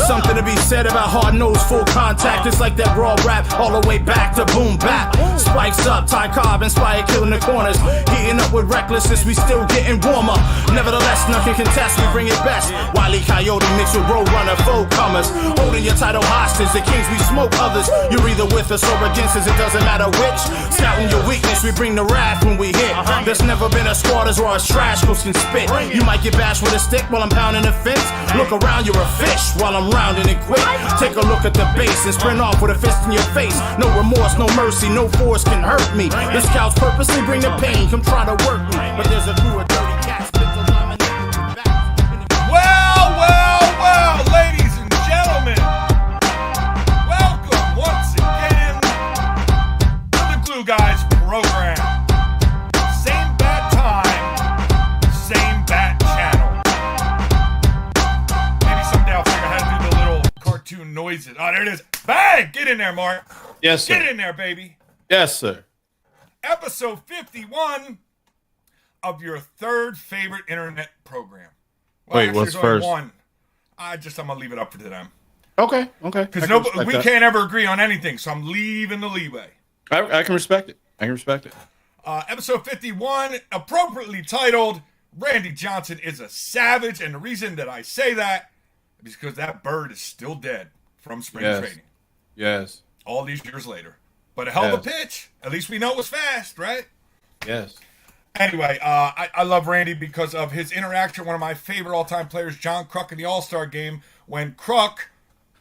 Something to be said about hard-nosed full contact. It's like that raw rap all the way back to boom bap. Spikes up, Ty Cobb inspired killing the corners. Heating up with recklessness, we still getting warmer. Nevertheless, nothing contest, we bring it best. Wile E. Coyote mixed with Roadrunner, full comers. Holding your title hostage, the kings we smoke others. You're either with us or against us, it doesn't matter which. Scouting your weakness, we bring the wrath when we hit. There's never been a squad as raw as trash goes can spit. You might get bashed with a stick while I'm pounding the fence. Look around, you're a fish while I'm rounding it quick. Take a look at the base and sprint off with a fist in your face. No remorse, no mercy, no force can hurt me. The scouts purposely bring the pain, come try to work me. But there's a crew of dirty cats. Well, ladies and gentlemen, welcome once again to the Glue Guys program. Same bat time, same bat channel. Maybe someday I'll figure out how to do the little cartoon noises. Oh, there it is. Bang! Get in there, Mark. Yes, sir. Get in there, baby. Yes, sir. Episode 51 of your third favorite internet program. Well, Wait, actually, what's there's only first? one. I'm gonna leave it up to them. Okay. Because we that. can't ever agree on anything, so I'm leaving the leeway. I can respect it. Episode 51, appropriately titled, Randy Johnson is a Savage. And the reason that I say that is because that bird is still dead from spring training. Yes. All these years later. But a hell of a pitch. At least we know it was fast, right? Yes. Anyway, I love Randy because of his interaction. One of my favorite all-time players, John Kruk, in the All-Star game, when Kruk,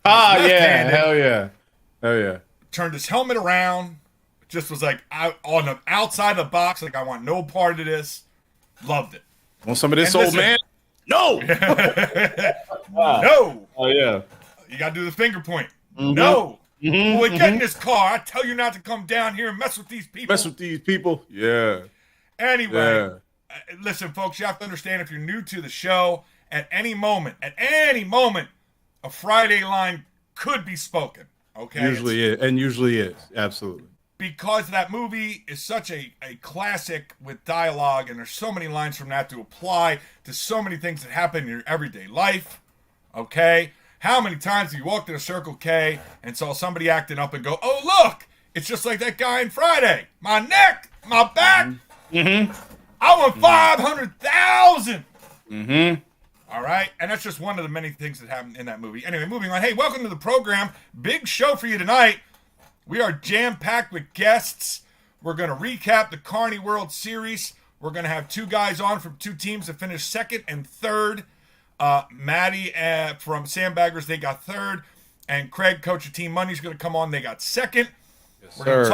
Hell yeah, turned his helmet around, just was like on the outside of the box, like I want no part of this. Loved it. Want some of this, old man? No. No. Oh yeah. You gotta do the finger point. Mm-hmm. No. Boy, get in this car. I tell you not to come down here and mess with these people. Yeah. Anyway, listen, folks, you have to understand if you're new to the show, at any moment, a Friday line could be spoken. Okay? Usually is. Absolutely. Because that movie is such a classic with dialogue, and there's so many lines from that to apply to so many things that happen in your everyday life. Okay? How many times have you walked in a Circle K and saw somebody acting up and go, oh, look, it's just like that guy in Friday. My neck, my back. Mm-hmm. I want 500,000. Mm-hmm. All right. And that's just one of the many things that happened in that movie. Anyway, moving on. Hey, welcome to the program. Big show for you tonight. We are jam-packed with guests. We're going to recap the Carney World Series. We're going to have two guys on from two teams that finished second and third. Maddie from Sandbaggers, they got third. And Craig, coach of Team Money, is going to come on. They got second. Yes, we're going to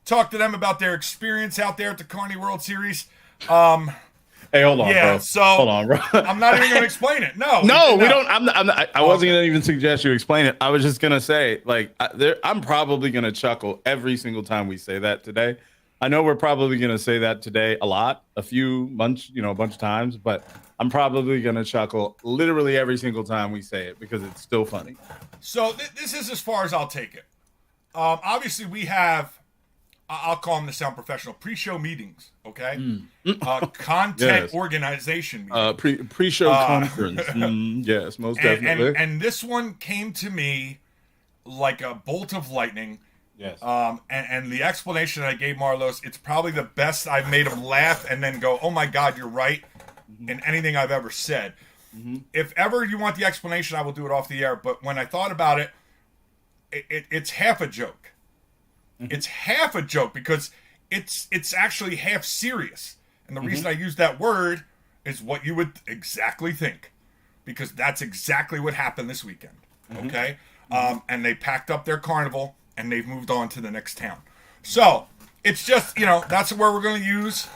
talk to them about their experience out there at the Carney World Series. Hey, hold on, bro. So hold on, bro. I'm not even going to explain it. No, we don't. I wasn't going to even suggest you explain it. I was just going to say, like, I'm probably going to chuckle every single time we say that today. I know we're probably going to say that today a lot, a bunch of times, but I'm probably going to chuckle literally every single time we say it because it's still funny. So this is as far as I'll take it. Obviously, we have, I'll call them the sound professional, pre-show meetings, okay? Content organization meetings. Pre-show conference. Yes, most definitely. And this one came to me like a bolt of lightning. Yes. And the explanation that I gave Marlos, it's probably the best I've made him laugh and then go, oh my God, you're right, in anything I've ever said. Mm-hmm. If ever you want the explanation, I will do it off the air. But when I thought about it, it's half a joke. Mm-hmm. It's half a joke because it's actually half serious. And the reason I use that word is what you would exactly think. Because that's exactly what happened this weekend. Mm-hmm. Okay? And they packed up their carnival and they've moved on to the next town. So, it's just, that's where we're going to use,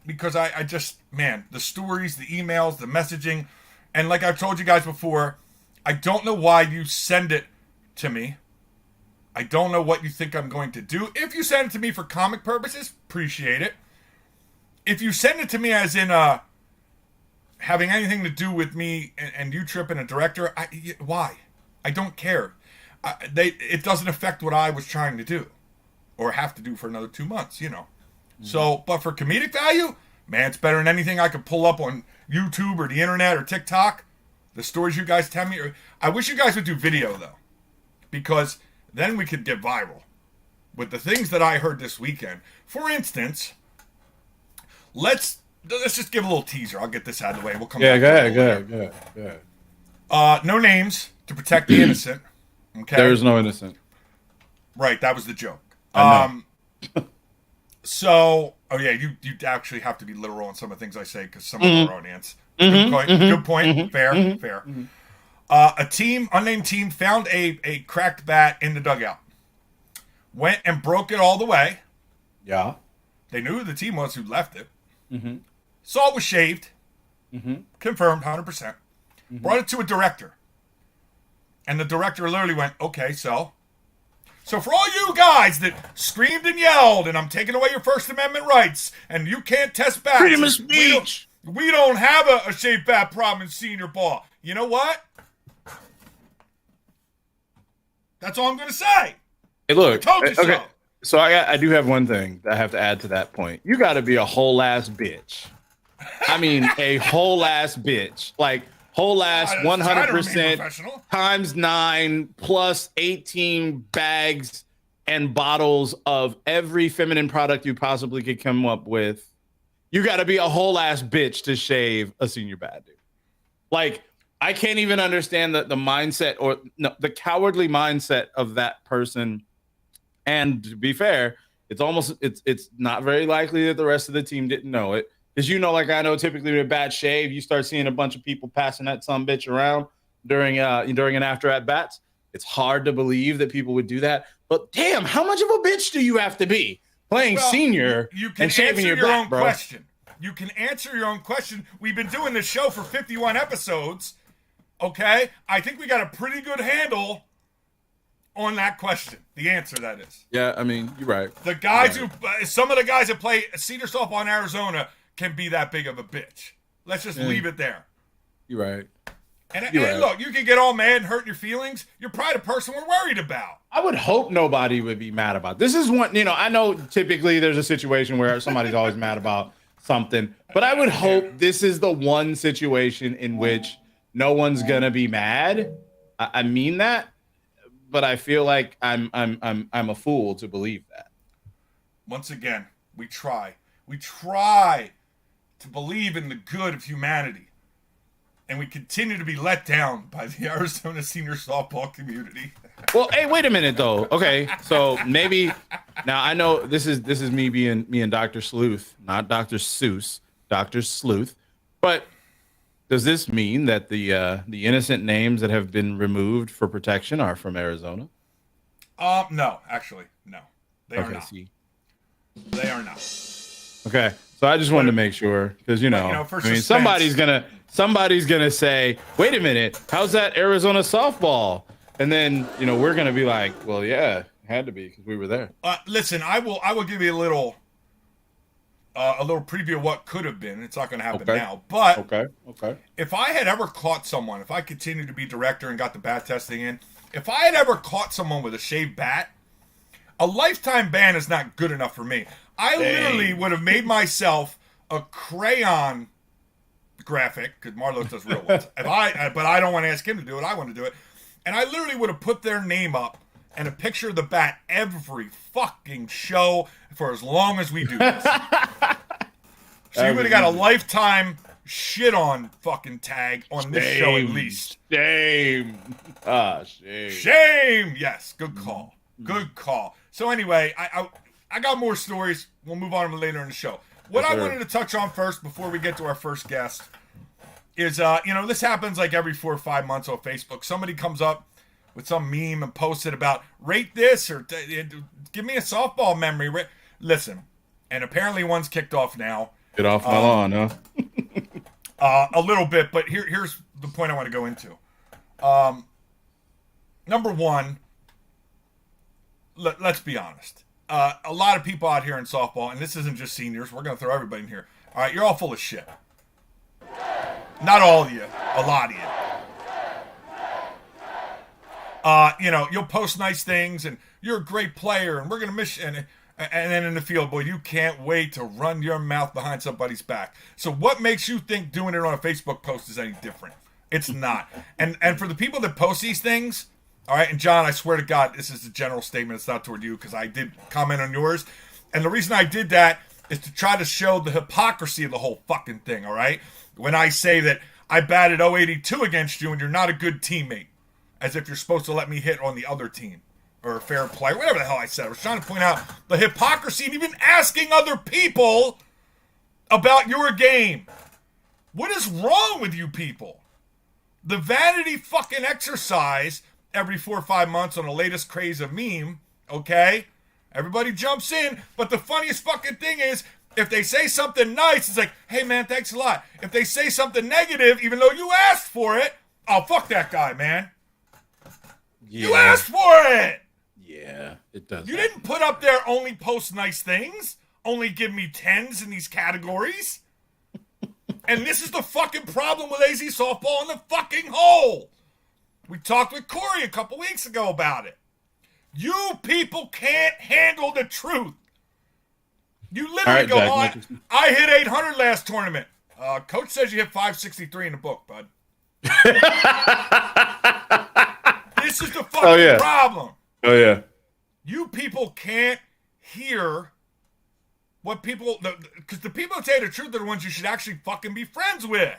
because I just, man, the stories, the emails, the messaging, and like I've told you guys before, I don't know why you send it to me. I don't know what you think I'm going to do. If you send it to me for comic purposes, appreciate it. If you send it to me as in having anything to do with me and U-Trip and a director, why? I don't care. It doesn't affect what I was trying to do or have to do for another 2 months, Mm-hmm. So, but for comedic value, man, it's better than anything I could pull up on YouTube or the internet or TikTok. The stories you guys tell me. I wish you guys would do video though, because then we could get viral with the things that I heard this weekend. For instance, let's just give a little teaser. I'll get this out of the way. We'll come back. Go ahead. No names to protect the innocent. Okay. There is no innocent. Right, that was the joke. I know. So, you actually have to be literal on some of the things I say because some of our audience. Good point. Fair. A team, unnamed team, found a cracked bat in the dugout. Went and broke it all the way. Yeah. They knew who the team was who left it. Saw it was shaved. Confirmed, 100%. Brought it to a director. And the director literally went, okay, so for all you guys that screamed and yelled, and I'm taking away your First Amendment rights, and you can't test bats. Freedom of speech. We don't have a shaved bat problem in senior ball. You know what? That's all I'm going to say. Hey, look. I told you so. So I do have one thing that I have to add to that point. You got to be a whole ass bitch. I mean, a whole ass bitch. Like, whole ass 100% times 9 plus 18 bags and bottles of every feminine product you possibly could come up with. You got to be a whole ass bitch to shave a senior bad dude. Like, I can't even understand the mindset or the cowardly mindset of that person. And to be fair, it's not very likely that the rest of the team didn't know it. Because like I know, typically with a bad shave, you start seeing a bunch of people passing that sumbitch around during and after at bats. It's hard to believe that people would do that. But damn, how much of a bitch do you have to be playing senior and shaving your back, bro? Question. You can answer your own question. We've been doing this show for 51 episodes. Okay, I think we got a pretty good handle on that question. The answer, that is. Yeah, I mean, you're right. The guys some of the guys that play senior softball in Arizona can be that big of a bitch. Let's just leave it there. You're right. And look, you can get all mad and hurt your feelings. You're probably the person we're worried about. I would hope nobody would be mad about this. Is one, I know typically there's a situation where somebody's always mad about something, but I would hope this is the one situation in which no one's gonna be mad. I mean that, but I feel like I'm a fool to believe that. Once again, we try to believe in the good of humanity. And we continue to be let down by the Arizona senior softball community. Well, hey, wait a minute though. Okay, so maybe now I know this is me being Dr. Sleuth, not Dr. Seuss, Dr. Sleuth. But does this mean that the innocent names that have been removed for protection are from Arizona? No, actually, no. They are not. See. They are not. Okay. So I just wanted to make sure because somebody's gonna say, wait a minute, how's that Arizona softball? And then we're gonna be like, well, yeah, it had to be because we were there. Listen, I will give you a little preview of what could have been. It's not gonna happen now, but okay. If I had ever caught someone, if I continued to be director and got the bat testing in, if I had ever caught someone with a shaved bat, a lifetime ban is not good enough for me. I literally would have made myself a crayon graphic, because Marlos does real ones. But I don't want to ask him to do it. I want to do it. And I literally would have put their name up and a picture of the bat every fucking show for as long as we do this. So you would have got a lifetime shit on fucking tag on this show at least. Shame. Shame. Shame. Yes. Good call. Good call. So anyway, I got more stories. We'll move on to them later in the show. What I wanted to touch on first before we get to our first guest is, this happens like every 4 or 5 months on Facebook. Somebody comes up with some meme and posts it about rate this or give me a softball memory. Listen, and apparently one's kicked off now. Get off my lawn, huh? A little bit, but here's the point I want to go into. Number one, let's be honest. A lot of people out here in softball, and this isn't just seniors, we're going to throw everybody in here. All right, you're all full of shit. Not all of you, a lot of you. You'll post nice things, and you're a great player, and we're going to miss you. And then in the field, boy, you can't wait to run your mouth behind somebody's back. So what makes you think doing it on a Facebook post is any different? It's not. And for the people that post these things, all right, and John, I swear to God, this is a general statement. It's not toward you because I did comment on yours. And the reason I did that is to try to show the hypocrisy of the whole fucking thing, all right? When I say that I batted 082 against you and you're not a good teammate, as if you're supposed to let me hit on the other team or a fair play, whatever the hell I said. I was trying to point out the hypocrisy and even asking other people about your game. What is wrong with you people? The vanity fucking exercise every 4 or 5 months on the latest craze of meme, okay? Everybody jumps in, but the funniest fucking thing is, if they say something nice, it's like, hey man, thanks a lot. If they say something negative, even though you asked for it, oh, fuck that guy, man. Yeah. You asked for it. Yeah, it does. You didn't put up there only post nice things, only give me 10s in these categories. And this is the fucking problem with AZ softball in the fucking hole. We talked with Corey a couple weeks ago about it. You people can't handle the truth. You literally go on. I hit 800 last tournament. Coach says you hit 563 in the book, bud. This is the fucking problem. Oh, yeah. You people can't hear what people... Because the people that say the truth are the ones you should actually fucking be friends with.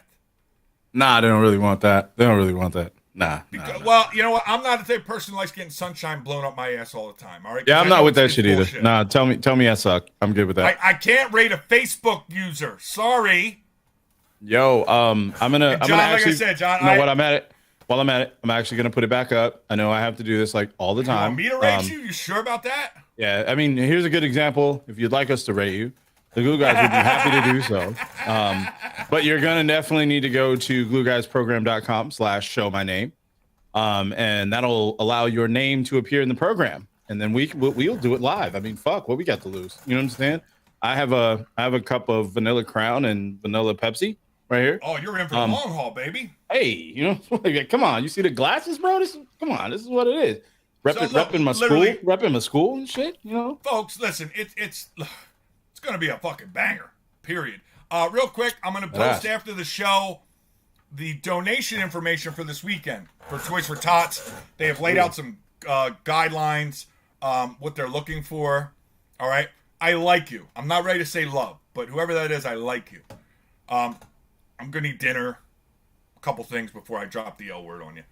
Nah, they don't really want that. They don't really want that. Nah. Well, you know what? I'm not the type of person who likes getting sunshine blown up my ass all the time, all right? Yeah, I'm not with that shit either. Nah, tell me I suck. I'm good with that. I can't rate a Facebook user. Sorry. Yo, I'm gonna John, actually, like I said, John, while I'm at it, I'm actually gonna put it back up. I know I have to do this like all the time. You want me to rate you? You sure about that? Yeah, I mean, here's a good example. If you'd like us to rate you, the Glue Guys would be happy to do so. But you're gonna definitely need to go to glueguysprogram.com/show-my-name. And that'll allow your name to appear in the program. And then we'll do it live. I mean, fuck, what we got to lose? You know what I'm saying? I have a cup of vanilla Crown and vanilla Pepsi right here. Oh, you're in for the long haul, baby. Hey, you know, come on. You see the glasses, bro? This is what it is. Repping my school and shit, you know? Folks, listen, it's gonna be a fucking banger, period. Real quick, I'm gonna post after the show the donation information for this weekend for Toys for Tots. They have laid out some guidelines, what they're looking for. All right. I like you. I'm not ready to say love, but whoever that is, I like you. I'm going to eat dinner, a couple things before I drop the L word on you.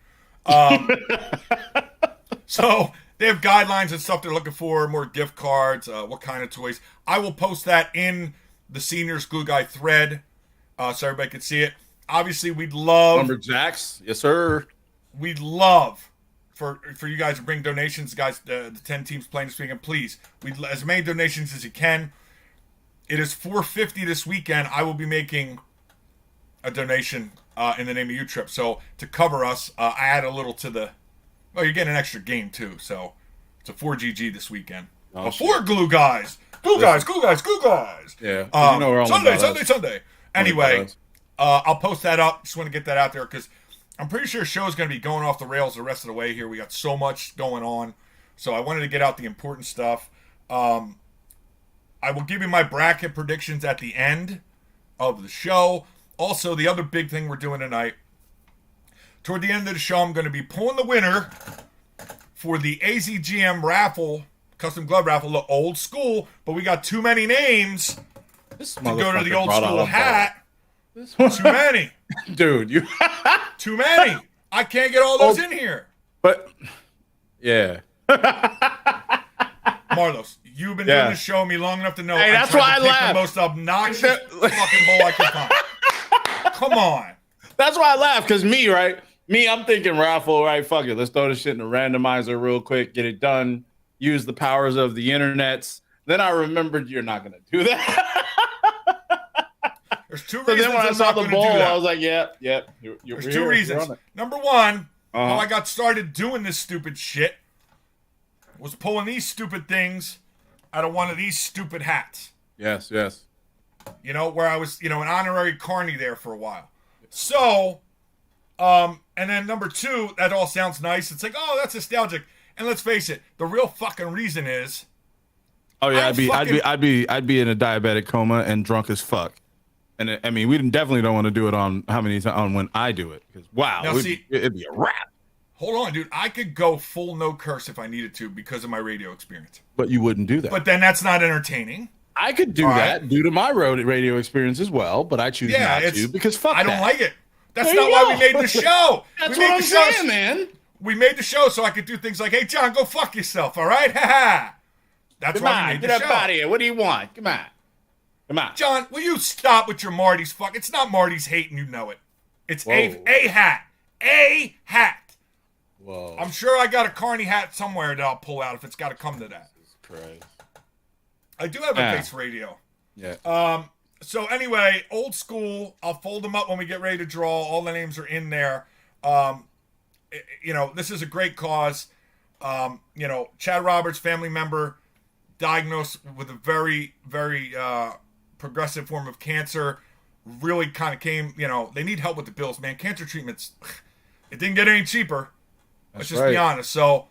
So they have guidelines and stuff they're looking for, more gift cards, what kind of toys. I will post that in the Seniors Glue Guy thread so everybody can see it. Obviously, we'd love Lumberjacks, yes sir. We'd love for you guys to bring donations, guys. The 10 teams playing this weekend, please. We'd as many donations as you can. It is $450 this weekend. I will be making a donation in the name of U-Trip. So to cover us, I add a little to the. Well, you're getting an extra game too. So it's a 4GG this weekend. Four Glue Guys, Glue Guys. Yeah. You know Sunday. Anyway. I'll post that up. Just want to get that out there because I'm pretty sure the show is going to be going off the rails the rest of the way here. We got so much going on. So I wanted to get out the important stuff. I will give you my bracket predictions at the end of the show. Also, the other big thing we're doing tonight, toward the end of the show, I'm going to be pulling the winner for the AZGM raffle, custom glove raffle, the old school, but we got too many names to go to the old school hat. Too many. Dude, you too many. I can't get all those in here. But yeah. Marlos, you've been doing this show me long enough to know that's why I laughed. The most obnoxious fucking bowl I could find. Come on. That's why I laugh, because I'm thinking raffle, right? Fuck it. Let's throw this shit in a randomizer real quick, get it done, use the powers of the internets. Then I remembered you're not gonna do that. There's two so reasons. Then when I saw the bowl, I was like, "Yep." There's two reasons. Number one, how I got started doing this stupid shit was pulling these stupid things out of one of these stupid hats. Yes. You know, where I was, an honorary carny there for a while. So, and then number two, that all sounds nice. It's like, oh, that's nostalgic. And let's face it, the real fucking reason is. Oh yeah, I'd be in a diabetic coma and drunk as fuck. And I mean, we definitely don't want to do it on on when I do it, because wow, Now, see- it'd be a wrap. Hold on, dude. I could go full no curse if I needed to because of my radio experience. But you wouldn't do that. But then that's not entertaining. I could do All that right. due to my radio experience as well, but I choose not to because fuck I don't that. like it. That's There not you why go. we made the show. That's we made what I'm the show. saying, man. We made the show so I could do things like, hey, John, go fuck yourself, all right? Ha ha. That's Come why we on, made get the up show. out of here. What do you want? Come on. Come on. John, will you stop with your Marty's fuck? It's not Marty's hate and you know it. It's a hat. A hat. Whoa. I'm sure I got a Carney hat somewhere that I'll pull out if it's got to come to that. Christ. I do have a Yeah. base radio. Yeah. So anyway, old school. I'll fold them up when we get ready to draw. All the names are in there. This is a great cause. Chad Roberts, family member, diagnosed with a very, very progressive form of cancer. Really kind of came, they need help with the bills, man. Cancer treatments, it didn't get any cheaper. Let's just be honest. So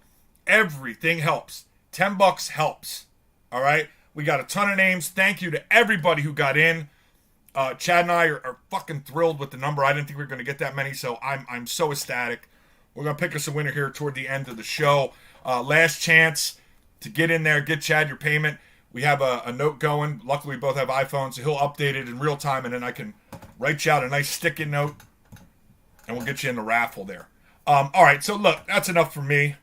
everything helps. $10 helps. All right. We got a ton of names. Thank you to everybody who got in. Chad and I are fucking thrilled with the number. I didn't think we were going to get that many, so I'm so ecstatic. We're going to pick us a winner here toward the end of the show. Last chance to get in there, get Chad your payment. We have a note going. Luckily, we both have iPhones, so he'll update it in real time, and then I can write you out a nice sticky note, and we'll get you in the raffle there. All right, so look, that's enough for me.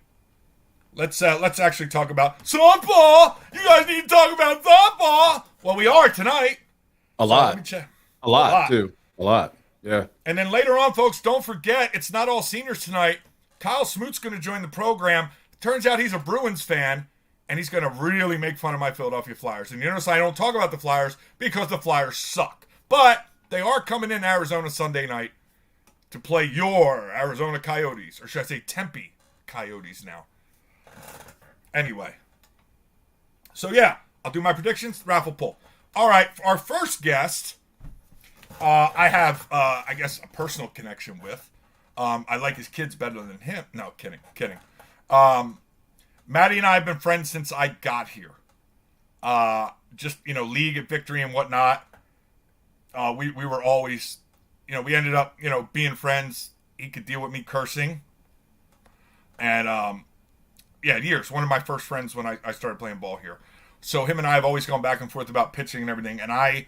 Let's actually talk about softball. You guys need to talk about softball. Well, we are tonight. A So lot. let me check. A lot, too. A lot. Yeah. And then later on, folks, don't forget, it's not all seniors tonight. Kyle Smoot's going to join the program. Turns out he's a Bruins fan, and he's going to really make fun of my Philadelphia Flyers. And you notice I don't talk about the Flyers because the Flyers suck. But they are coming in Arizona Sunday night to play your Arizona Coyotes. Or should I say Tempe Coyotes now. Anyway. So, yeah, I'll do my predictions, raffle pull. All right, for our first guest, I have, I guess, a personal connection with. I like his kids better than him. No, kidding. Maddie and I have been friends since I got here. League at Victory and whatnot. We were always, we ended up, being friends. He could deal with me cursing. And, years. One of my first friends when I started playing ball here. So him and I have always gone back and forth about pitching and everything. And I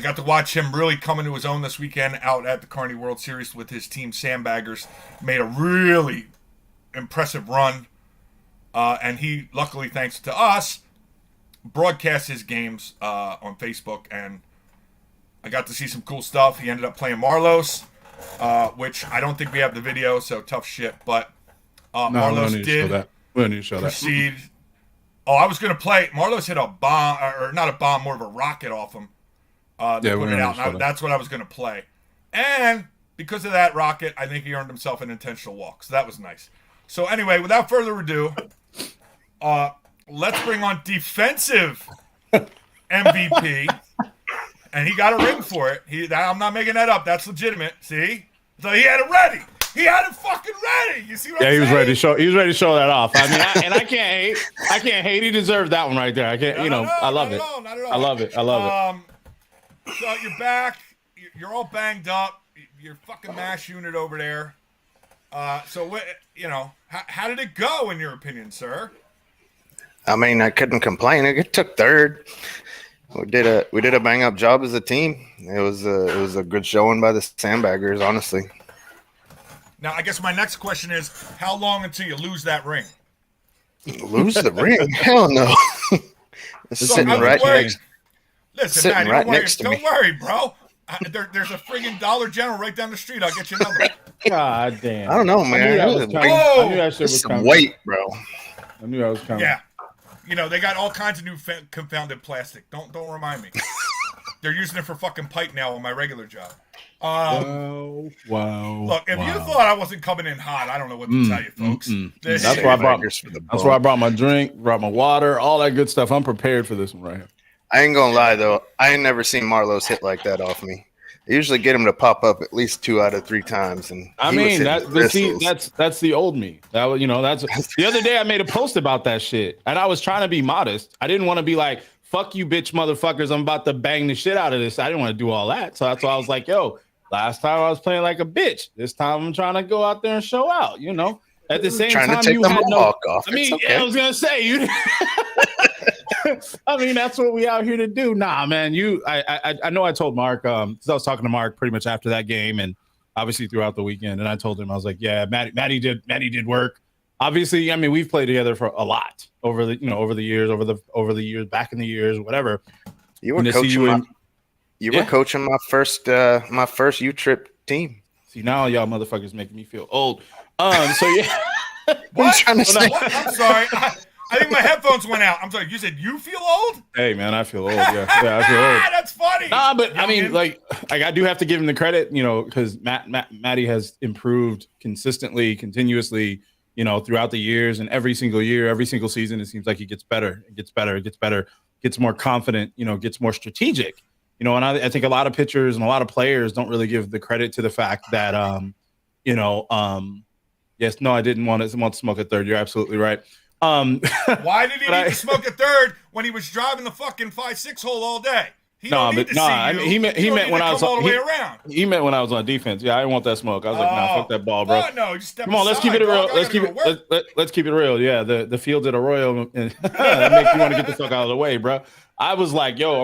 got to watch him really come into his own this weekend out at the Carney World Series with his team Sandbaggers. Made a really impressive run. And he, luckily, thanks to us, broadcast his games on Facebook. And I got to see some cool stuff. He ended up playing Marlos, which I don't think we have the video, so tough shit. But Marlos did proceed. Oh, I was going to play. Marlos hit a bomb, or not a bomb, more of a rocket off him. Put it out. And that's what I was going to play. And because of that rocket, I think he earned himself an intentional walk. So that was nice. So anyway, without further ado, let's bring on defensive MVP. And he got a ring for it. I'm not making that up. That's legitimate. See? So he had it ready. He had it fucking ready. You see what I'm saying? He was ready to show. He was ready to show that off. I mean, I can't hate. I can't hate. He deserved that one right there. I can't. I love it. Not at all. I love it. I love it. So you're back. You're all banged up. Your fucking MASH unit over there. So what? How did it go in your opinion, sir? I mean, I couldn't complain. It took third. We did a bang up job as a team. It was a good showing by the Sandbaggers, honestly. Now, I guess my next question is, how long until you lose that ring? Lose the ring? Hell no. It's sitting right next. Listen, sitting Maddie, right next to me. don't worry, bro. There's a friggin' Dollar General right down the street. I'll get you a number. God damn. I don't know, man. I knew that shit was It's some coming. weight, bro. I knew that was coming. Yeah. They got all kinds of new confounded plastic. Don't remind me. They're using it for fucking pipe now on my regular job. Wow. Look, if you thought I wasn't coming in hot, I don't know what to tell you, folks. That's why I brought my drink, brought my water, all that good stuff. I'm prepared for this one right here. I ain't gonna lie though. I ain't never seen Marlos hit like that off me. I usually get him to pop up at least 2 out of 3 times, and I mean that's the old me. That was that's the other day I made a post about that shit, and I was trying to be modest. I didn't want to be like fuck you, bitch motherfuckers. I'm about to bang the shit out of this. I didn't want to do all that. So that's why I was like, yo, last time I was playing like a bitch. This time I'm trying to go out there and show out, you know? At the same Trying time, to take you the had mohawk off. I mean, It's okay. yeah, I was gonna say you. I mean, that's what we out here to do. Nah, man. I know I told Mark because I was talking to Mark pretty much after that game and obviously throughout the weekend, and I told him I was like, yeah, Matty did work. Obviously, I mean, we've played together for a lot over the years, back in the years, whatever. You were And to see coaching. you Were coaching my first U trip team. See, now y'all motherfuckers making me feel old. So yeah. What? trying to say? What? I'm sorry. I think my headphones went out. I'm sorry. You said you feel old? Hey man, I feel old. Yeah, I feel old. That's funny. Nah, but I mean, Youngin. like I do have to give him the credit, you know, because Matty has improved consistently, continuously, you know, throughout the years, and every single year, every single season, it seems like he gets better, gets more confident, you know, gets more strategic, you know. And I think a lot of pitchers and a lot of players don't really give the credit to the fact that, yes, no, I didn't want to smoke at third. You're absolutely right. Why did he need to smoke a third when he was driving the fucking 5-6 hole all day? He don't need to see I you. mean, he meant don't need when to I was come all the he, way around. he meant when I was on defense. Yeah, I didn't want that smoke. I was like, nah, fuck that ball, bro. Oh, no, just step Come on, let's keep aside, it real. dog. I Let's gotta keep go to it. work. Let's keep it real. Yeah, the field at Arroyo, and that makes you want to get the fuck out of the way, bro. I was like, yo,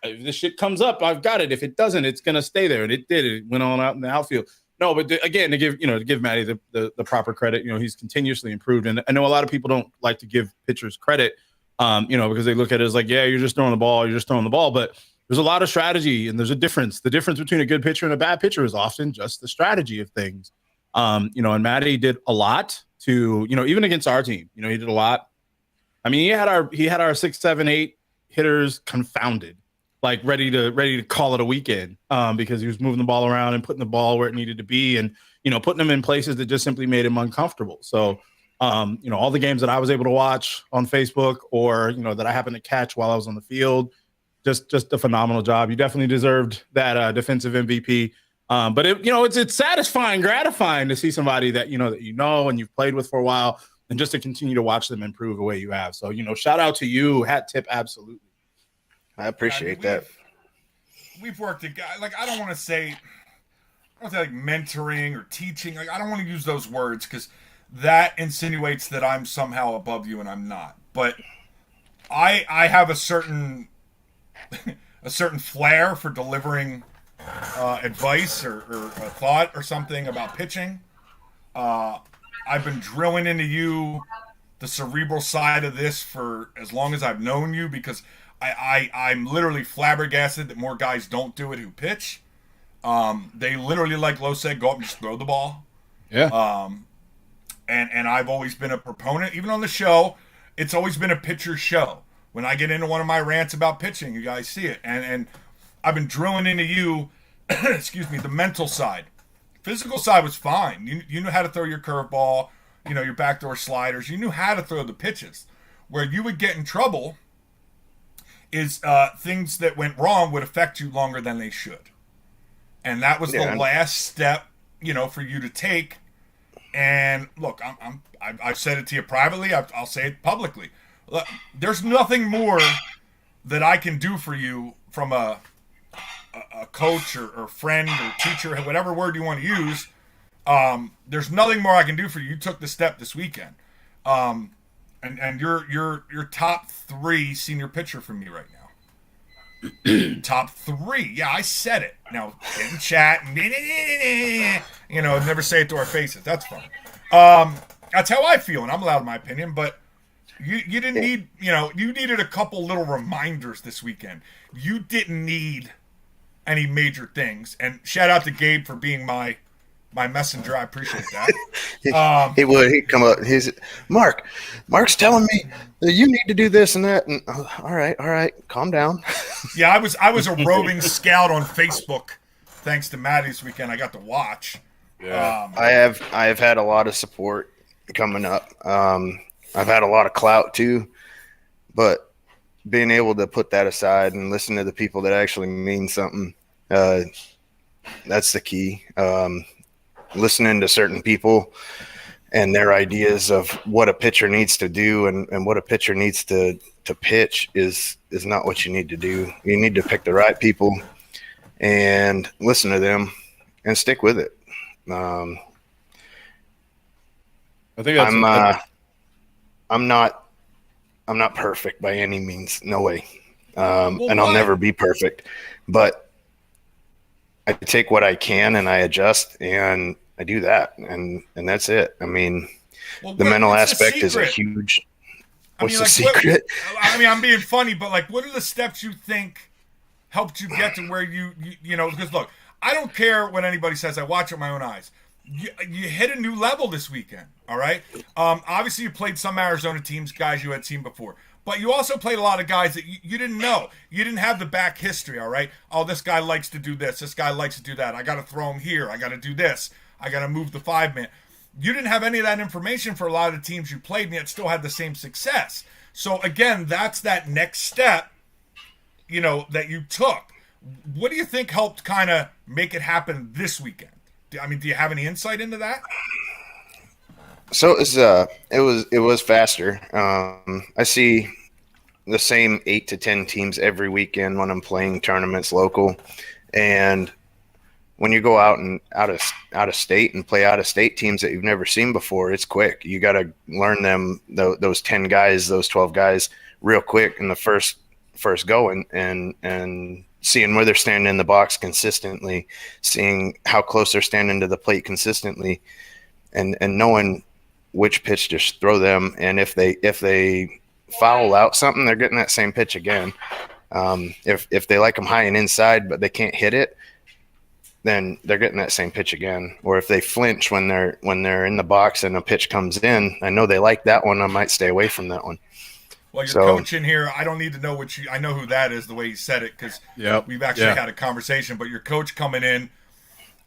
if this shit comes up, I've got it. If it doesn't, it's gonna stay there, and it did. It went on out in the outfield. No, but again, to give Matty the proper credit, you know, he's continuously improved, and I know a lot of people don't like to give pitchers credit, you know, because they look at it as like, yeah, you're just throwing the ball, but there's a lot of strategy, and there's a difference. The difference between a good pitcher and a bad pitcher is often just the strategy of things. You know, and Matty did a lot to, you know, even against our team, you know, he did a lot. I mean, he had our 6, 7, 8 hitters confounded, like ready to call it a weekend, because he was moving the ball around and putting the ball where it needed to be, and, you know, putting them in places that just simply made him uncomfortable. So, you know, all the games that I was able to watch on Facebook, or, you know, that I happened to catch while I was on the field, just a phenomenal job. You definitely deserved that defensive MVP. But it's satisfying, gratifying to see somebody that you know and you've played with for a while, and just to continue to watch them improve the way you have. So, you know, shout out to you, hat tip, absolutely. I appreciate that. We've worked together. Like, I don't want to say like mentoring or teaching. Like, I don't want to use those words because that insinuates that I'm somehow above you, and I'm not. But I have a certain flair for delivering advice or a thought or something about pitching. I've been drilling into you the cerebral side of this for as long as I've known you, because I'm literally flabbergasted that more guys don't do it who pitch. They literally, like Lo said, go up and just throw the ball. Yeah. And I've always been a proponent, even on the show, it's always been a pitcher's show. When I get into one of my rants about pitching, you guys see it. And I've been drilling into you, excuse me, the mental side. Physical side was fine. You knew how to throw your curveball, you know, your backdoor sliders. You knew how to throw the pitches. Where you would get in trouble is things that went wrong would affect you longer than they should. And that was the last step, you know, for you to take. And look, I've said it to you privately. I'll say it publicly. Look, there's nothing more that I can do for you from a coach or friend or teacher, whatever word you want to use. There's nothing more I can do for you. You took the step this weekend. And you're top 3 senior pitcher for me right now. Top 3. Yeah, I said it. Now, get in chat. You know, never say it to our faces. That's fine. That's how I feel, and I'm allowed my opinion, but you didn't need, you know, you needed a couple little reminders this weekend. You didn't need any major things. And shout out to Gabe for being my messenger. I appreciate that. He'd come up. Mark's telling me that you need to do this and that. And all right, calm down. Yeah, I was a roving scout on Facebook. Thanks to Matty this weekend, I got to watch. Yeah. I have had a lot of support coming up. I've had a lot of clout too, but being able to put that aside and listen to the people that actually mean something, that's the key. Listening to certain people and their ideas of what a pitcher needs to do and what a pitcher needs to pitch is not what you need to do. You need to pick the right people and listen to them and stick with it. I think that's I'm not perfect by any means. No way. And I'll never be perfect, but I take what I can and I adjust and I do that. And that's it. I mean, the mental aspect is a huge, what's the secret? I'm being funny, but like, what are the steps you think helped you get to where you know, because look, I don't care what anybody says. I watch with my own eyes. You hit a new level this weekend, all right? Obviously, you played some Arizona teams, guys you had seen before. But you also played a lot of guys that you didn't know. You didn't have the back history, all right? Oh, this guy likes to do this. This guy likes to do that. I got to throw him here. I got to do this. I got to move the 5-man. You didn't have any of that information for a lot of the teams you played, and yet still had the same success. So, again, that's that next step, you know, that you took. What do you think helped kind of make it happen this weekend? I mean, do you have any insight into that? So it was faster. I see the same 8 to 10 teams every weekend when I'm playing tournaments local, and when you go out and out of state and play out of state teams that you've never seen before, it's quick. You got to learn them those 10 guys, those 12 guys real quick in the first go and seeing where they're standing in the box consistently, seeing how close they're standing to the plate consistently, and knowing which pitch to throw them. And if they foul out something, they're getting that same pitch again. If they like them high and inside, but they can't hit it, then they're getting that same pitch again. Or if they flinch when they're in the box and a pitch comes in, I know they like that one. I might stay away from that one. Well, your coach in here, I don't need to know I know who that is the way he said it, because we've actually had a conversation. But your coach coming in,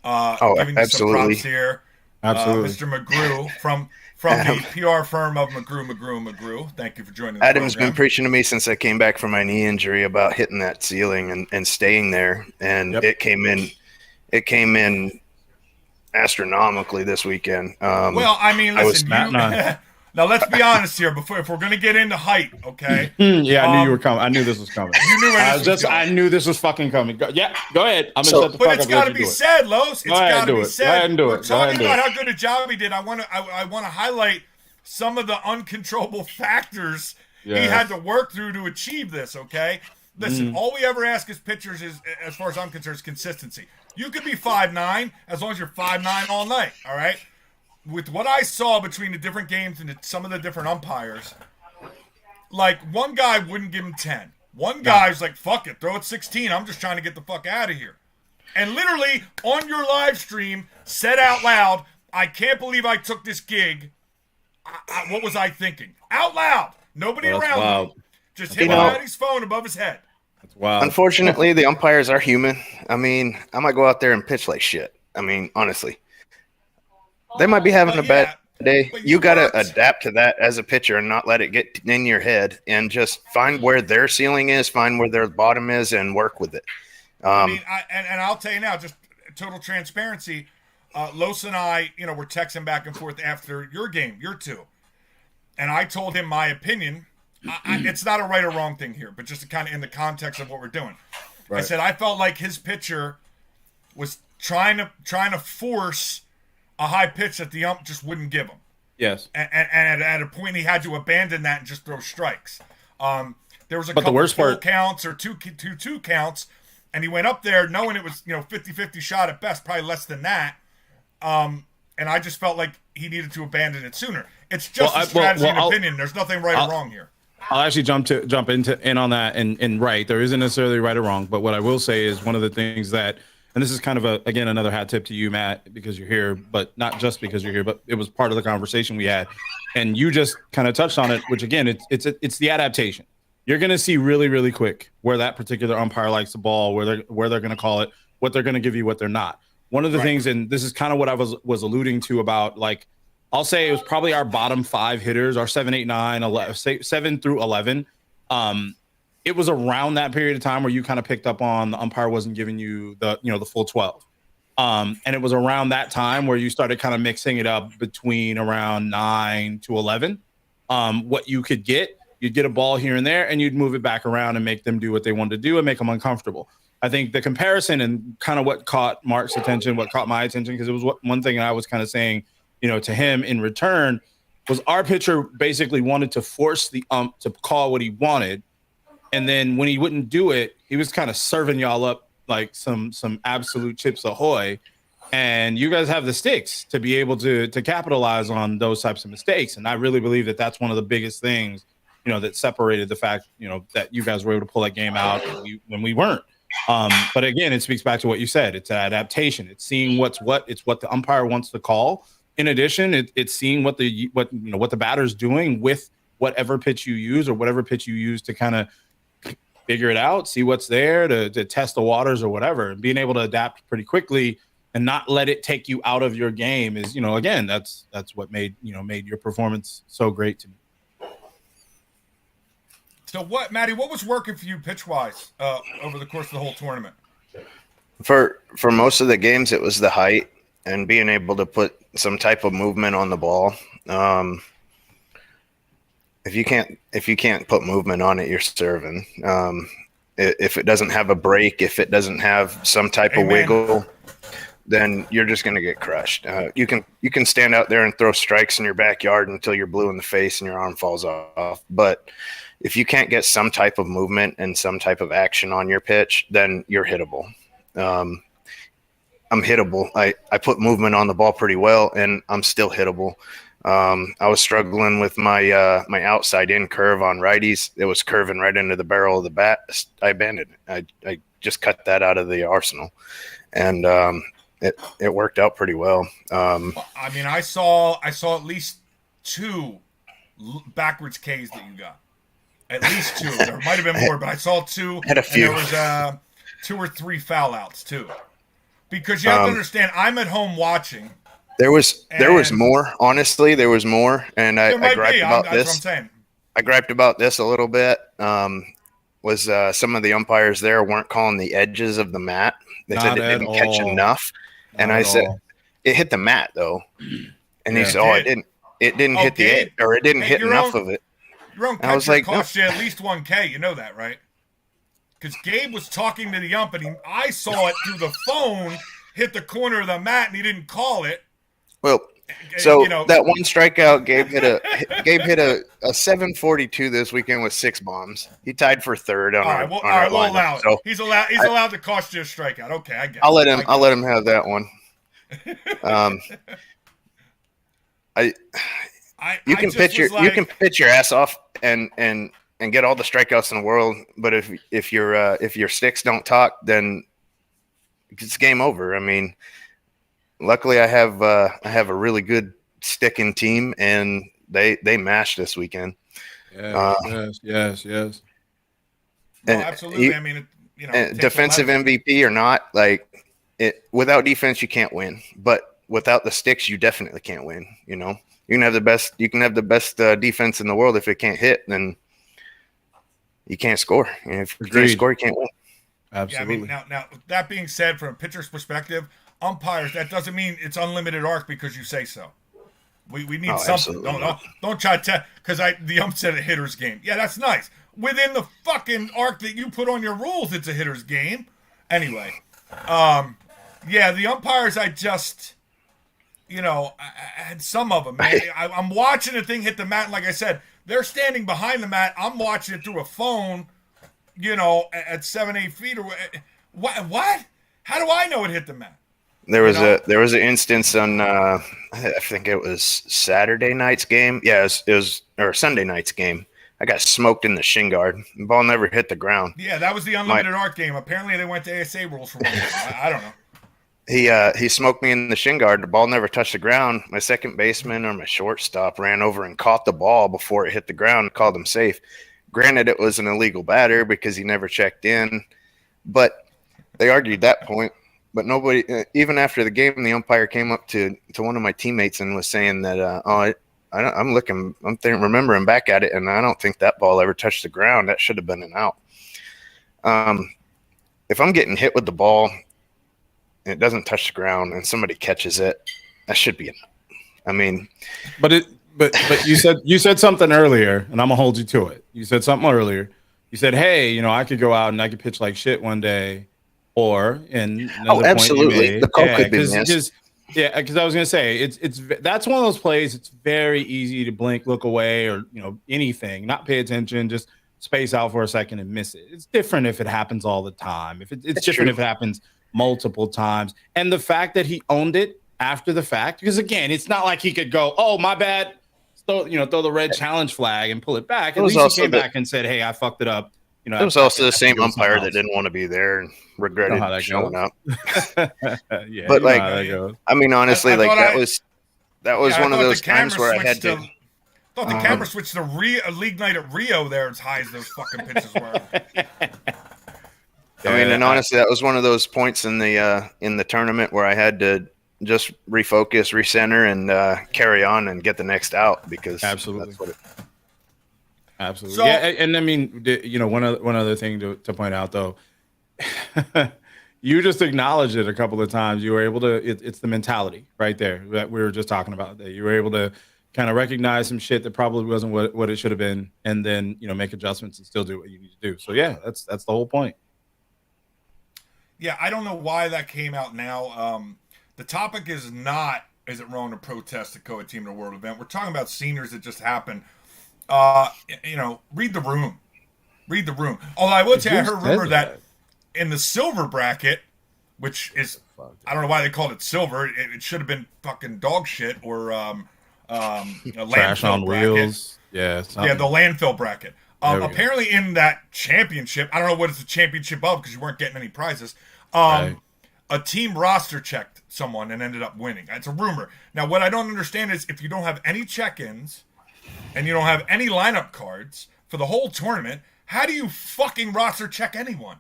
giving you some props here. Absolutely. Mr. McGrew from the PR firm of McGrew. Thank you for joining the Adam's program. been preaching to me since I came back from my knee injury about hitting that ceiling and staying there. And it came in astronomically this weekend. Well, I mean, listen, now let's be honest here. If we're going to get into height, okay? I knew you were coming. I knew this was coming. You knew I knew this was fucking coming. Go ahead. I'm gonna shut the fuck up. But it's got to be said, Los. It's got to be said. Go ahead and do it. We're talking about how good a job he did. I want to highlight some of the uncontrollable factors he had to work through to achieve this. Okay, listen. All we ever ask as pitchers is, as far as I'm concerned, is consistency. You could be 5'9" as long as you're 5'9" all night. All right. With what I saw between the different games and some of the different umpires, like one guy wouldn't give him 10. One guy's like, fuck it, throw it 16. I'm just trying to get the fuck out of here. And literally on your live stream said out loud, I can't believe I took this gig. What was I thinking? Out loud. Nobody around him. Just hit his phone above his head. That's wild. Unfortunately, the umpires are human. I mean, I might go out there and pitch like shit. I mean, honestly. They might be having a bad day. You got to adapt to that as a pitcher and not let it get in your head and just find where their ceiling is, find where their bottom is, and work with it. I mean, and I'll tell you now, just total transparency, Los and I, were texting back and forth after your game, your two. And I told him my opinion. It's not a right or wrong thing here, but just kind of in the context of what we're doing. Right. I said I felt like his pitcher was trying to force a high pitch that the ump just wouldn't give him. Yes. And at a point he had to abandon that and just throw strikes. There was a couple of full counts or two counts, and he went up there knowing it was 50-50 shot at best, probably less than that. And I just felt like he needed to abandon it sooner. It's just a strategy and opinion. There's nothing right or wrong here. I'll actually jump in on that and right. There isn't necessarily right or wrong, but what I will say is one of the things that, and this is kind of again another hat tip to you, Matt, because you're here, but not just because you're here, but it was part of the conversation we had, and you just kind of touched on it. Which again, it's the adaptation. You're going to see really, really quick where that particular umpire likes the ball, where they're going to call it, what they're going to give you, what they're not. One of the things, and this is kind of what I was alluding to about, like, I'll say it was probably our bottom 5 hitters, our 7, 8, 9, 11, 7 through 11. It was around that period of time where you kind of picked up on the umpire wasn't giving you the full 12. And it was around that time where you started kind of mixing it up between around 9 to 11. What you could get, you'd get a ball here and there, and you'd move it back around and make them do what they wanted to do and make them uncomfortable. I think the comparison and kind of what caught Mark's attention, what caught my attention, because it was one thing I was kind of saying, to him in return, was our pitcher basically wanted to force the ump to call what he wanted. And then when he wouldn't do it, he was kind of serving y'all up like some absolute Chips Ahoy. And you guys have the sticks to be able to capitalize on those types of mistakes. And I really believe that that's one of the biggest things, that separated the fact, that you guys were able to pull that game out when we weren't. But again, it speaks back to what you said. It's adaptation. It's seeing what's what. It's what the umpire wants to call. In addition, it's seeing what the batter's doing with whatever pitch you use or whatever pitch you use to kind of figure it out, see what's there to test the waters or whatever, and being able to adapt pretty quickly and not let it take you out of your game is, again, that's what made your performance so great to me. So Matty, what was working for you pitch-wise over the course of the whole tournament? For most of the games, it was the height and being able to put some type of movement on the ball. If you can't put movement on it, you're serving. If it doesn't have a break, if it doesn't have some type of wiggle, then you're just going to get crushed. You can stand out there and throw strikes in your backyard until you're blue in the face and your arm falls off. But if you can't get some type of movement and some type of action on your pitch, then you're hittable. I'm hittable. I put movement on the ball pretty well, and I'm still hittable. I was struggling with my my outside in curve on righties. It was curving right into the barrel of the bat. I abandoned it. I just cut that out of the arsenal, and it worked out pretty well. I mean, I saw at least 2 backwards Ks that you got. At least 2. There might have been more, but I saw 2. Had a few. And there was 2 or 3 foul outs too. Because you have to understand, I'm at home watching. There was more. Honestly, there was more, and I griped about this. That's what I'm saying. I griped about this a little bit. Was some of the umpires there weren't calling the edges of the mat. They said it didn't catch enough, and I said it hit the mat though, and he said, it didn't hit the edge, or it didn't hit enough of it. Your own catcher cost you at least 1K. You know that, right? Because Gabe was talking to the ump, and I saw it through the phone hit the corner of the mat, and he didn't call it. Well, so that one strikeout, Gabe hit a 742 this weekend with 6 bombs. He tied for third on our lineup. We'll allow it. So he's allowed to cost you a strikeout. Okay, I get it. I'll let him have that one. You can pitch your ass off and get all the strikeouts in the world, but if your sticks don't talk, then it's game over. I mean, luckily I have a really good sticking team, and they mashed this weekend. Yes. No, absolutely. I mean, defensive MVP or not, like without defense you can't win, but without the sticks you definitely can't win. You can have the best defense in the world. If it can't hit, then you can't score. And if you can't score, you can't win. Absolutely. Yeah, I mean, now that being said, from a pitcher's perspective, umpires, that doesn't mean it's unlimited arc because you say so. We need something. Don't try to because the ump said a hitter's game. Yeah, that's nice. Within the fucking arc that you put on your rules, it's a hitter's game. Anyway, the umpires, I just, I had some of them, man. I'm watching the thing hit the mat, and like I said, they're standing behind the mat. I'm watching it through a phone, at 7-8 feet or what? How do I know it hit the mat? There was an instance on I think it was Saturday night's game. Yeah, it was or Sunday night's game. I got smoked in the shin guard. The ball never hit the ground. Yeah, that was the unlimited arc game. Apparently, they went to ASA rules for one. I don't know. He smoked me in the shin guard. The ball never touched the ground. My second baseman or my shortstop ran over and caught the ball before it hit the ground and called him safe. Granted, it was an illegal batter because he never checked in, but they argued that point. But nobody, even after the game, the umpire came up to one of my teammates and was saying that, I'm remembering back at it, and I don't think that ball ever touched the ground. That should have been an out. If I'm getting hit with the ball, and it doesn't touch the ground and somebody catches it, that should be I mean, but you said something earlier, and I'm gonna hold you to it. You said something earlier. You said, "Hey, I could go out and I could pitch like shit one day," or absolutely, the call could be missed. Because I was gonna say that's one of those plays. It's very easy to blink, look away, or anything, not pay attention, just space out for a second and miss it. It's different if it happens all the time. If it's different if it happens multiple times, and the fact that he owned it after the fact, because again, it's not like he could go, "Oh, my bad," throw the red challenge flag and pull it back. At least he came back and said, "Hey, I fucked it up." It was also the same umpire that didn't want to be there and regretted showing up. Yeah, but I mean, honestly, that was one of those times where I had to. Thought the camera switched to League Night at Rio there as high as those fucking pitches were. I mean, and honestly, that was one of those points in the tournament where I had to just refocus, recenter, and carry on and get the next out because absolutely. That's what it. Absolutely. So, and I mean, one other thing to point out though, you just acknowledged it a couple of times. You were able to. It's the mentality right there that we were just talking about. That you were able to kind of recognize some shit that probably wasn't what it should have been, and then make adjustments and still do what you need to do. So yeah, that's the whole point. Yeah, I don't know why that came out now. The topic is not, is it wrong to protest a co-ed team at a world event? We're talking about seniors that just happened. Read the room. Read the room. Although I would say I heard rumor that in the silver bracket, which is, I don't know why they called it silver. It should have been fucking dog shit or trash on wheels. Yeah. Yeah, the landfill bracket. Apparently in that championship, I don't know what it's a championship of because you weren't getting any prizes. A team roster checked someone and ended up winning. It's a rumor. Now, what I don't understand is if you don't have any check-ins and you don't have any lineup cards for the whole tournament, how do you fucking roster check anyone?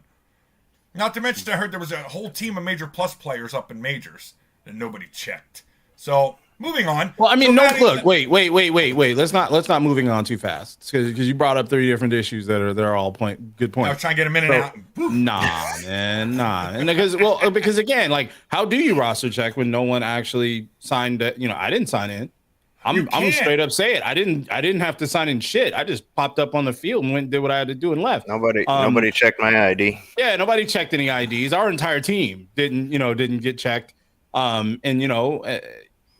Not to mention, I heard there was a whole team of Major Plus players up in Majors that nobody checked. So, moving on. Well, I mean, wait. Let's not moving on too fast because you brought up 3 different issues that are all good points. I was trying to get a minute out. Nah, man, and because again, how do you roster check when no one actually signed? I didn't sign in. I'm straight up say it. I didn't have to sign in shit. I just popped up on the field and went and did what I had to do and left. Nobody checked my ID. Yeah, nobody checked any IDs. Our entire team didn't get checked.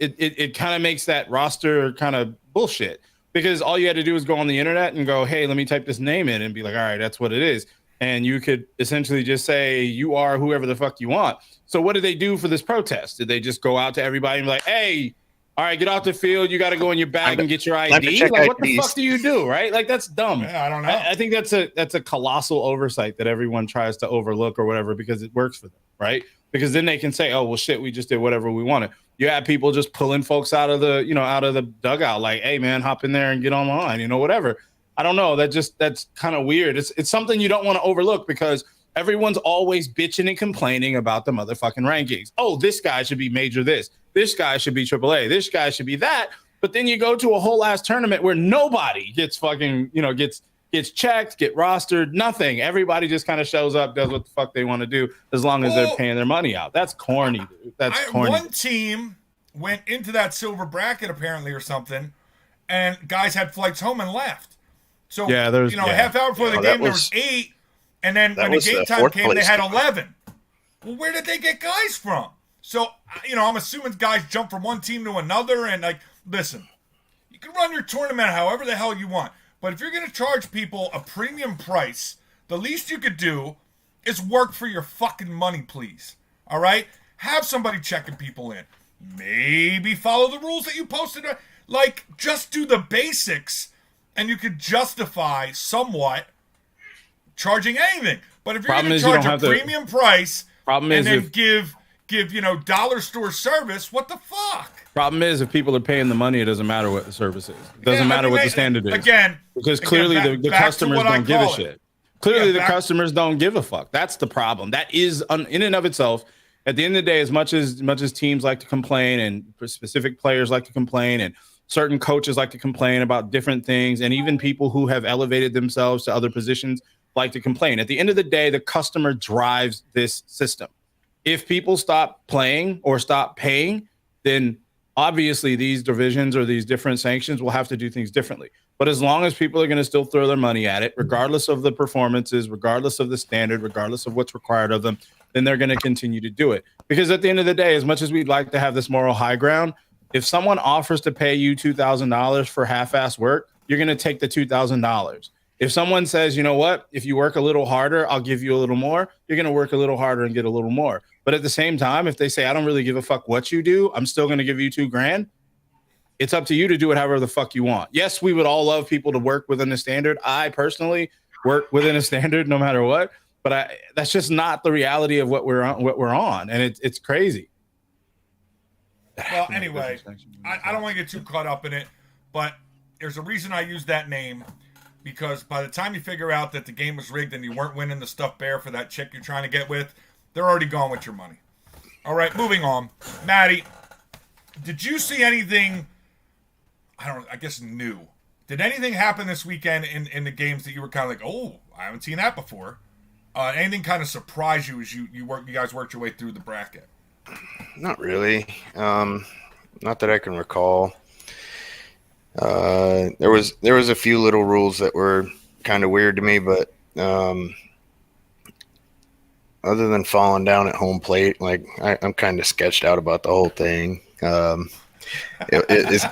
It kind of makes that roster kind of bullshit because all you had to do was go on the internet and go, hey, let me type this name in and be like, all right, that's what it is. And you could essentially just say you are whoever the fuck you want. So what did they do for this protest? Did they just go out to everybody and be like, hey, all right, get off the field. You got to go in your bag and get your ID. What the fuck do you do, right? That's dumb. Yeah, I don't know. I think that's a colossal oversight that everyone tries to overlook or whatever because it works for them, right? Because then they can say, oh, well, shit, we just did whatever we wanted. You have people just pulling folks out of the dugout like, hey, man, hop in there and get online, whatever. I don't know. That's kind of weird. It's something you don't want to overlook because everyone's always bitching and complaining about the motherfucking rankings. Oh, this guy should be major this. This guy should be AAA. This guy should be that. But then you go to a whole ass tournament where nobody gets fucking, gets checked, get rostered, nothing. Everybody just kind of shows up, does what the fuck they want to do as long as they're paying their money out. That's corny, dude. That's corny. One team went into that silver bracket apparently or something, and guys had flights home and left. So, a half hour before the game, there was 8, and then when the game time came, they had 11. Well, where did they get guys from? So, I'm assuming guys jump from one team to another, and listen, you can run your tournament however the hell you want, but if you're going to charge people a premium price, the least you could do is work for your fucking money, please. All right? Have somebody checking people in. Maybe follow the rules that you posted. Just do the basics, and you could justify somewhat charging anything. But if you're going to charge a premium price and then give dollar store service, what the fuck? Problem is, if people are paying the money, it doesn't matter what the service is. It doesn't matter what the standard is. Because clearly the customers don't give a shit. Clearly the customers don't give a fuck. That's the problem. That is, in and of itself, at the end of the day, as much as teams like to complain and specific players like to complain and certain coaches like to complain about different things, and even people who have elevated themselves to other positions like to complain. At the end of the day, the customer drives this system. If people stop playing or stop paying, then obviously these divisions or these different sanctions will have to do things differently. But as long as people are going to still throw their money at it, regardless of the performances, regardless of the standard, regardless of what's required of them, then they're going to continue to do it. Because at the end of the day, as much as we'd like to have this moral high ground, if someone offers to pay you $2,000 for half-ass work, you're going to take the $2,000. If someone says, you know what, if you work a little harder, I'll give you a little more, you're going to work a little harder and get a little more. But at the same time, if they say, I don't really give a fuck what you do, I'm still going to give you $2,000. It's up to you to do it however the fuck you want. Yes, we would all love people to work within a standard. I personally work within a standard no matter what, but that's just not the reality of what we're on. And it's crazy. Well, anyway, I don't want to get too caught up in it, but there's a reason I use that name, because by the time you figure out that the game was rigged and you weren't winning the stuffed bear for that chick you're trying to get with, they're already gone with your money. All right, moving on. Maddie, did you see anything, I guess new? Did anything happen this weekend in the games that you were kind of like, oh, I haven't seen that before? Anything kind of surprise you as you guys worked your way through the bracket? Not really. Not that I can recall. There was a few little rules that were kind of weird to me, but other than falling down at home plate, like I'm kind of sketched out about the whole thing. It's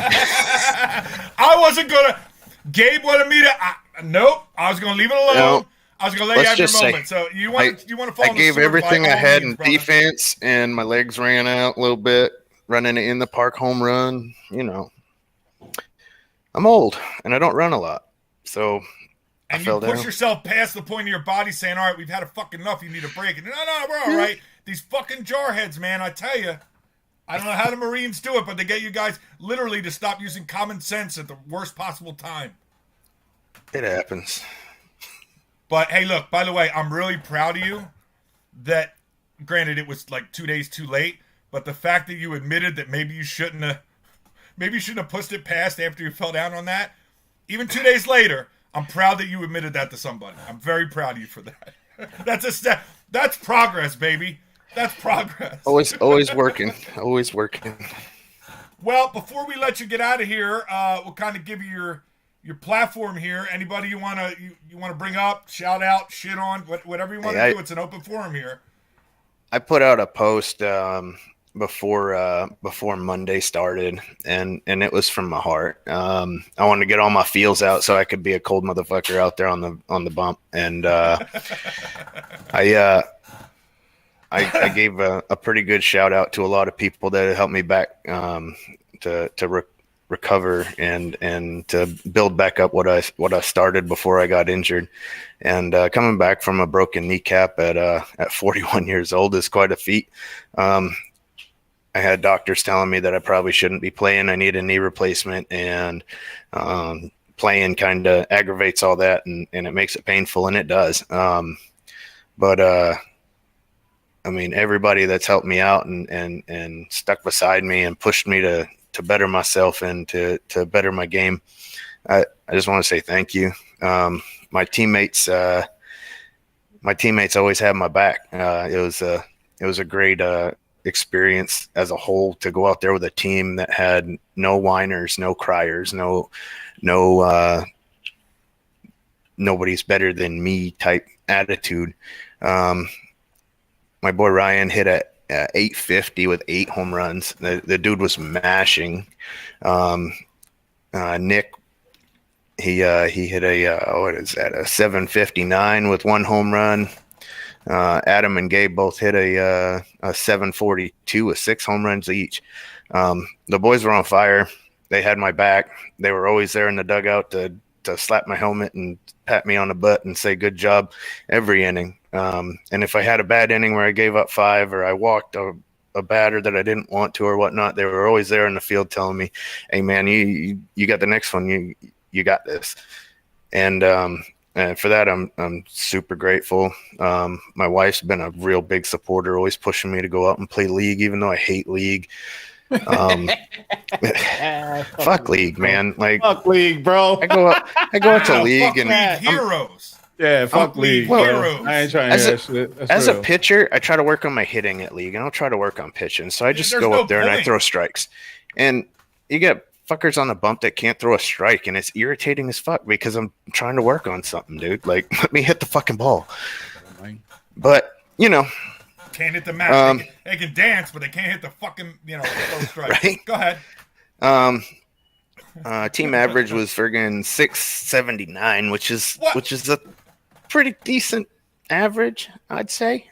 I wasn't gonna. Gabe wanted me to. Nope. I was gonna leave it alone. No, I was gonna let you have your moment. So you want to fall? I on the gave sword everything by I all had means, in brother. defense, and my legs ran out a little bit. Running it in the park home run, I'm old and I don't run a lot, so And I you fell push down. yourself past the point of your body saying, all right, we've had a fucking enough. You need a break. And no, we're all right. These fucking jarheads, man, I tell you. I don't know how the Marines do it, but they get you guys literally to stop using common sense at the worst possible time. It happens. But, hey, look, by the way, I'm really proud of you that, granted, it was like 2 days too late, but the fact that you admitted that maybe you shouldn't have pushed it past after you fell down on that, even 2 days later, I'm proud that you admitted that to somebody. I'm very proud of you for that. That's a step. That's progress, baby. That's progress. Always working. Always working. Well, before we let you get out of here, we'll kind of give you your platform here. Anybody you want to bring up, shout out, shit on, whatever you want to do. It's an open forum here. I put out a post before Monday started, and it was from my heart. I wanted to get all my feels out so I could be a cold motherfucker out there on the bump, and I gave a pretty good shout out to a lot of people that helped me back to recover and to build back up what I started before I got injured. And coming back from a broken kneecap at 41 years old is quite a feat. I had doctors telling me that I probably shouldn't be playing. I need a knee replacement, and playing kind of aggravates all that, and it makes it painful, and it does. But I mean, everybody that's helped me out and stuck beside me and pushed me to better myself and to better my game, I just want to say thank you. My teammates always had my back. It was a great experience as a whole to go out there with a team that had no whiners, no criers, no nobody's better than me type attitude. My boy Ryan hit a 850 with 8 home runs. The dude was mashing. Nick, he hit a 759 with 1 home run. Adam and Gabe both hit a 742 with 6 home runs each. The boys were on fire. They had my back. They were always there in the dugout to slap my helmet and pat me on the butt and say good job every inning. And if I had a bad inning where I gave up 5 or I walked a batter that I didn't want to or whatnot, they were always there in the field telling me, hey man, you got the next one. You got this. And for that, I'm super grateful. My wife's been a real big supporter, always pushing me to go out and play league, even though I hate league. Fuck league, man. Like, fuck league, bro. I go out to league and Heroes. Yeah, fuck league. Well, bro. I ain't trying to hear that shit. That's As real. a pitcher, I try to work on my hitting at league, and I'll try to work on pitching. So I just there's go no up there and I point. throw strikes. And you get fuckers on the bump that can't throw a strike, and it's irritating as fuck because I'm trying to work on something, dude. Like, let me hit the fucking ball. But, you know, Can't hit the mat. They can dance, but they can't hit the fucking, throw strike. Right? Go ahead. team average was friggin' 679, which is a pretty decent average, I'd say.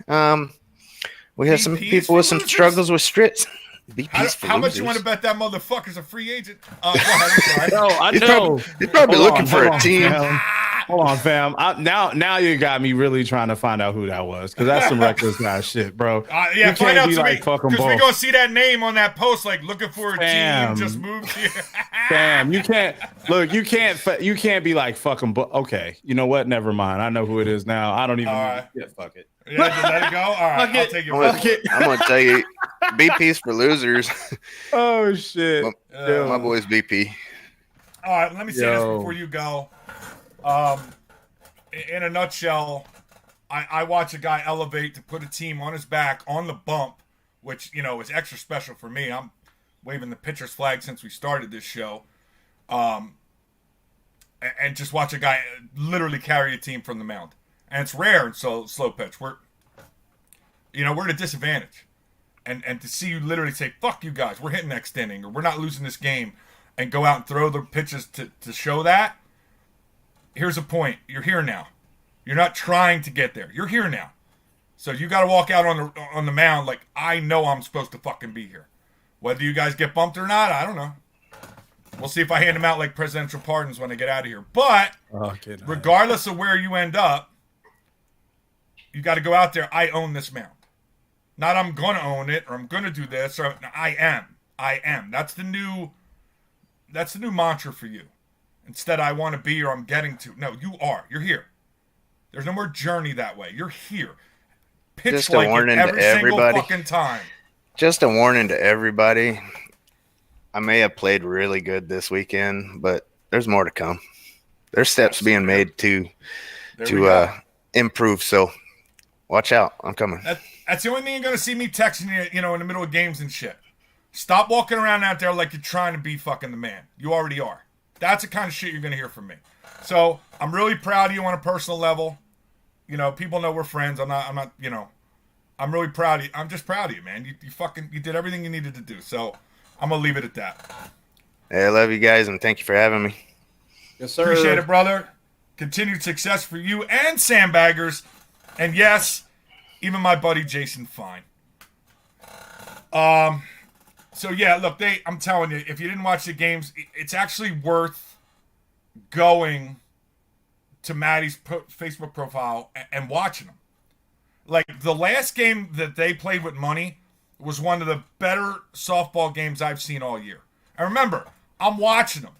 We have some BPs people for with some losers? struggles with strits. BPs for How much you losers. want to bet that motherfucker's a free agent? Go ahead. I'm sorry. No, I He's know. probably Hold looking on, for hold a on, team. fam. Hold on, fam. Now you got me really trying to find out who that was because that's some reckless guy shit, bro. Yeah, you find can't out be to me like fucking because we're bull. gonna see that name on that post, like looking for a Fam. team. Just moved here. Fam, you can't look. You can't be like fucking. Okay, you know what? Never mind. I know who it is now. I don't even. All right. Yeah, fuck it. Yeah, just let it go. All right, Fuck I'll it. take it. I'm back. gonna tell you, BP's for losers. Oh shit. My boy's BP. All right, let me say Yo. this before you go. In a nutshell, I watch a guy elevate to put a team on his back on the bump, which is extra special for me. I'm waving the pitcher's flag since we started this show, and just watch a guy literally carry a team from the mound. And it's rare in slow pitch. We're at a disadvantage, and to see you literally say "fuck you guys," we're hitting next inning, or we're not losing this game, and go out and throw the pitches to show that. Here's a point. You're here now. You're not trying to get there. You're here now. So you got to walk out on the mound like, I know I'm supposed to fucking be here. Whether you guys get bumped or not, I don't know. We'll see if I hand them out like presidential pardons when I get out of here. But regardless of where you end up, you got to go out there. I own this mound. Not I'm going to own it or I'm going to do this. Or no, I am. That's the new mantra for you. Instead, I want to be or I'm getting to. No, you are. You're here. There's no more journey that way. You're here. Pitch Just a like warning it to every single everybody. fucking time. Just a warning to everybody. I may have played really good this weekend, but there's more to come. There's steps being made to improve. So watch out. I'm coming. That's the only thing you're going to see me texting you, in the middle of games and shit. Stop walking around out there like you're trying to be fucking the man. You already are. That's the kind of shit you're going to hear from me. So I'm really proud of you on a personal level. People know we're friends. I'm not, I'm really proud of you. I'm just proud of you, man. You did everything you needed to do. So I'm going to leave it at that. Hey, I love you guys, and thank you for having me. Yes, sir. Appreciate it, brother. Continued success for you and Sandbaggers. And yes, even my buddy Jason Fine. So yeah, look, I'm telling you, if you didn't watch the games, it's actually worth going to Maddie's Facebook profile and watching them. Like, the last game that they played with money was one of the better softball games I've seen all year. And remember, I'm watching them.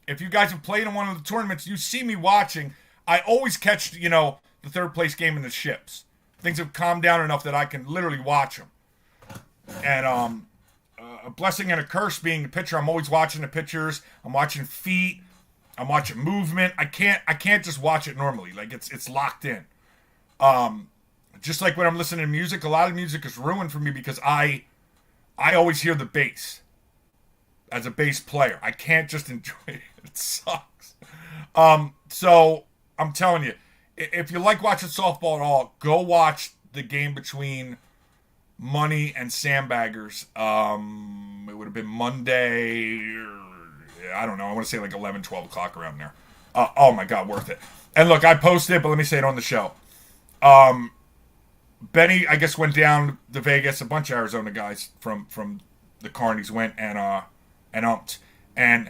If you guys have played in one of the tournaments, you see me watching. I always catch, the third place game in the ships. Things have calmed down enough that I can literally watch them. And a blessing and a curse being the pitcher. I'm always watching the pitchers. I'm watching feet. I'm watching movement. I can't just watch it normally. Like, it's locked in. Just like when I'm listening to music, a lot of music is ruined for me because I always hear the bass as a bass player. I can't just enjoy it. It sucks. So I'm telling you, if you like watching softball at all, go watch the game between Money and Sandbaggers. It would have been Monday, I don't know, I want to say like 11, 12 o'clock around there. Oh my God, worth it. And look, I posted it, but let me say it on the show. Benny, I guess, went down to Vegas. A bunch of Arizona guys from the Carnies went and umped. And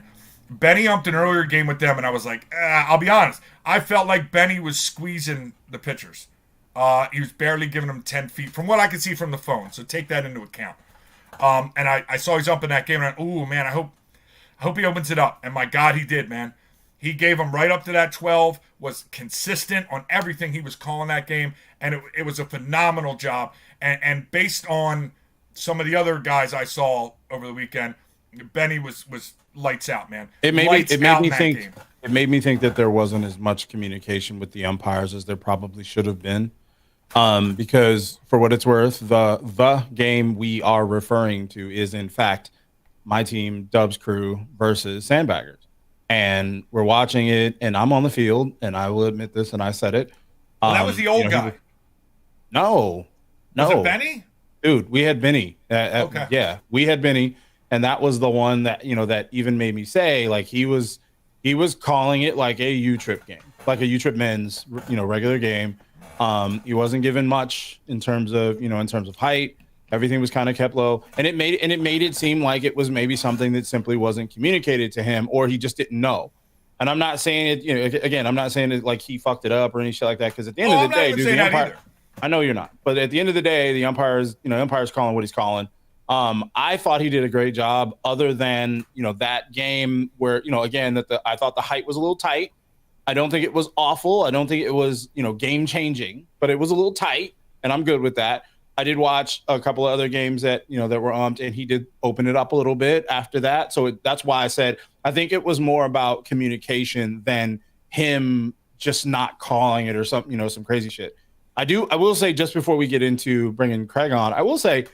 Benny umped an earlier game with them, and I was like, I'll be honest, I felt like Benny was squeezing the pitchers. He was barely giving them 10 feet from what I could see from the phone. So take that into account. And I saw he's up in that game, and ooh, man, I hope he opens it up. And my God, he did, man. He gave him right up to that 12, was consistent on everything he was calling that game, and it was a phenomenal job. And based on some of the other guys I saw over the weekend, Benny was lights out, man. It made me think it made me think that there wasn't as much communication with the umpires as there probably should have been. Because for what it's worth, the game we are referring to is in fact my team, Dubs Crew versus Sandbaggers. And we're watching it, and I'm on the field, and I will admit this, and I said it. Well, that was the old guy. No. Was it Benny? Dude, we had Benny. Okay. Yeah, we had Benny, and that was the one that that even made me say, like, he was calling it like a U-Trip game, like a U-Trip men's regular game. He wasn't given much in terms of height. Everything was kind of kept low, and it made it seem like it was maybe something that simply wasn't communicated to him, or he just didn't know. And I'm not saying it. Again, I'm not saying it like he fucked it up or any shit like that. Because at the end of the day, dude, the umpire. I know you're not, but at the end of the day, the umpire's calling what he's calling. I thought he did a great job, other than that game where again I thought the height was a little tight. I don't think it was awful. I don't think it was game changing, but it was a little tight, and I'm good with that. I did watch a couple of other games that that were umped, and he did open it up a little bit after that. So that's why I said I think it was more about communication than him just not calling it or some some crazy shit. I will say, just before we get into bringing Craig on, I will say,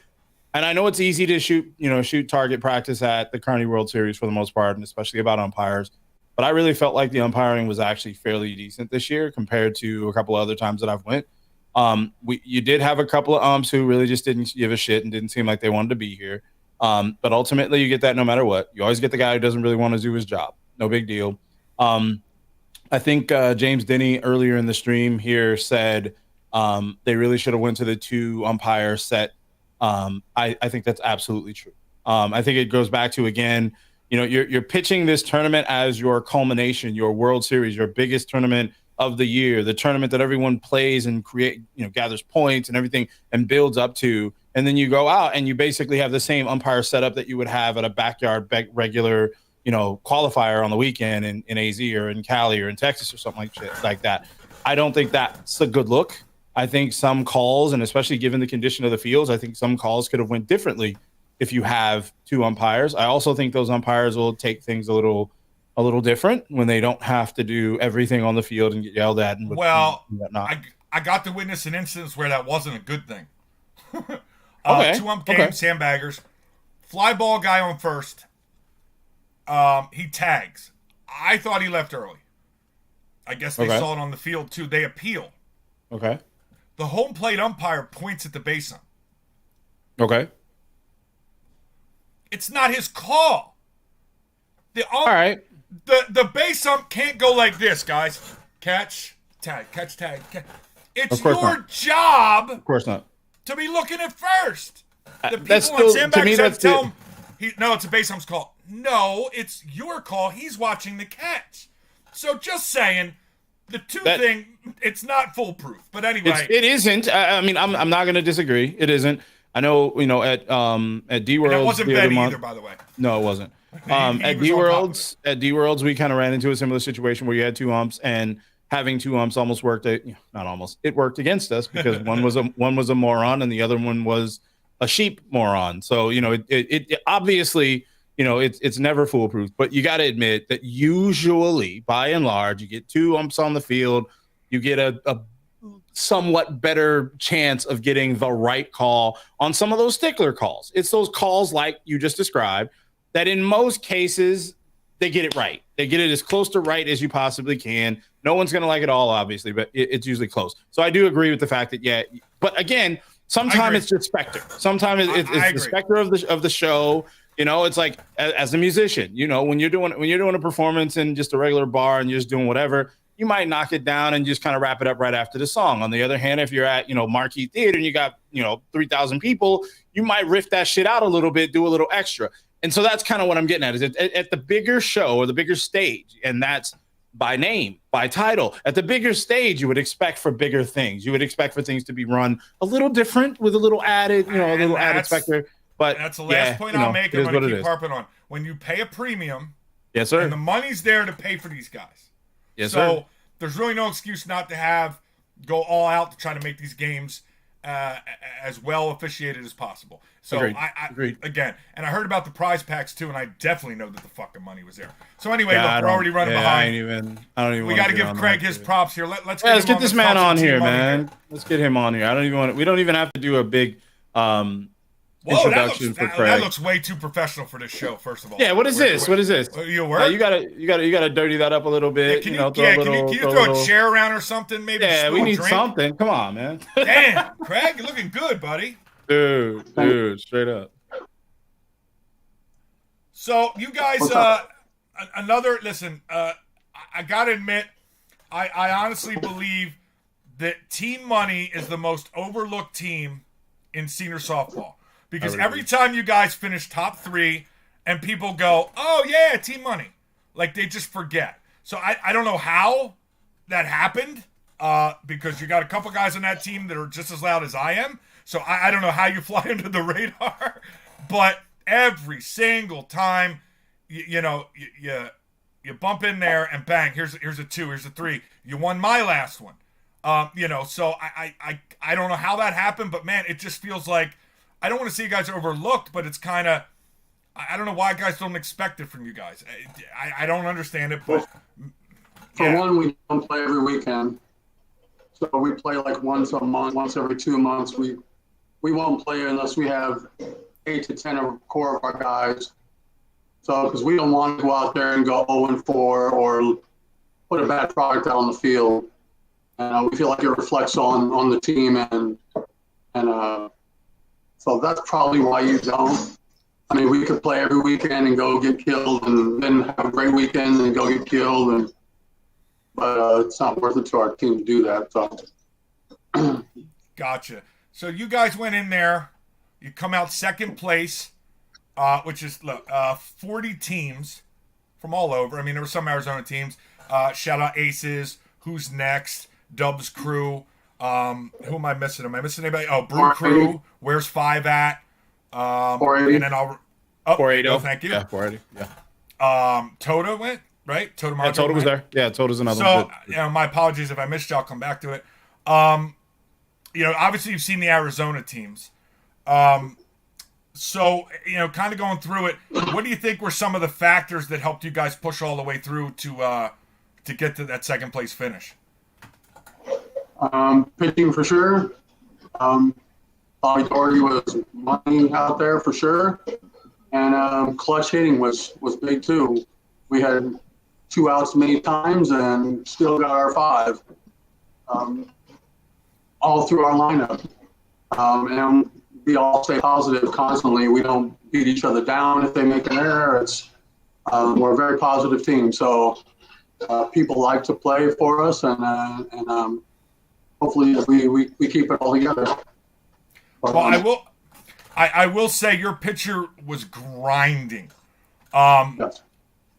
and I know it's easy to shoot target practice at the Carney World Series for the most part, and especially about umpires. But I really felt like the umpiring was actually fairly decent this year compared to a couple of other times that I've went. You did have a couple of umps who really just didn't give a shit and didn't seem like they wanted to be here. But ultimately, you get that no matter what. You always get the guy who doesn't really want to do his job. No big deal. I think James Denny earlier in the stream here said they really should have went to the 2 umpire set. I think that's absolutely true. I think it goes back to, again, you're pitching this tournament as your culmination, your World Series, your biggest tournament of the year, the tournament that everyone plays and gathers points and everything and builds up to. And then you go out and you basically have the same umpire setup that you would have at a backyard regular, qualifier on the weekend in AZ or in Cali or in Texas or something like that. I don't think that's a good look. I think some calls, and especially given the condition of the fields, I think some calls could have went differently if you have 2 umpires. I also think those umpires will take things a little different when they don't have to do everything on the field and get yelled at. And whatnot. I got to witness an instance where that wasn't a good thing. Okay. 2 ump game, Sandbaggers. Fly ball guy on first. He tags. I thought he left early. I guess they saw it on the field too. They appeal. Okay. The home plate umpire points at the base ump. Okay. It's not his call. All right. The base ump can't go like this, guys. Catch, tag, catch, tag. It's your job. Of course not. To be looking at first. The people that's on still, Sandbaggers to me, have to tell him, no, it's a base ump's call. No, it's your call. He's watching the catch. So just saying, the thing, it's not foolproof. But anyway. It isn't. I mean, I'm not going to disagree. It isn't. I know, at D-Worlds. That wasn't Ben either, by the way. No, it wasn't. At D-Worlds, we kind of ran into a similar situation where you had 2 umps, and having 2 umps almost worked. Not almost. It worked against us because one was a moron and the other one was a sheep moron. So it obviously it's never foolproof. But you got to admit that usually, by and large, you get 2 umps on the field, you get a somewhat better chance of getting the right call on some of those stickler calls. It's those calls like you just described that in most cases they get it right. They get it as close to right as you possibly can. No one's going to like it all, obviously, but it's usually close. So I do agree with the fact that, but again, sometimes it's just specter. Sometimes it's the specter of the show. It's like as a musician, when you're doing a performance in just a regular bar and you're just doing whatever, you might knock it down and just kind of wrap it up right after the song. On the other hand, if you're at, Marquee Theater and you got, 3,000 people, you might riff that shit out a little bit, do a little extra. And so that's kind of what I'm getting at, is at the bigger show or the bigger stage, and that's by name, by title. At the bigger stage, you would expect for bigger things. You would expect for things to be run a little different with a little added, added specter. But that's the last point I'll make. I'm going to keep harping on. When you pay a premium, yes, sir, and the money's there to pay for these guys. Yes, so sir. There's really no excuse not to go all out to try to make these games as well officiated as possible. So Agreed. Again, and I heard about the prize packs too, and I definitely know that the fucking money was there. So anyway, Yeah, look, we're already running behind. I don't even. We got to give Craig his props here. Let's let's get this man on here, man. man. Let's get him on here. I don't even want. We don't even have to do a big Whoa, introduction for Craig. That looks way too professional for this show. First of all, Yeah. What is this? What is this? You work? You gotta dirty that up a little bit. Can you know, can you throw a chair around or something? Maybe. Yeah, we need drink? something. Come on, man. Damn, Craig, you're looking good, buddy. Dude, straight up. So you guys, listen. I gotta admit, I honestly believe that Team Money is the most overlooked team in senior softball because every time you guys finish top 3, and people go, "Oh yeah, Team Money," like they just forget. So I don't know how that happened because you got a couple guys on that team that are just as loud as I am. So I don't know how you fly under the radar, but every single time, you bump in there and bang, here's a 2, here's a 3. You won my last one. So I don't know how that happened, but man, it just feels like I don't want to see you guys overlooked, but it's kind of I don't know why guys don't expect it from you guys. I don't understand it, but for one, we don't play every weekend, so we play like once a month, once every 2 months. We won't play unless we have 8 to 10 of core of our guys. So because we don't want to go out there and go 0-4 or put a bad product out on the field. We feel like it reflects on the team, and so that's probably why you don't. I mean, we could play every weekend and go get killed, and then have a great weekend and go get killed, but it's not worth it to our team to do that. So, gotcha. So you guys went in there, you come out second place, which is 40 teams from all over. I mean, there were some Arizona teams. Shout out Aces, Who's Next, Dubs Crew. Who am I missing? Am I missing anybody? Oh, Brew Crew. Where's 5 at? 480. And then 480. No, thank you. Yeah, 480. Yeah. Toda went, right? Toda Yeah, Toda was there. Yeah, Toda's another one. So, my apologies if I missed you. I'll come back to it. Obviously you've seen the Arizona teams. So, kind of going through it, what do you think were some of the factors that helped you guys push all the way through to get to that second place finish? Pitching for sure. Bobby Doherty was money out there for sure. And clutch hitting was big too. We had 2 outs many times and still got our 5 all through our lineup. And we all stay positive constantly. We don't beat each other down if they make an error. We're a very positive team. So people like to play for us, and hopefully we keep it all together. Well, I will say your pitcher was grinding. Yes.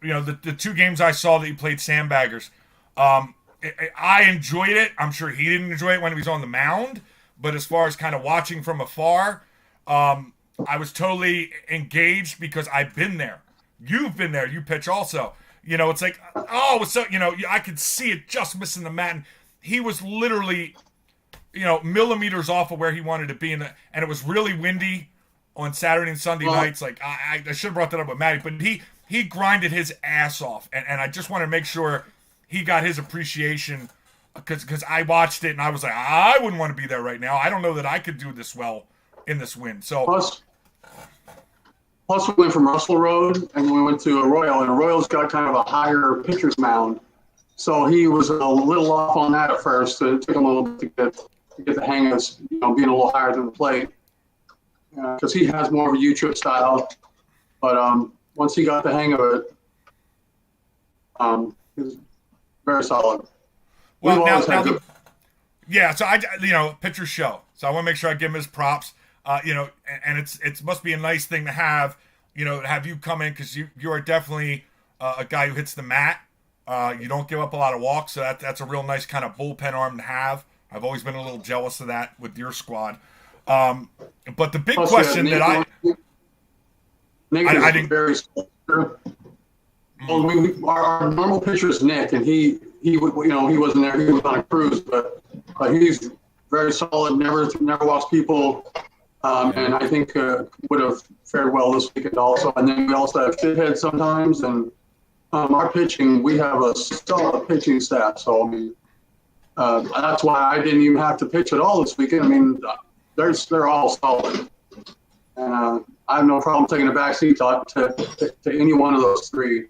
The 2 games I saw that you played Sandbaggers, I enjoyed it. I'm sure he didn't enjoy it when he was on the mound, but as far as kind of watching from afar, I was totally engaged because I've been there. You've been there. You pitch also. It's like, I could see it just missing the mat. And he was literally, millimeters off of where he wanted to be. And it was really windy on Saturday and Sunday nights. Like, I should have brought that up with Matty, but he grinded his ass off. And I just want to make sure he got his appreciation because I watched it and I was like, I wouldn't want to be there right now. I don't know that I could do this well in this wind. So plus we went from Russell Road and we went to Arroyo, and Arroyo's got kind of a higher pitcher's mound. So he was a little off on that at first. It took him a little bit to get the hang of being a little higher than the plate because he has more of a U-trip style. But once he got the hang of it, he was very solid. Well, so pitcher show. So I want to make sure I give him his props. And it must be a nice thing to have you come in because you are definitely a guy who hits the mat. You don't give up a lot of walks, so that's a real nice kind of bullpen arm to have. I've always been a little jealous of that with your squad. But the big question that I didn't very well, our normal pitcher is Nick, and he wasn't there. He was on a cruise, but he's very solid. Never lost people, and I think would have fared well this weekend also. And then we also have shitheads sometimes, and our pitching, we have a solid pitching staff. So I mean, that's why I didn't even have to pitch at all this weekend. I mean, they're all solid, and I have no problem taking a backseat to any one of those three.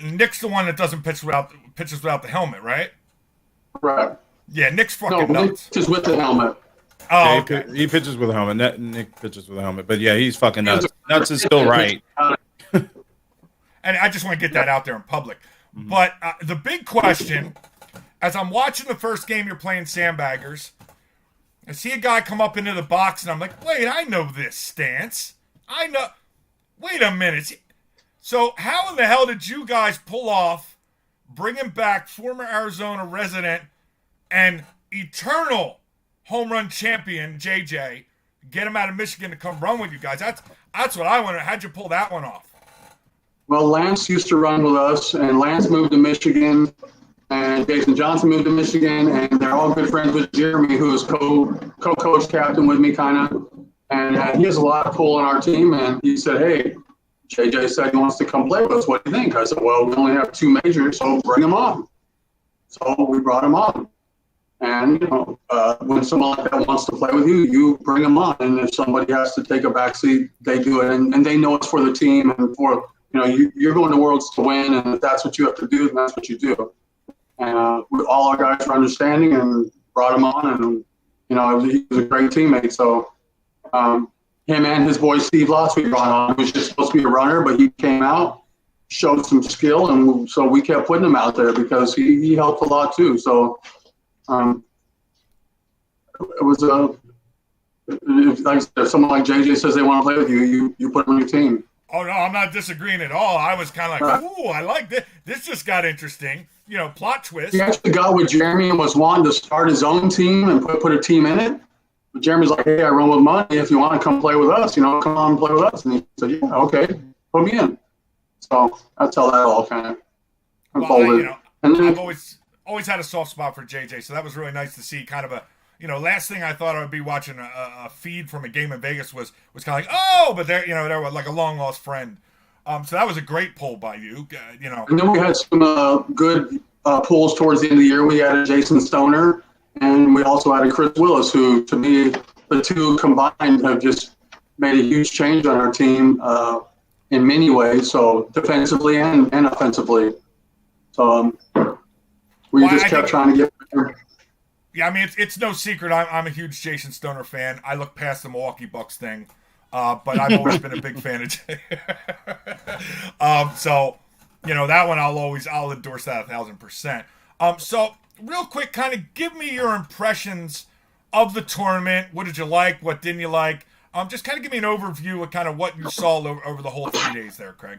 Nick's the one that doesn't pitches without the helmet, right? Right. Yeah, Nick's fucking nuts. Just with the helmet. Oh, Yeah, okay. he pitches with a helmet. Nick pitches with a helmet, but yeah, he's fucking nuts. Nuts is still right. And I just want to get that out there in public. Mm-hmm. But the big question, as I'm watching the first game you're playing Sandbaggers, I see a guy come up into the box, and I'm like, wait, I know this stance. I know. Wait a minute. So how in the hell did you guys pull off bringing back former Arizona resident and eternal home run champion, JJ, get him out of Michigan to come run with you guys? That's what I wonder. How'd you pull that one off? Well, Lance used to run with us, and Lance moved to Michigan, and Jason Johnson moved to Michigan, and they're all good friends with Jeremy, who is co-coach captain with me, kind of. And he has a lot of pull on our team, and he said, hey, JJ said he wants to come play with us. What do you think? I said, well, we only have 2 majors, so bring him on. So we brought him on. And, when someone like that wants to play with you, you bring them on. And if somebody has to take a backseat, they do it. And they know it's for the team and for, you're going to Worlds to win. And if that's what you have to do, then that's what you do. And all our guys were understanding and brought him on. And, he was a great teammate. So him and his boy Steve Lotz we brought on. He was just supposed to be a runner, but he came out, showed some skill. And so we kept putting him out there because he helped a lot too. So, it was if someone like JJ says they want to play with you, you put them on your team. Oh no, I'm not disagreeing at all. I was kind of like, ooh, I like this. This just got interesting. Plot twist. He actually got with Jeremy and was wanting to start his own team and put a team in it. But Jeremy's like, hey, I run with money. If you want to come play with us, come on and play with us. And he said, yeah, okay, put me in. So that's how that all kind of unfolded. Well, and then, I've always had a soft spot for JJ, so that was really nice to see. Kind of a, last thing I thought I would be watching a feed from a game in Vegas was kind of like, oh, but they're was like a long lost friend. So that was a great pull by you, And then we had some good pulls towards the end of the year. We had a Jason Stoner, and we also had a Chris Willis, who, to me, the two combined have just made a huge change on our team in many ways. So defensively and offensively. So we just kept trying to get better. Yeah, I mean, it's no secret. I'm a huge Jason Stoner fan. I look past the Milwaukee Bucks thing, but I've always been a big fan of Jay. So, that one I'll endorse that 1,000%. So, real quick, kind of give me your impressions of the tournament. What did you like? What didn't you like? Just kind of give me an overview of kind of what you saw over the whole 3 days there, Craig.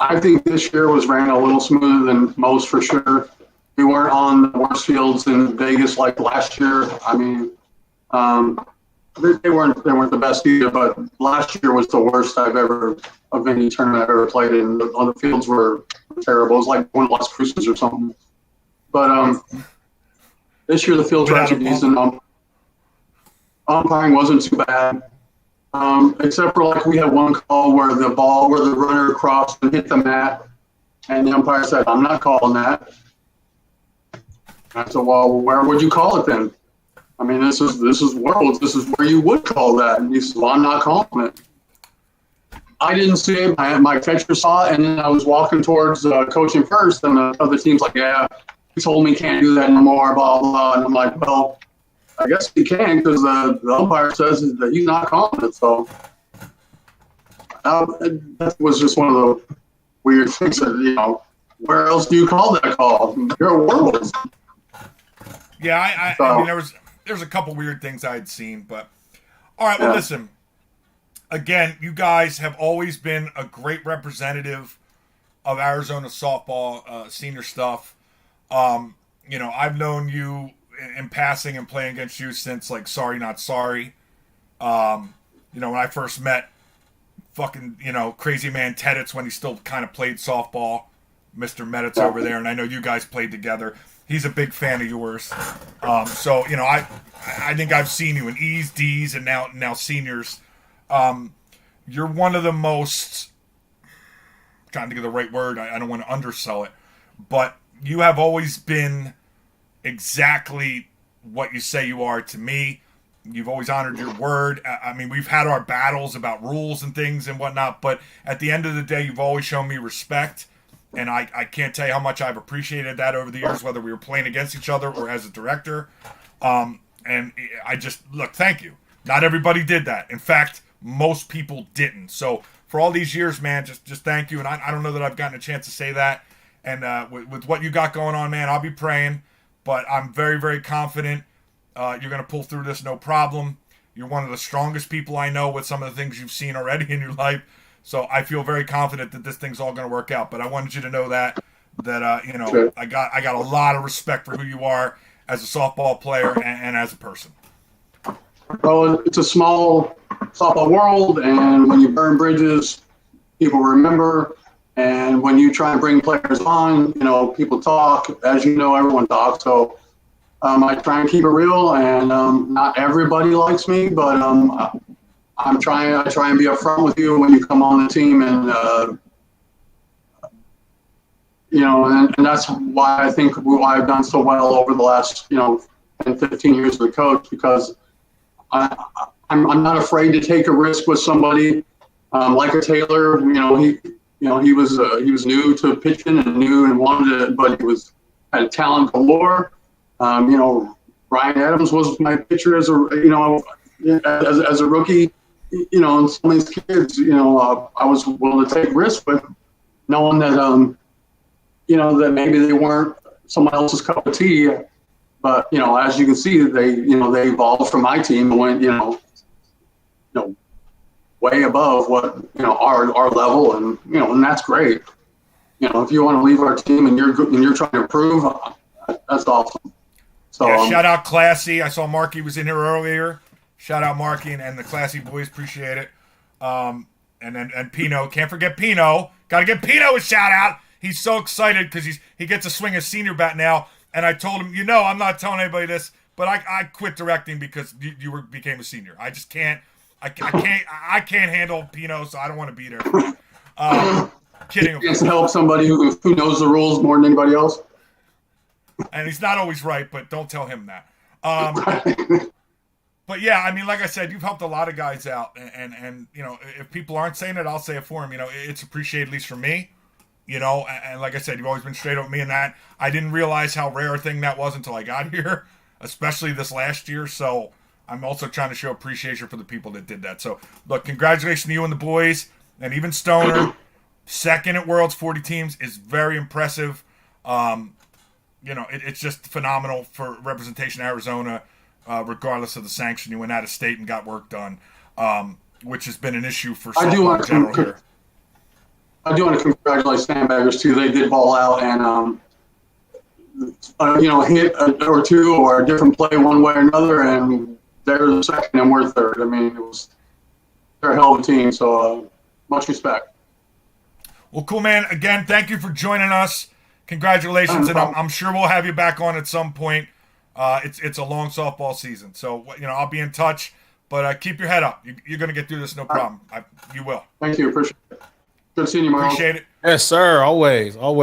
I think this year ran a little smoother than most, for sure. We weren't on the worst fields in Vegas like last year. I mean, they weren't the best either, but last year was the worst of any tournament I've ever played in. The fields were terrible. It was like one of Las Cruces or something. But this year the fields were actually decent. Umpiring wasn't too bad, except for we had one call where the runner crossed and hit the mat, and the umpire said, "I'm not calling that." I said, well, where would you call it then? I mean, this is Worlds. This is where you would call that. And he said, well, I'm not calling it. I didn't see it. My catcher saw it, and then I was walking towards coaching first, and the other team's like, yeah, he told me can't do that no more, blah, blah. And I'm like, well, I guess he can because the umpire says that he's not calling it. So that was just one of the weird things that, where else do you call that call? You're a Worlds. Yeah, I mean, there's a couple weird things I had seen, but all right. Well, listen. Again, you guys have always been a great representative of Arizona softball, senior stuff. I've known you in passing and playing against you since Sorry Not Sorry. When I first met fucking, Crazy Man Tedditz when he still kind of played softball. Mr. Meditz over there, and I know you guys played together. He's a big fan of yours. So you know, I think I've seen you in E's, D's, and now seniors. You're one of the most, trying to get the right word. I don't want to undersell it, but you have always been exactly what you say you are to me. You've always honored your word. I mean, we've had our battles about rules and things and whatnot, but at the end of the day, you've always shown me respect. And I can't tell you how much I've appreciated that over the years, whether we were playing against each other or as a director. And I just, look, thank you. Not everybody did that. In fact, most people didn't. So for all these years, man, just thank you. And I don't know that I've gotten a chance to say that. And with what you got going on, man, I'll be praying. But I'm very, very confident you're going to pull through this no problem. You're one of the strongest people I know with some of the things you've seen already in your life. So I feel very confident that this thing's all going to work out. But I wanted you to know that you know, Sure. I got a lot of respect for who you are as a softball player and as a person. Well, it's a small softball world, and when you burn bridges, people remember. And when you try and bring players on, you know, people talk. As you know, everyone talks. So I try and keep it real, and not everybody likes me, but I try and be upfront with you when you come on the team, and you know, and that's why I think why I've done so well over the last, you know, 10, 15 years as a coach, because I'm not afraid to take a risk with somebody like a Taylor. He was new to pitching and new and wanted to, but he had talent galore. Ryan Adams was my pitcher as a rookie. And some of these kids, I was willing to take risks, but knowing that that maybe they weren't someone else's cup of tea. But as you can see, they evolved from my team and went way above what our level, and that's great. If you want to leave our team and you're trying to improve, that's awesome. So yeah, shout out Classy. I saw Marky was in here earlier. Shout out Marky and the Classy boys. Appreciate it. And Pino. Can't forget Pino. Got to give Pino a shout out. He's so excited because he gets to swing a senior bat now. And I told him, I'm not telling anybody this, but I quit directing because you became a senior. I just can't. I can't handle Pino, so I don't want to be there. Kidding. It's to help somebody who knows the rules more than anybody else. And he's not always right, but don't tell him that. But yeah, I mean, like I said, you've helped a lot of guys out, and if people aren't saying it, I'll say it for them. It's appreciated, at least for me. And like I said, you've always been straight up with me in that. I didn't realize how rare a thing that was until I got here, especially this last year. So I'm also trying to show appreciation for the people that did that. So look, congratulations to you and the boys, and even Stoner, second at World's 40 teams is very impressive. It's just phenomenal for representation in Arizona, regardless of the sanction. You went out of state and got work done, which has been an issue for softball in general here. I do want to congratulate Sandbaggers too. They did ball out and hit or two or a different play one way or another, and they're the second and we're third. I mean, they're a hell of a team. So much respect. Well, cool, man. Again, thank you for joining us. Congratulations, and I'm sure we'll have you back on at some point. It's a long softball season, so I'll be in touch. But keep your head up. You're going to get through this, no problem. You will. Thank you. Appreciate it. Good seeing you, Marlo. Appreciate it. Yes, sir. Always. All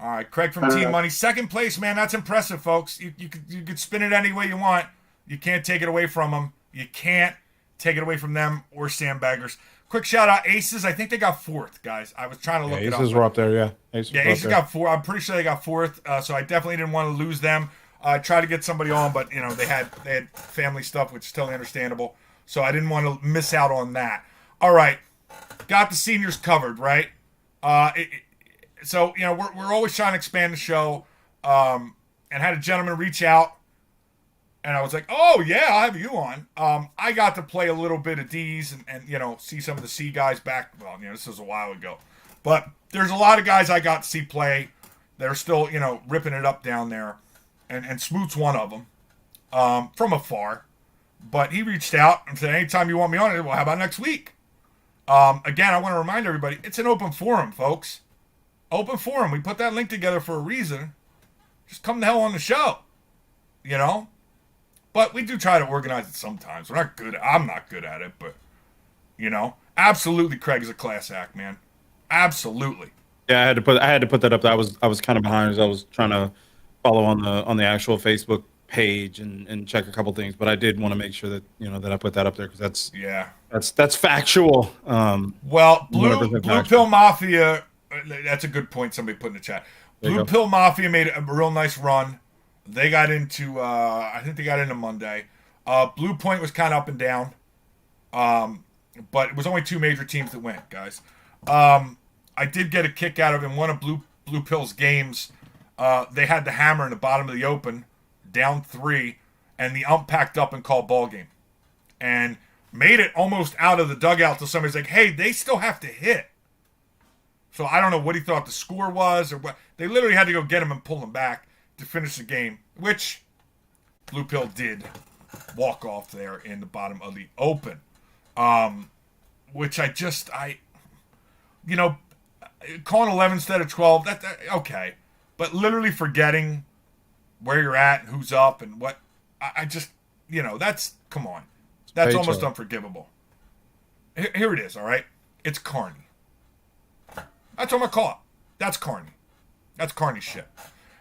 right, Craig from Team Money, second place, man. That's impressive, folks. You could spin it any way you want. You can't take it away from them. You can't take it away from them or Sandbaggers. Quick shout out, Aces. I think they got fourth, guys. I was trying to look it up. Aces were up there, yeah. Aces got fourth. I'm pretty sure they got fourth. So I definitely didn't want to lose them. I tried to get somebody on, but they had family stuff, which is totally understandable. So I didn't want to miss out on that. All right, got the seniors covered, right? So we're always trying to expand the show, and had a gentleman reach out. And I was like, oh, yeah, I'll have you on. I got to play a little bit of D's and see some of the C guys back. Well, this was a while ago. But there's a lot of guys I got to see play that are still, ripping it up down there. And Smoot's one of them from afar. But he reached out and said, anytime you want me on it, well, how about next week? Again, I want to remind everybody, it's an open forum, folks. Open forum. We put that link together for a reason. Just come the hell on the show. You know? But we do try to organize it sometimes. We're not good. I'm not good at it, but, you know. Absolutely, Craig is a class act, man. Absolutely. Yeah, I had to put that up. I was kind of behind as I was trying to follow on the actual Facebook page and check a couple things, but I did want to make sure that that I put that up there because that's factual. Well, Blue 100% factual. Pill Mafia. That's a good point. Somebody put in the chat. Blue Pill Mafia made a real nice run. They got into I think they got into Monday. Blue Point was kind of up and down, but it was only 2 major teams that went, guys. I did get a kick out of in one of Blue Pill's games. They had the hammer in the bottom of the open, down 3, and the ump packed up and called ball game, and made it almost out of the dugout till somebody's like, "Hey, they still have to hit." So I don't know what he thought the score was or what. They literally had to go get him and pull him back to finish the game, which Blue Pill did walk off there in the bottom of the open, which calling 11 instead of 12, that okay. But literally forgetting where you're at and who's up and what, I just, that's, come on. That's almost unforgivable. Here it is, all right? It's Carney. That's what I'm going to call it. That's Carney. That's Carney shit.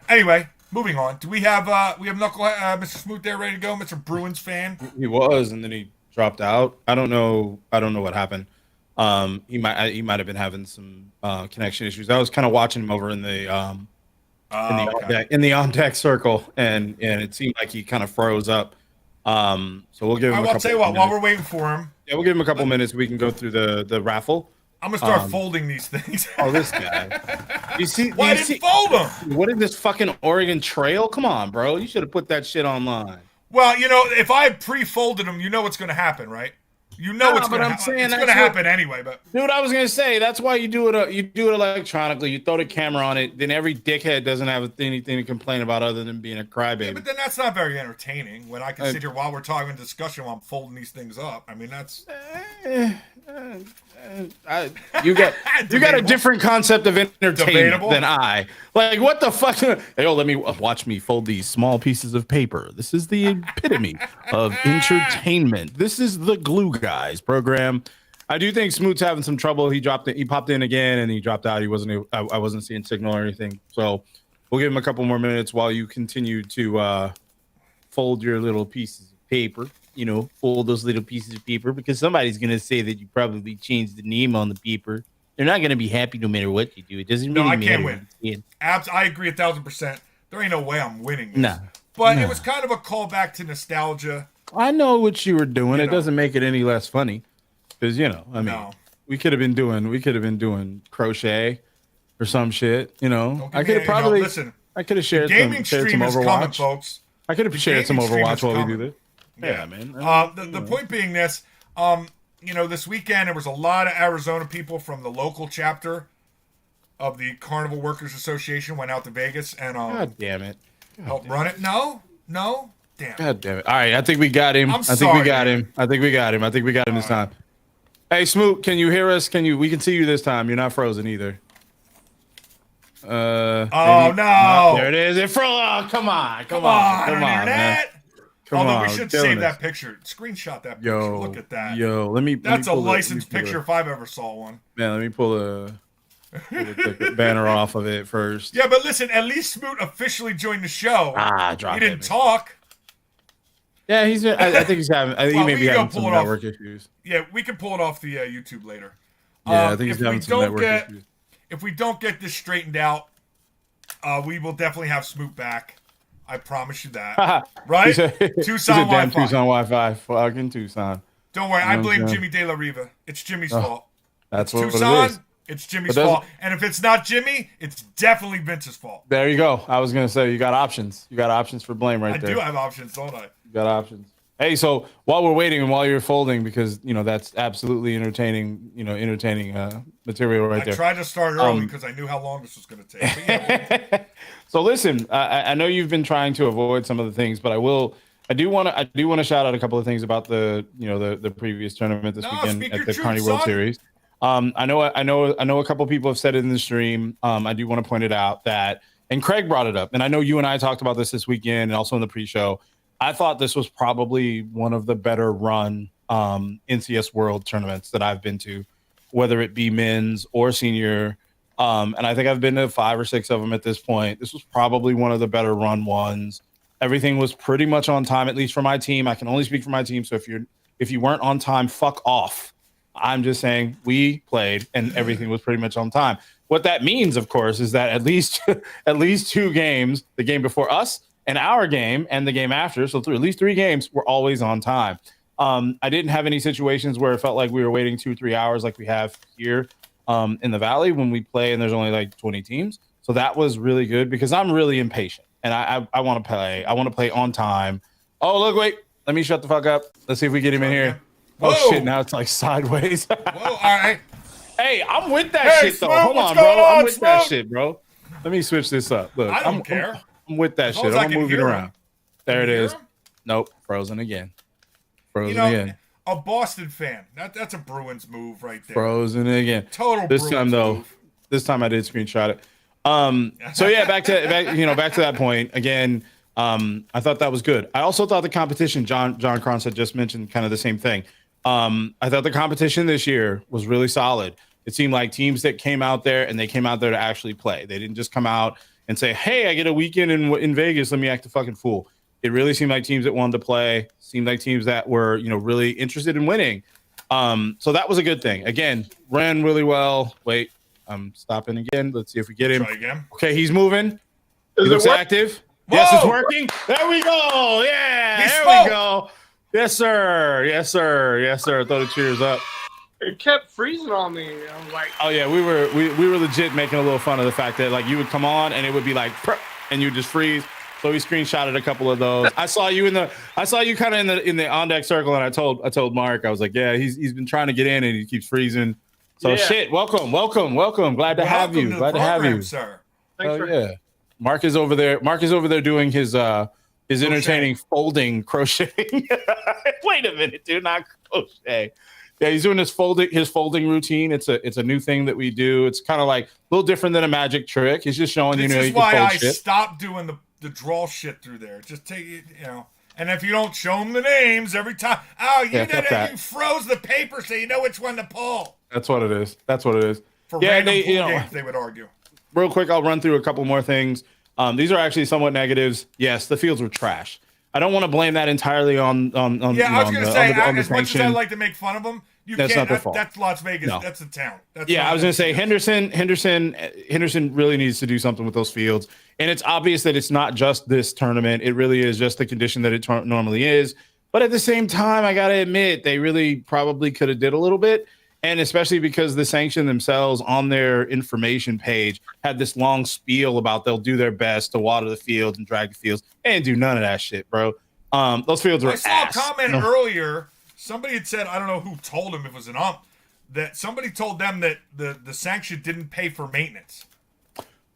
Anyway, moving on. Do we have Knucklehead, Mr. Smoot there ready to go, Mr. Bruins fan? He was, and then he dropped out. I don't know what happened. He might have been having some connection issues. I was kind of watching him over in the on deck circle, and it seemed like he kind of froze up. So we'll give him. I'll tell you what. While we're waiting for him, we'll give him a couple minutes. We can go through the raffle. I'm gonna start folding these things. Oh, this guy! You see? Why didn't fold them? What is this fucking Oregon Trail? Come on, bro! You should have put that shit online. Well, if I had pre-folded them, you know what's gonna happen, right? You know what's going to happen. It's going to happen anyway. But dude, I was going to say that's why you do it. You do it electronically. You throw the camera on it. Then every dickhead doesn't have anything to complain about other than being a crybaby. Yeah, but then that's not very entertaining. When I can sit here while we're talking in discussion while I'm folding these things up. I mean, that's. You got a different concept of entertainment than I. Like, what the fuck? Hey, let me watch me fold these small pieces of paper. This is the epitome of entertainment. This is the Glue Guys program. I do think Smoot's having some trouble. He popped in again and he dropped out. I wasn't seeing signal or anything. So we'll give him a couple more minutes while you continue to fold your little pieces of paper. Fold those little pieces of paper because somebody's going to say that you probably changed the name on the paper. They're not going to be happy no matter what you do. It doesn't really matter. No, I can't win. I agree 1,000%. There ain't no way I'm winning this. But it was kind of a callback to nostalgia. I know what you were doing. It doesn't make it any less funny because, we could have been doing crochet or some shit, I could have probably, I could have shared some Overwatch. Coming, folks. I could have shared some Overwatch while we do this. Yeah, man. The point being this, this weekend there was a lot of Arizona people from the local chapter of the Carnival Workers Association went out to Vegas and God damn it. Helped run it. No, damn. God damn it. All right, I think we got him. I think we got him this time. Hey, Smoot, can you hear us? We can see you this time. You're not frozen either. No. There it is. It froze. Oh, come on, internet. Man. Although we should save that picture. Screenshot that picture. Look at that. That's a licensed picture if I've ever saw one. Man, let me pull the banner off of it first. Yeah, but listen, at least Smoot officially joined the show. He didn't talk. Yeah, I think he's having. He may be having some network issues. Yeah, we can pull it off the YouTube later. Yeah, I think he's having some network issues. If we don't get this straightened out, we will definitely have Smoot back. I promise you that. Right? Tucson Wi-Fi. Tucson Wi-Fi. Fucking Tucson. Don't worry. I blame Jimmy De La Riva. It's Jimmy's fault. That's what Tucson, it is. It's Jimmy's fault. And if it's not Jimmy, it's definitely Vince's fault. There you go. I was going to say, you got options. You got options for blame there. I do have options, don't I? You got options. Hey, so while we're waiting and while you're folding, because, that's absolutely entertaining material right there. I tried to start early because I knew how long this was going to take. So listen, I know you've been trying to avoid some of the things, but I do want to shout out a couple of things about the previous tournament this weekend at the Carney World Series. I know a couple people have said it in the stream. I do want to point it out that, and Craig brought it up, and I know you and I talked about this weekend and also in the pre-show. I thought this was probably one of the better run NCS World tournaments that I've been to, whether it be men's or senior. And I think I've been to 5 or 6 of them at this point. This was probably one of the better run ones. Everything was pretty much on time, at least for my team. I can only speak for my team. So if you weren't on time, fuck off. I'm just saying we played and everything was pretty much on time. What that means, of course, is that at least 2 games, the game before us and our game and the game after, so at least 3 games, were always on time. I didn't have any situations where it felt like we were waiting 2-3 hours like we have here in the Valley when we play and there's only like 20 teams. So that was really good because I'm really impatient and I want to play. I want to play on time. Oh, look, wait. Let me shut the fuck up. Let's see if we get him in here. Whoa. Oh, shit. Now it's like sideways. Whoa, all right. Hey, I'm with that shit, though. Smoke, Hold what's on, bro. going on, I'm with that Smoke? shit, bro. Let me switch this up. Look, I don't care. I'm with that As long shit. as I I'm can moving hear around. him. There it Can you is. hear him? Nope. Frozen again. You Frozen know, again. a Boston fan. That's a Bruins move right there. Frozen again. Total This Bruins time, though. move. This time I did screenshot it. So yeah, back to that point again. I thought that was good. I also thought the competition, John Krantz had just mentioned kind of the same thing. I thought the competition this year was really solid. It seemed like teams that came out there and they came out there to actually play. They didn't just come out and say, hey, I get a weekend in Vegas. Let me act a fucking fool. It really seemed like teams that wanted to play, seemed like teams that were, really interested in winning. So that was a good thing. Again, ran really well. Wait, I'm stopping again. Let's see if we get him. Try again. Okay, he's moving. He looks active. Whoa! Yes, it's working. There we go. Yeah, He there smoked. we go. Yes, sir. Yes, sir. Yes, sir. Throw the cheers up. It kept freezing on me. I'm like, Oh yeah, we were legit making a little fun of the fact that like you would come on and it would be like "Prp," and you would just freeze. So we screenshotted a couple of those. I saw you kind of in the on deck circle, and I told Mark, I was like, yeah, he's been trying to get in and he keeps freezing. So Yeah. shit, welcome. Glad to have you. Welcome Glad the to have program, you. sir. thanks Oh for yeah. Mark is over there doing his entertaining folding crocheting. Wait a minute, dude, not crochet. Yeah, he's doing his folding routine. It's a new thing that we do. It's kind of like a little different than a magic trick. He's just showing This you is can why fold I shit. stopped doing the draw shit through there. Just take it, And if you don't show them the names every time, you Yeah, did fuck it. that. You froze the paper so you know which one to pull. That's what it is. For Yeah, random they- pool games, they would argue. Real quick, I'll run through a couple more things. These are actually somewhat negatives. Yes, the fields were trash. I don't want to blame that entirely on Yeah, I was on going to the- say, on the as much as I sanction. like to make fun of them, That's can't. not their fault. That's Las Vegas. No. That's a town. That's Yeah, not I was going to say NCS. Henderson really needs to do something with those fields, and it's obvious that it's not just this tournament. It really is just the condition that it normally is. But at the same time, I got to admit they really probably could have did a little bit, and especially because the sanction themselves on their information page had this long spiel about they'll do their best to water the fields and drag the fields, and do none of that shit, bro. Those fields were I saw ass. a comment No. earlier. Somebody had said, I don't know who told him, if it was an that somebody told them that the sanction didn't pay for maintenance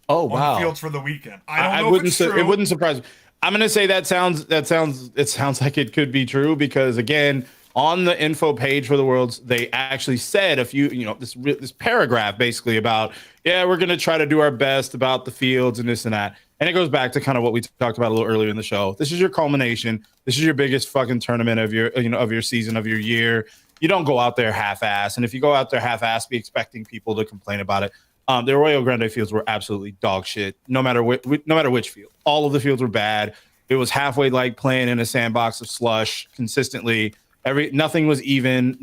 Oh on wow! the fields for the weekend. I don't know if wouldn't it's su- true. It wouldn't surprise me. I'm gonna say it sounds like it could be true because again, on the info page for the Worlds, they actually said a few, this paragraph basically about, yeah, we're gonna try to do our best about the fields and this and that. And it goes back to kind of what we talked about a little earlier in the show. This is your culmination. This is your biggest fucking tournament of your season, of your year. You don't go out there half-ass. And if you go out there half-ass, be expecting people to complain about it. The Arroyo Grande fields were absolutely dog shit, no matter which field. All of the fields were bad. It was halfway like playing in a sandbox of slush consistently. Nothing was even.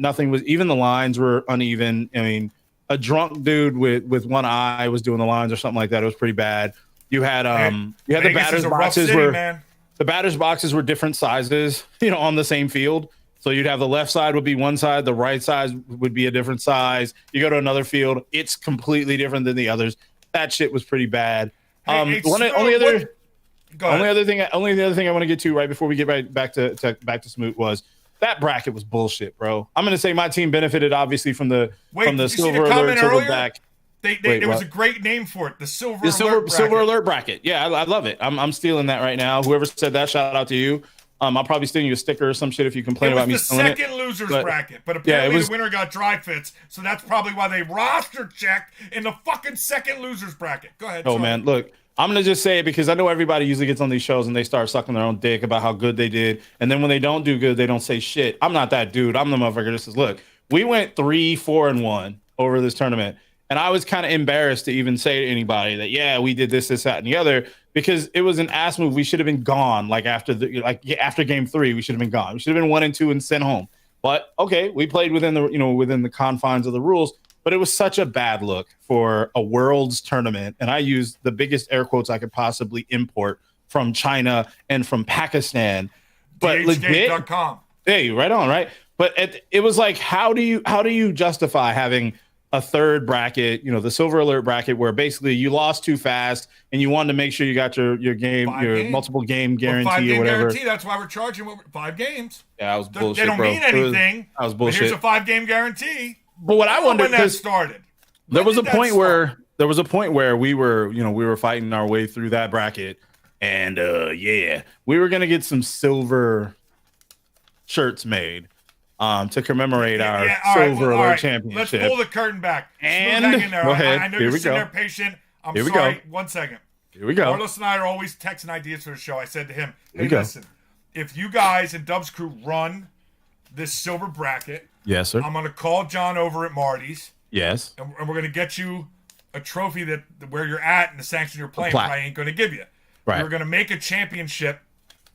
Even the lines were uneven. I mean, a drunk dude with one eye was doing the lines or something like that. It was pretty bad. You had the Vegas batters is a rough boxes city, were man. the batters boxes were different sizes, on the same field. So you'd have the left side would be one side, the right side would be a different size. You go to another field, it's completely different than the others. That shit was pretty bad. Hey, Only Go ahead. other thing I want to get to right before we get back to Smoot was that bracket was bullshit, bro. I'm gonna say my team benefited obviously from the Wait, did you see the silver comment alert, earlier? silverback. There Wait, was what? a great name for it. The silver The silver alert bracket. alert bracket. Yeah, I love it. I'm stealing that right now. Whoever said that, shout out to you. I'll probably send you a sticker or some shit if you complain It was about me the stealing it. second losers But- bracket, but Yeah, it apparently was- the winner got dry fits, so that's probably why they roster checked in the fucking second losers bracket. Go ahead. Oh sorry. man, look, I'm gonna just say it because I know everybody usually gets on these shows and they start sucking their own dick about how good they did, and then when they don't do good, they don't say shit. I'm not that dude. I'm the motherfucker that says, look, we went 3-4-1 over this tournament, and I was kind of embarrassed to even say to anybody that yeah, we did this, that, and the other because it was an ass move. We should have been gone after game 3. We should have been gone. We should have been 1-2 and sent home. But okay, we played within the confines of the rules. But it was such a bad look for a world's tournament. And I used the biggest air quotes I could possibly import from China and from Pakistan. But legit, DHgate.com. hey, right on, right? But it was like, how do you justify having a third bracket, the Silver Alert bracket, where basically you lost too fast and you wanted to make sure you got your game, multiple game guarantee 5-game or whatever. guarantee. That's why we're charging 5 games. Yeah, I was bullshit, They don't bro. mean anything. I was But bullshit. here's a 5-game guarantee. But what I wonder when that because started. there was a When did that point start? where we were fighting our way through that bracket, and we were gonna get some silver shirts made to commemorate our all right, Silver all Alert right. Championship. Let's pull the curtain back. And- Smooth, hang in there. go ahead. I know Here you're we sitting go. there patient. I'm Here we sorry. go. 1 second. Here we go. Carlos and I are always texting ideas for the show. I said to him, Here we hey, go. listen, if you guys and Dub's crew run this silver bracket, Yes, sir. I'm going to call John over at Marty's, Yes. and we're going to get you a trophy that where you're at and the sanction you're playing plaque. I ain't going to give you. Right. We're going to make a championship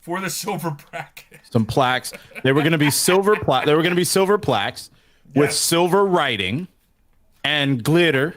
for the silver bracket. Some plaques. They were going to be silver plaques. They were going to be silver plaques with Yes. silver writing and glitter,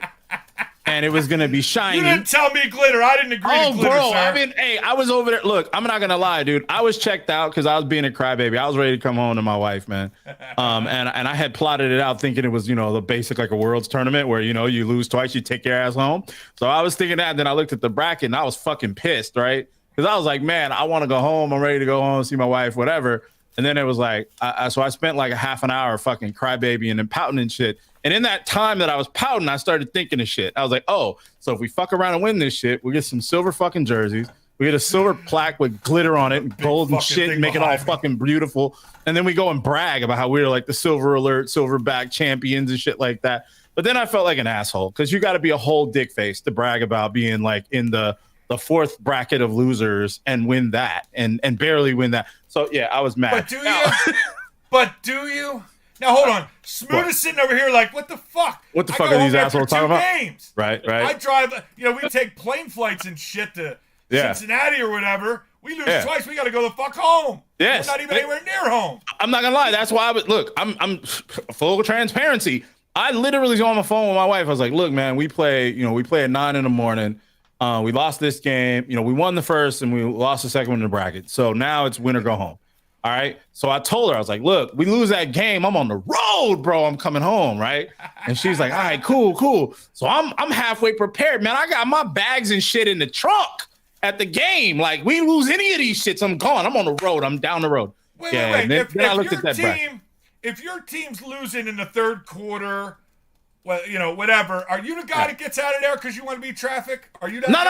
and it was going to be shiny. You didn't tell me glitter. I didn't agree to glitter, bro, sir. I mean, hey, I was over there. Look, I'm not gonna lie, dude. I was checked out because I was being a crybaby. I was ready to come home to my wife, man. And I had plotted it out thinking it was, the basic like a world's tournament where you lose twice, you take your ass home. So I was thinking that. And then I looked at the bracket and I was fucking pissed, right? Because I was like, man, I want to go home. I'm ready to go home, see my wife, whatever. And then it was like, so I spent like a half an hour fucking crybabying and pouting and shit. And in that time that I was pouting, I started thinking of shit. I was like, oh, so if we fuck around and win this shit, we get some silver fucking jerseys. We get a silver plaque with glitter on it and gold and fucking shit thing and make it all behind me. fucking beautiful. And then we go and brag about how we're like the Silver Alert, Silverback champions and shit like that. But then I felt like an asshole because you got to be a whole dick face to brag about being like in the fourth bracket of losers and win that and barely win that. So yeah, I was mad. But do you? But do you? Now hold on. Smoot What? is sitting over here like, what the fuck? What the I fuck go are these home after assholes talking 2 about? games. Right. I drive. We take plane flights and shit to Yeah. Cincinnati or whatever. We lose Yeah. twice. We got to go the fuck home. Yes. We're not even anywhere near home. I'm not gonna lie. That's why I was look. I'm full transparency. I literally was on the phone with my wife. I was like, "Look, man, we play at 9 a.m. We lost this game. We won the first and we lost the second one in the bracket. So now it's win or go home. All right. So I told her, I was like, look, we lose that game. I'm on the road, bro. I'm coming home. Right. And she's like, all right, cool. So I'm halfway prepared, man. I got my bags and shit in the trunk at the game. Like, we lose any of these shits, I'm gone. I'm on the road. I'm down the road. Wait. And then I looked at that bracket. If your team's losing in the third quarter, well, whatever, are you the guy that gets out of there because you want to beat traffic? Are you that No. Okay,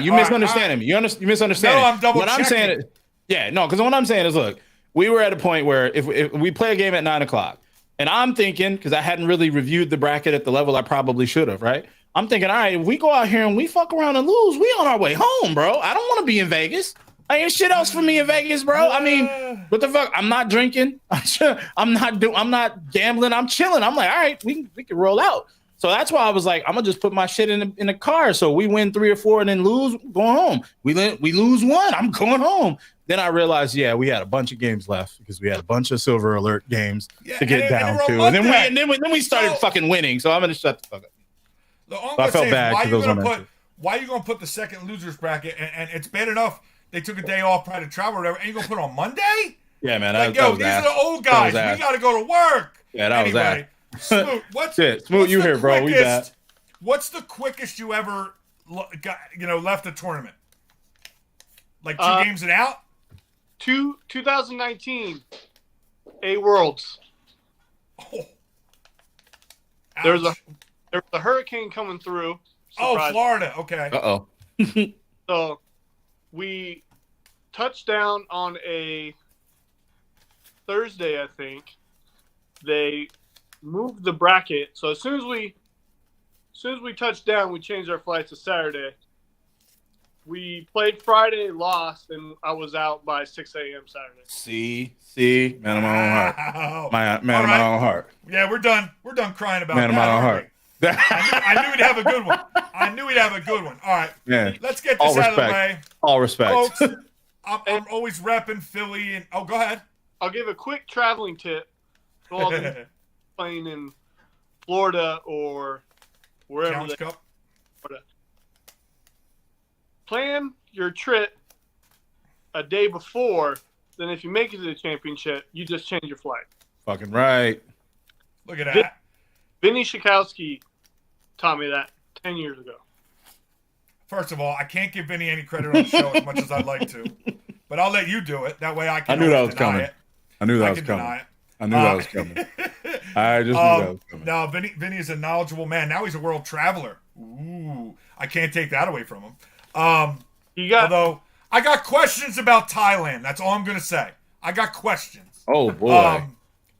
You all right, misunderstanding me. You misunderstand. No, I'm double What I'm checking. saying is, because what I'm saying is, look, we were at a point where if we play a game at 9 o'clock, and I'm thinking, because I hadn't really reviewed the bracket at the level I probably should have, right? I'm thinking, all right, if we go out here and we fuck around and lose, we on our way home, bro. I don't want to be in Vegas. I ain't shit else for me in Vegas, bro. I mean, what the fuck? I'm not drinking. I'm not gambling. I'm chilling. I'm like, all right, we can roll out. So that's why I was like, I'm gonna just put my shit in the car. So we win 3 or 4 and then lose, going home. We lose 1. I'm going home. Then I realized, we had a bunch of games left because we had a bunch of Silver Alert games to get down to, and then we started fucking winning. So I'm gonna shut the fuck up. All I I'm felt saying is, bad for those on that why are you gonna put the second losers bracket? And it's bad enough they took a day off, probably to travel or whatever, and you gonna put it on Monday? Yeah, man. Like, yo, these are the old guys. We gotta go to work. Yeah, that was anyway, Smoot, what's Smoot, you the here, bro? We back. What's the quickest you ever left a tournament? Like 2 games and out? 2019 A Worlds. Oh. There was Ouch. a hurricane coming through. Oh, Surprise. Florida. Okay. Uh-oh. So we touchdown on a Thursday, I think. They moved the bracket. So as soon as we touched down, we changed our flight to Saturday. We played Friday, lost, and I was out by 6 a.m. Saturday. See, man of my own heart. Wow. Man All of my right. own heart. Yeah, we're done. We're done crying about Man of that. my own aren't we? heart. I knew he'd have a good one. I knew he'd have a good one. All right. Man, Let's get all this out of the respect. way. All respect. Folks, I'm always repping Philly. And go ahead. I'll give a quick traveling tip to all the playing in Florida or wherever Challenge they Cup. plan your trip a day before. Then if you make it to the championship, you just change your flight. Fucking right. Look at that. Vinny Shikowski taught me that 10 years ago. First of all, I can't give Vinny any credit on the show as much as I'd like to, but I'll let you do it. That way I can I knew that always was deny coming. it. I knew that I was can coming. deny it. I knew that was coming. I just knew that was coming. No, Vinny is a knowledgeable man. Now he's a world traveler. Ooh, I can't take that away from him. You got Although I got questions about Thailand. That's all I'm gonna say. I got questions. Oh boy.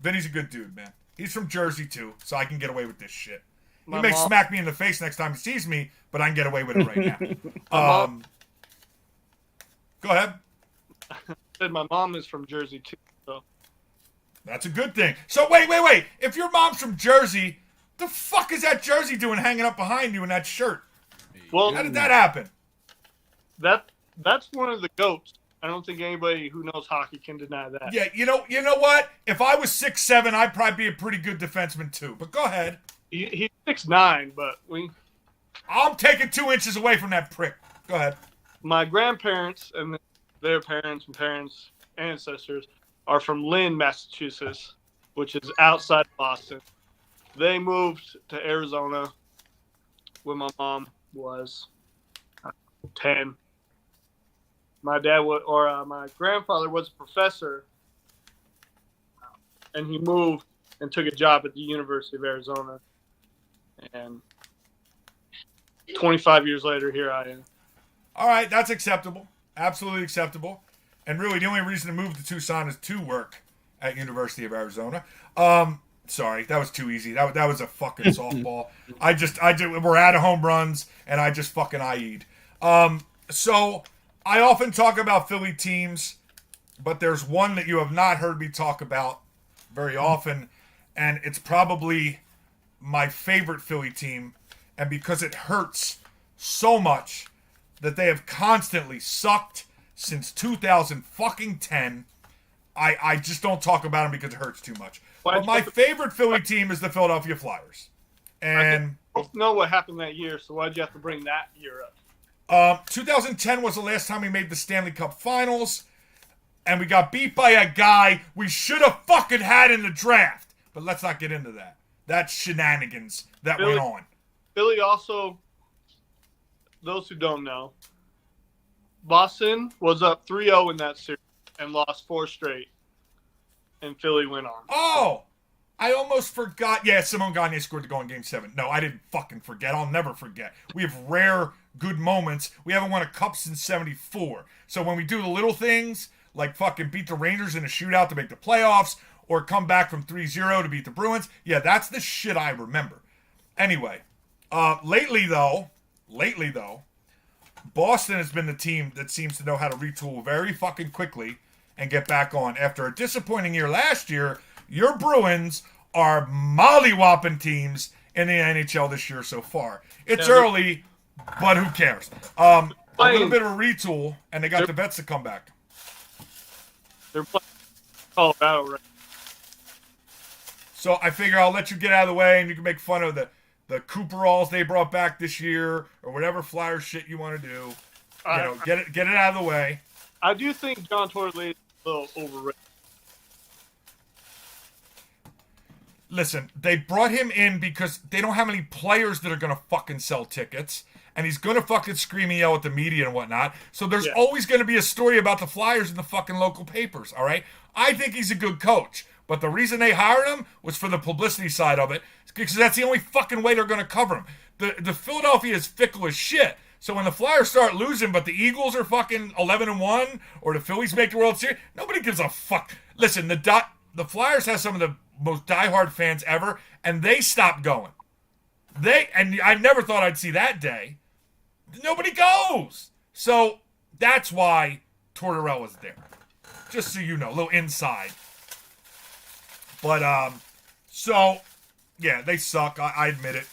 Vinny's a good dude, man. He's from Jersey too, so I can get away with this shit. He My may mom- smack me in the face next time he sees me, but I can get away with it right now. mom- Go ahead. said my mom is from Jersey too. So That's a good thing. So wait. If your mom's from Jersey, the fuck is that jersey doing hanging up behind you in that shirt? well, How did that happen? that's one of the goats. I don't think anybody who knows hockey can deny that. Yeah, you know what? If I was 6'7", I'd probably be a pretty good defenseman too. But go ahead. He's 6'9", but I'm taking 2 inches away from that prick. Go ahead. my grandparents and their parents and parents, ancestors are from Lynn, Massachusetts, which is outside Boston. They moved to Arizona when my mom was 10. My my grandfather was a professor, and he moved and took a job at the University of Arizona. And 25 years later, here I am. All right, that's acceptable. Absolutely acceptable. And really, the only reason to move to Tucson is to work at University of Arizona. Sorry, that was too easy. That was a fucking softball. We're out of home runs, and I just fucking IE'd. So I often talk about Philly teams, but there's one that you have not heard me talk about very often, and it's probably my favorite Philly team, and because it hurts so much that they have constantly sucked since 2010. I just don't talk about them because it hurts too much. But my favorite Philly team is the Philadelphia Flyers. And I don't know what happened that year, so why'd you have to bring that year up? 2010 was the last time we made the Stanley Cup Finals, and we got beat by a guy we should have fucking had in the draft. But let's not get into that. That's shenanigans that went on. Philly also, those who don't know, Boston was up 3-0 in that series and lost 4 straight, and Philly went on. Oh, I almost forgot. Yeah, Simone Gagne scored the goal in Game 7. No, I didn't fucking forget. I'll never forget. We have rare good moments. We haven't won a cup since 74. So when we do the little things, like fucking beat the Rangers in a shootout to make the playoffs, or come back from 3-0 to beat the Bruins, yeah, that's the shit I remember. Anyway, lately though, Boston has been the team that seems to know how to retool very fucking quickly and get back on. After a disappointing year last year, your Bruins are molly-whopping teams in the NHL this year so far. It's early, but who cares? A little bit of a retool, and they got the vets to come back. They're playing Colorado right. So I figure I'll let you get out of the way, and you can make fun of the Cooperalls they brought back this year, or whatever Flyer shit you want to do. Get it out of the way. I do think John Torley is a little overrated. Listen, they brought him in because they don't have any players that are going to fucking sell tickets. And he's going to fucking scream and yell at the media and whatnot. So there's always going to be a story about the Flyers in the fucking local papers, all right? I think he's a good coach. But the reason they hired him was for the publicity side of it. Because that's the only fucking way they're going to cover him. The Philadelphia is fickle as shit. So when the Flyers start losing, but the Eagles are fucking 11-1, or the Phillies make the World Series, nobody gives a fuck. Listen, the Flyers have some of the most diehard fans ever, and they stopped going. And I never thought I'd see that day. Nobody goes. So that's why Tortorella's there. Just so you know, a little inside. But so yeah, they suck. I admit it.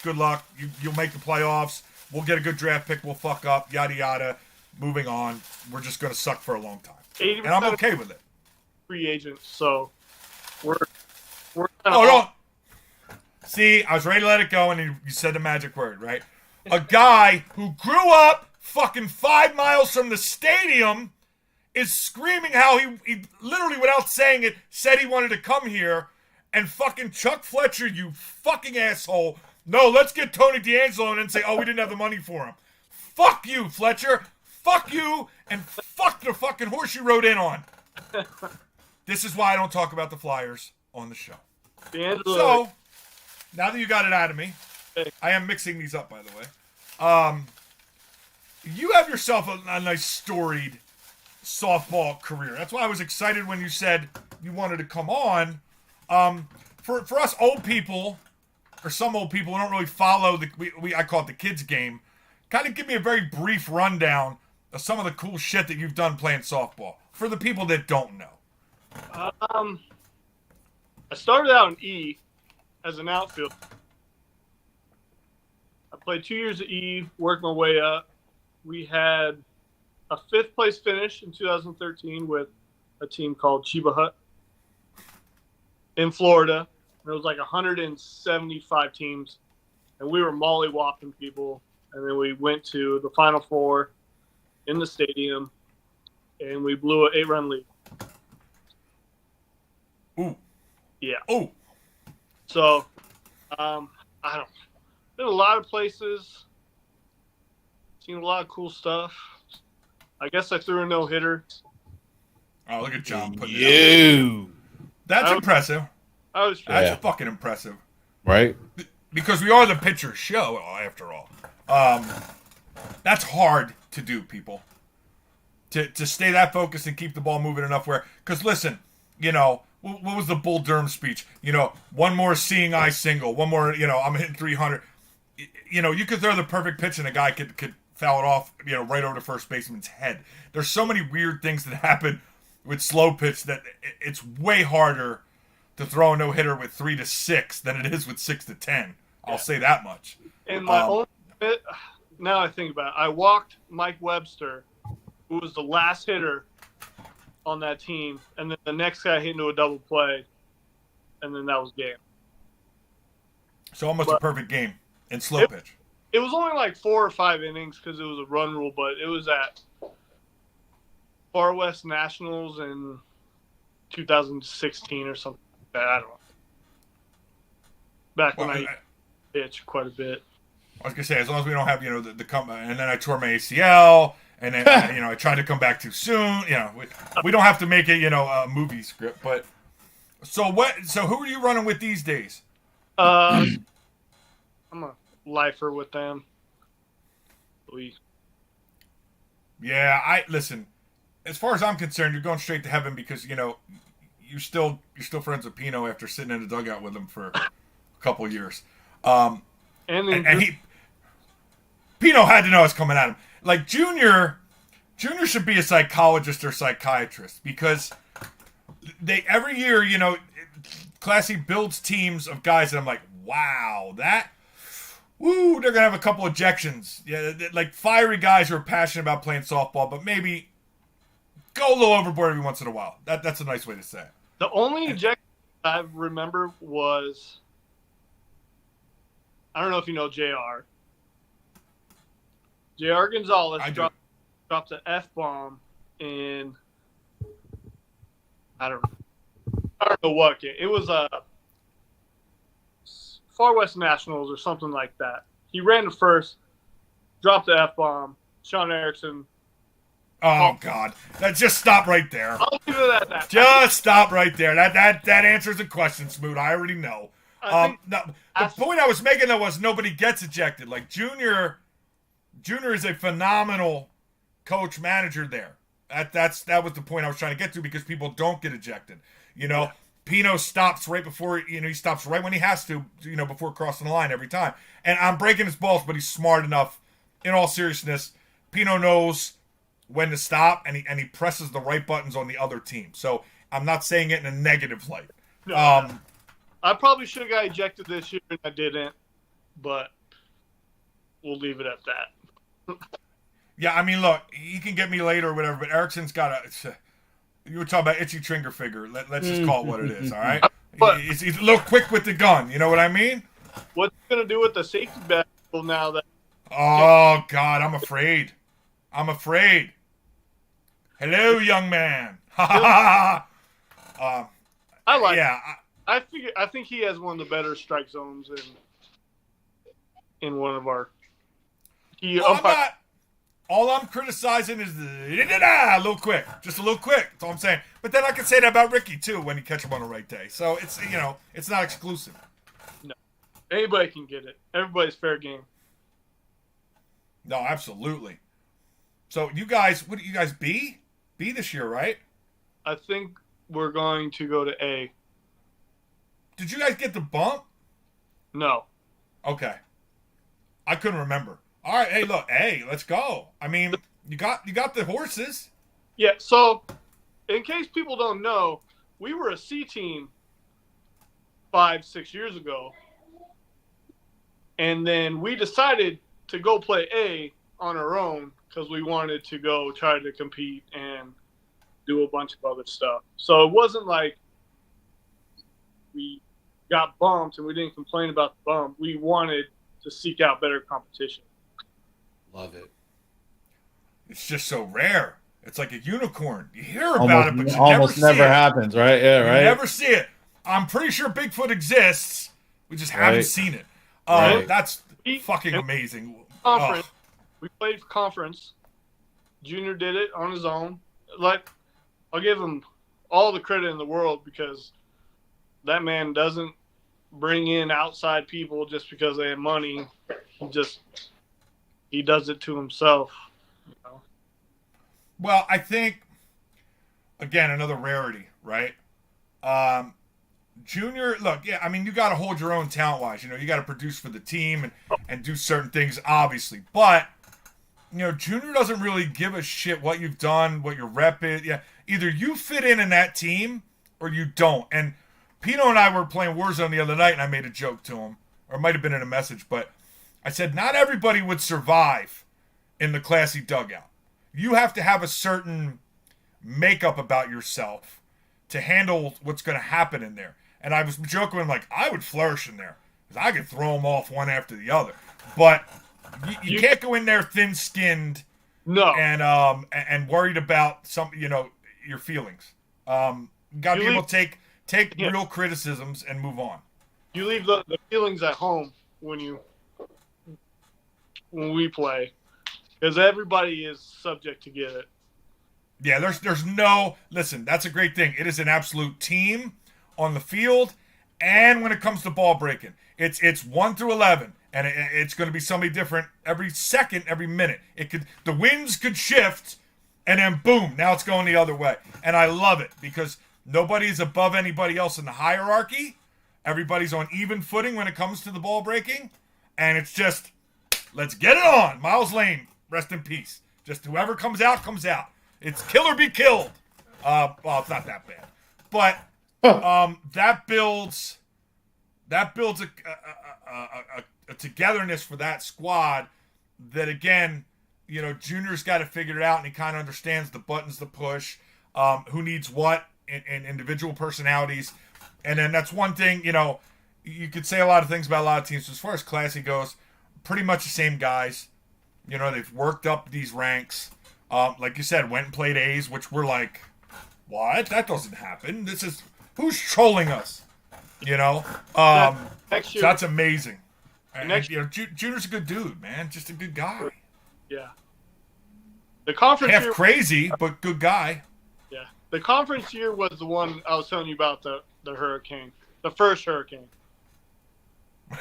Good luck. You'll make the playoffs. We'll get a good draft pick. We'll fuck up. Yada yada. Moving on. We're just gonna suck for a long time, and I'm okay with it. Free agents, so we're kind Oh of no! See, I was ready to let it go, and you said the magic word, right? A guy who grew up fucking 5 miles from the stadium is screaming how he literally, without saying it, said he wanted to come here, and fucking Chuck Fletcher, you fucking asshole. No, let's get Tony D'Angelo and then say, oh, we didn't have the money for him. Fuck you, Fletcher. Fuck you, and fuck the fucking horse you rode in on. This is why I don't talk about the Flyers on the show. D'Angelo. So, now that you got it out of me, I am mixing these up, by the way. You have yourself a nice storied softball career. That's why I was excited when you said you wanted to come on. For us old people, or some old people who don't really follow I call it the kids game, kind of give me a very brief rundown of some of the cool shit that you've done playing softball for the people that don't know. I started out in E as an outfielder. I played 2 years at E, worked my way up. We had a 5th place finish in 2013 with a team called Chiba Hut in Florida. There was like 175 teams, and we were mollywopping people. And then we went to the Final Four in the stadium, and we blew an 8-run lead. Ooh. Yeah. Ooh. So, been a lot of places, seen a lot of cool stuff. I guess I threw a no-hitter. Oh, look at John putting it out. That's impressive. That's fucking impressive. Right? Because we are the pitcher show, after all. That's hard to do, people. To stay that focused and keep the ball moving enough where... Because, listen, you know, what was the Bull Durham speech? You know, one more seeing eye single, one more, you know, I'm hitting 300. You know, you could throw the perfect pitch and a guy could foul it off, you know, right over the first baseman's head. There's so many weird things that happen with slow pitch that it's way harder to throw a no-hitter with 3 to 6 than it is with 6 to 10. I'll say that much. And my only bit, now I think about it, I walked Mike Webster, who was the last hitter on that team, and then the next guy hit into a double play, and then that was game. So almost a perfect game in slow pitch. It was only like 4 or 5 innings because it was a run rule, but it was at Far West Nationals in 2016 or something like that. I don't know. Back when I pitched quite a bit. I was gonna say, as long as we don't have, you know, the come, and then I tore my ACL, and then you know, I tried to come back too soon. You know, we don't have to make it, you know, a movie script. But so what? So who are you running with these days? I'm a lifer with them. Yeah, listen. As far as I'm concerned, you're going straight to heaven because, you know, you're still friends with Pino after sitting in the dugout with him for a couple of years. And Pino had to know I was coming at him. Like Junior should be a psychologist or psychiatrist because they every year, you know, Classy builds teams of guys that I'm like, wow, they're gonna have a couple ejections. Yeah, like fiery guys who are passionate about playing softball, but maybe go a little overboard every once in a while. That's a nice way to say it. The only ejection I remember was, I don't know if you know JR. JR Gonzalez dropped an F-bomb in, I don't know what game. It was a Far West Nationals or something like that. He ran to first, dropped the F-bomb. Sean Erickson. Oh God! Just stop right there. I'll leave it at that. Just stop right there. That answers the question, Smoot. I already know. No, the point I was making though was nobody gets ejected. Like Junior Junior is a phenomenal coach manager there. That was the point I was trying to get to, because people don't get ejected. You know, Pino stops right before, he stops right when he has to, before crossing the line every time. And I'm breaking his balls, but he's smart enough. In all seriousness, Pino knows when to stop, and he presses the right buttons on the other team. So I'm not saying it in a negative light. No, I probably should have got ejected this year, and I didn't. But we'll leave it at that. Yeah, I mean, look, he can get me later or whatever, but Ericsson's got you were talking about itchy trigger finger. Let's just call it what it is, all right? But- He's a little quick with the gun. You know what I mean? What's he going to do with the safety battle now that Oh, God, I'm afraid. Hello, young man. I like? Yeah, I think he has one of the better strike zones in one of our. all I'm criticizing is a little quick. Just a little quick. That's all I'm saying. But then I can say that about Ricky, too, when you catch him on the right day. So it's, it's not exclusive. No, anybody can get it. Everybody's fair game. No, absolutely. So you guys, what do you guys B? B this year, right? I think we're going to go to A. Did you guys get the bump? No. Okay. I couldn't remember. All right, hey, look, hey, let's go. I mean, you got the horses. Yeah, so in case people don't know, we were a C team 5-6 years ago. And then we decided to go play A on our own because we wanted to go try to compete and do a bunch of other stuff. So it wasn't like we got bumped and we didn't complain about the bump. We wanted to seek out better competition. Love it. It's just so rare. It's like a unicorn. You hear about it, but you almost never see it. happens, right? Yeah, You right. never see it. I'm pretty sure Bigfoot exists. We just haven't Right. seen it. Right. That's We- fucking amazing. Conference. Ugh. We played for conference. Junior did it on his own. Like, I'll give him all the credit in the world because that man doesn't bring in outside people just because they have money. He does it to himself. You know? Well, I think, again, another rarity, right? Junior, look, yeah, I mean, you got to hold your own talent-wise. You got to produce for the team and do certain things, obviously. But, Junior doesn't really give a shit what you've done, what your rep is. Yeah, either you fit in that team or you don't. And Pino and I were playing Warzone the other night, and I made a joke to him, or it might have been in a message, but I said, not everybody would survive in the classy dugout. You have to have a certain makeup about yourself to handle what's going to happen in there. And I was joking, like, I would flourish in there because I could throw them off one after the other. But you can't go in there thin-skinned No. and worried about your feelings. You got to be able to take real criticisms and move on. You leave the feelings at home when we play because everybody is subject to get it. Yeah, there's no listen. That's a great thing. It is an absolute team on the field, and when it comes to ball breaking, it's 1 through 11, and it's going to be somebody different every second, every minute. The winds could shift, and then boom, now it's going the other way, and I love it because nobody's above anybody else in the hierarchy. Everybody's on even footing when it comes to the ball breaking, and it's just let's get it on. Miles Lane, rest in peace. Just whoever comes out comes out. It's kill or be killed. Well, it's not that bad, but that builds a togetherness for that squad. That again, Junior's got to figure it out, and he kind of understands the buttons to push, who needs what, and individual personalities. And then that's one thing. You could say a lot of things about a lot of teams. As far as classy goes, pretty much the same guys. They've worked up these ranks. Like you said, went and played A's, which we're like, what? That doesn't happen. Who's trolling us? Next year, So that's amazing. And, Next- Junior's a good dude, man. Just a good guy. yeah. The conference Half year, crazy, but good guy. yeah. The conference year was the one I was telling you about the hurricane, the first hurricane.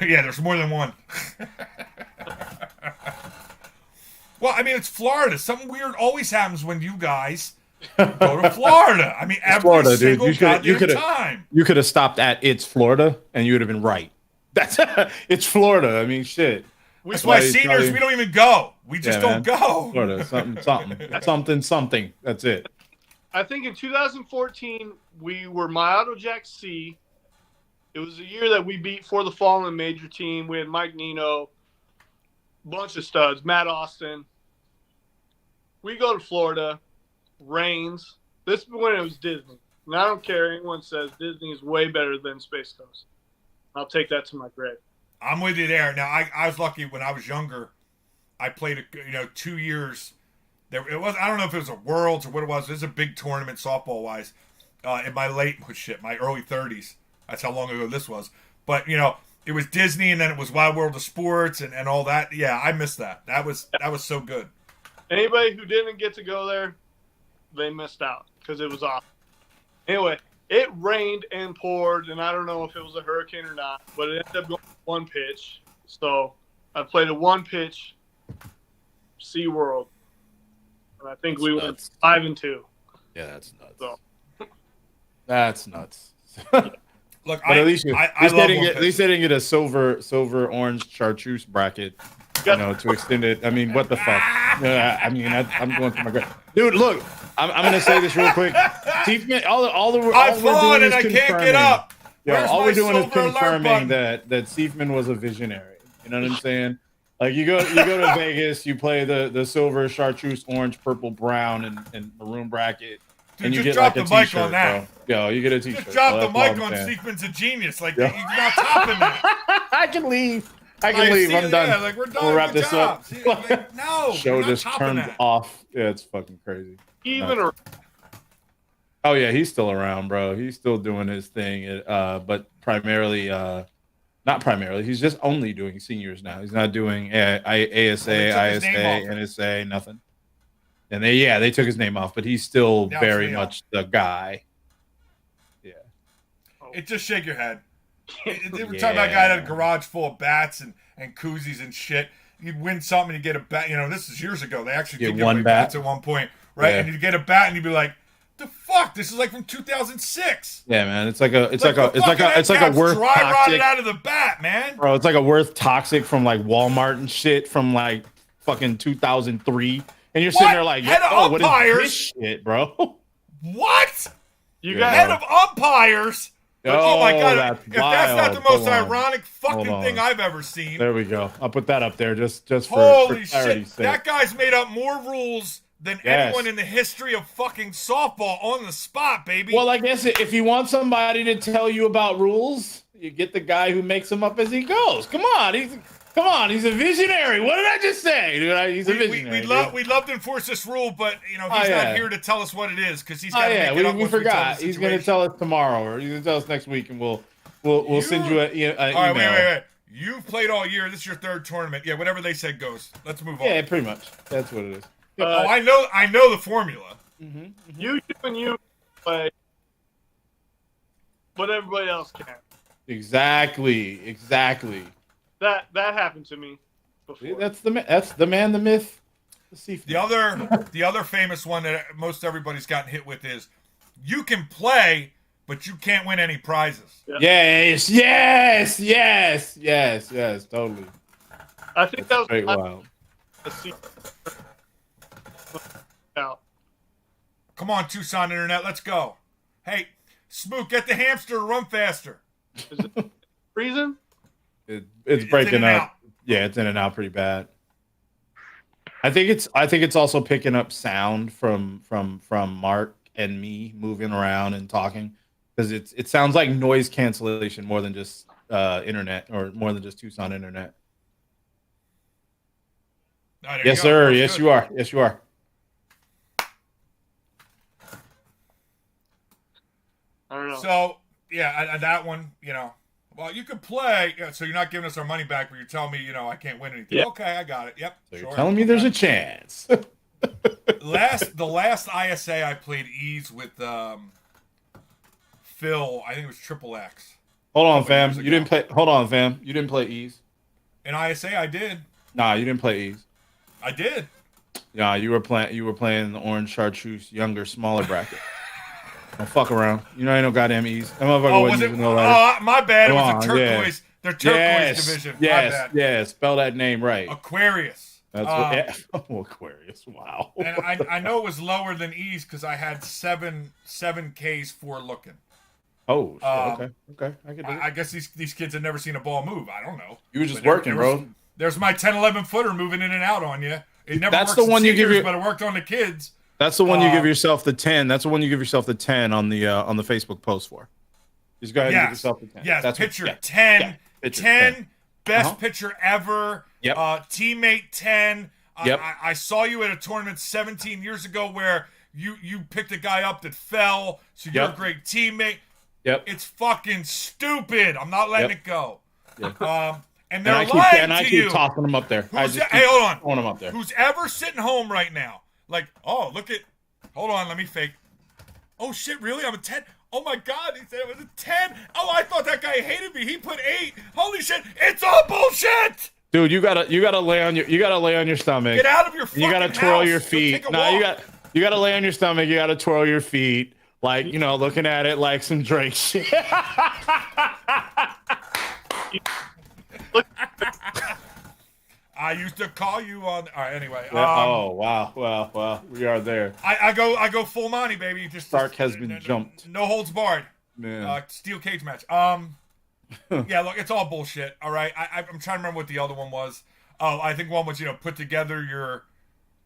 Yeah, there's more than one. Well, I mean, it's Florida. Something weird always happens when you guys go to Florida. I mean, every Florida, dude. single You could time. you could have stopped at it's Florida and you would have been right. That's it's Florida. I mean, shit. That's why he's seniors, probably- we don't even go. We just Yeah, don't man. go. Florida, something. That's it. I think in 2014 we were My Auto Jack C. It was a year that we beat For the Fallen major team. We had Mike Nino, bunch of studs, Matt Austin. We go to Florida, rains. This is when it was Disney. And I don't care anyone says Disney is way better than Space Coast. I'll take that to my grave. I'm with you there. Now, I was lucky when I was younger. I played, 2 years. It was, I don't know if it was a Worlds or what it was. It was a big tournament softball wise. In my my early 30s. That's how long ago this was. But it was Disney, and then it was Wild World of Sports and all that. Yeah, I missed that. That was so good. Anybody who didn't get to go there, they missed out because it was awesome. Anyway, it rained and poured, and I don't know if it was a hurricane or not, but it ended up going one pitch. So I played a one pitch SeaWorld, and I think we went 5-2. Yeah, that's nuts. So. That's nuts. Look, But at least you, I at least love they didn't one get, at least they didn't get a silver orange chartreuse bracket, to extend it. I mean, what the fuck? Yeah, I mean, I'm going through my grade. Dude, look, I'm gonna say this real quick. All we're fallen doing and is I can't get confirming- up. Yo, Where's all my we're doing is silver alert confirming button? that Seifman was a visionary. You know what I'm saying? Like you go to Vegas, you play the silver, chartreuse, orange, purple, brown, and maroon bracket. Dude, And you just get like drop a the mic t-shirt, on that. bro. Yo, you get a t-shirt. Just drop bro. the That's all mic I'm on saying. Seekman's a genius. Like, Yeah. you're not topping that. I can leave. I can Like, leave. see, I'm done. Yeah, like, we're done. We'll wrap Good this job. up. See, like, no, Show you're not just topping turned that. off. Yeah, it's fucking crazy. Even a Oh yeah, he's still around, bro. He's still doing his thing. But primarily, not primarily. He's just only doing seniors now. He's not doing ASA, Well, they took his name off. NSA, nothing. And they took his name off, but he's still Now it's very Leo. much the guy. Yeah. It just shake your head. They were Yeah. talking about a guy that had a garage full of bats and koozies and shit. You'd win something and you get a bat. This is years ago. They actually Get did give one away bat. bats at one point, right? Yeah. And you'd get a bat and you'd be like, "The fuck? This is like from 2006." Yeah, man. It's like a the worth dry rotted toxic, out of the bat, man. bro. It's like a worth toxic from like Walmart and shit from like fucking 2003. And you're sitting What? there like, Head of oh, what is umpires? this shit, bro? What? you Yeah. got Head of umpires. Oh my god! that's If that's not the wild. most Hold on. ironic fucking Hold thing on. I've ever seen. There we go. I'll put that up there just for Holy shit! clarity's sake. That guy's made up more rules than Yes. anyone in the history of fucking softball on the spot, baby. Well, I guess if you want somebody to tell you about rules, you get the guy who makes them up as he goes. Come on, he's a visionary. What did I just say? Dude, he's a visionary. we'd love to enforce this rule, but he's Oh, not yeah. here to tell us what it is because he's Oh got to yeah, make it up we once we tell forgot. the He's going to situation. tell us tomorrow, or he's going to tell us next week, and we'll send you an email. All right, wait. You've played all year. This is your third tournament. Yeah, whatever they said goes. Let's move on. Yeah, pretty much. That's what it is. Oh, I know the formula. you and you play, but everybody else can. Exactly. That happened to me before. That's the man, the myth, the seafood. The other famous one that most everybody's gotten hit with is you can play, but you can't win any prizes. Yes, totally. I think that was Straight wild. a secret. Out. Come on, Tucson Internet, let's go. Hey, Smook, get the hamster to run faster. Reason? It's in breaking and up. out. Yeah, it's in and out pretty bad. I think it's also picking up sound from Mark and me moving around and talking because it sounds like noise cancellation more than just internet or more than just Tucson Internet. Oh, there Yes, you go. sir. That's Yes, good. you are. Yes, you are. I don't know. So, yeah, that one, well, you could play. Yeah, so you're not giving us our money back, but you're telling me, I can't win anything. Yeah. Okay, I got it. Yep. So sure. you're telling me there's a chance. The last ISA I played Ease with Phil, I think it was Triple X. Hold on, Couple fam. years You ago. didn't play. Hold on, fam. You didn't play Ease. In ISA, I did. Nah, you didn't play Ease. I did. Yeah, you were playing the orange chartreuse, younger, smaller bracket. Don't fuck around. You know, ain't no goddamn E's. That motherfucker Oh, was wasn't it? even no letters. My bad. Come It on, was a yeah. turquoise. Their turquoise division. My Yes, bad. yes. Spell that name right. Aquarius. That's what. Yeah. Oh, Aquarius. Wow. And I know it was lower than E's because I had seven Ks for looking. Oh, shit. Okay. I get it. I guess these kids had never seen a ball move. I don't know. You were just But working, bro. There's my 10, 11 footer moving in and out on you. It never That's works the one in you give seniors, your- but it worked on the kids. That's the one you give yourself the 10. That's the one you give yourself the 10 on the Facebook post for. Just go ahead and give yourself the 10. Yes, That's pitcher what, 10. Yeah, pitcher 10, best Uh-huh. pitcher ever. Yep. Teammate 10. Yep. I saw you at a tournament 17 years ago where you picked a guy up that fell, so you're Yep. a great teammate. Yep. It's fucking stupid. I'm not letting Yep. it go. Yep. And they're I lying to keep you. tossing them up there. I just Hey, hold on. throwing them up there. Who's ever sitting home right now? Like, oh, look at. Hold on, let me fake. Oh shit, really? I'm a 10. Oh my god, he said it was a 10. Oh, I thought that guy hated me. He put 8. Holy shit, it's all bullshit. Dude, you gotta lay on your stomach. Get out of your fucking You gotta twirl house. your Go feet. take a No, walk. you gotta lay on your stomach. You gotta twirl your feet, like looking at it like some Drake shit. I used to call you on. All right, anyway. Oh wow, well, we are there. I go full Monty, baby. Just Stark has been jumped. No holds barred. Man. Steel cage match. Yeah, look, it's all bullshit. All right, I'm trying to remember what the other one was. Oh, I think one was put together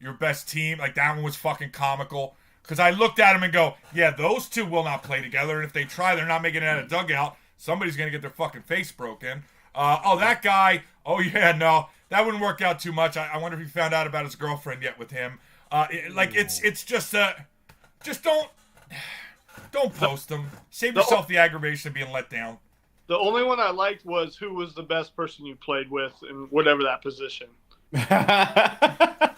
your best team. Like that one was fucking comical because I looked at him and go, yeah, those two will not play together, and if they try, they're not making it out of dugout. Somebody's gonna get their fucking face broken. Oh, that guy. Oh yeah, no, that wouldn't work out too much. I wonder if he found out about his girlfriend yet with him. It's just just don't post them. Save yourself the aggravation of being let down. The only one I liked was who was the best person you played with in whatever that position. I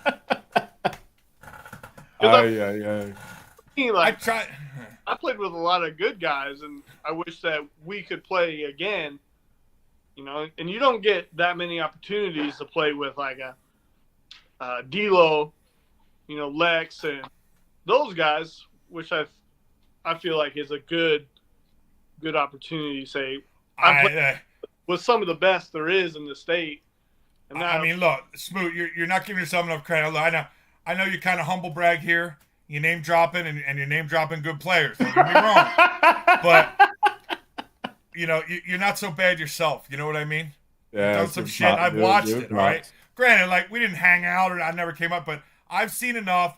try. I played with a lot of good guys, and I wish that we could play again. And you don't get that many opportunities to play with like a D'Lo, Lex, and those guys, which I feel like is a good opportunity to say I play with some of the best there is in the state. And now, I mean, look, Smoot, you're not giving yourself enough credit. I know you kind of humble brag here. You name dropping and you're name dropping good players. Don't get me wrong, but you're not so bad yourself. You know what I mean? Yeah, You've done some shit. I've watched it. All right. Granted, like we didn't hang out or I never came up, but I've seen enough.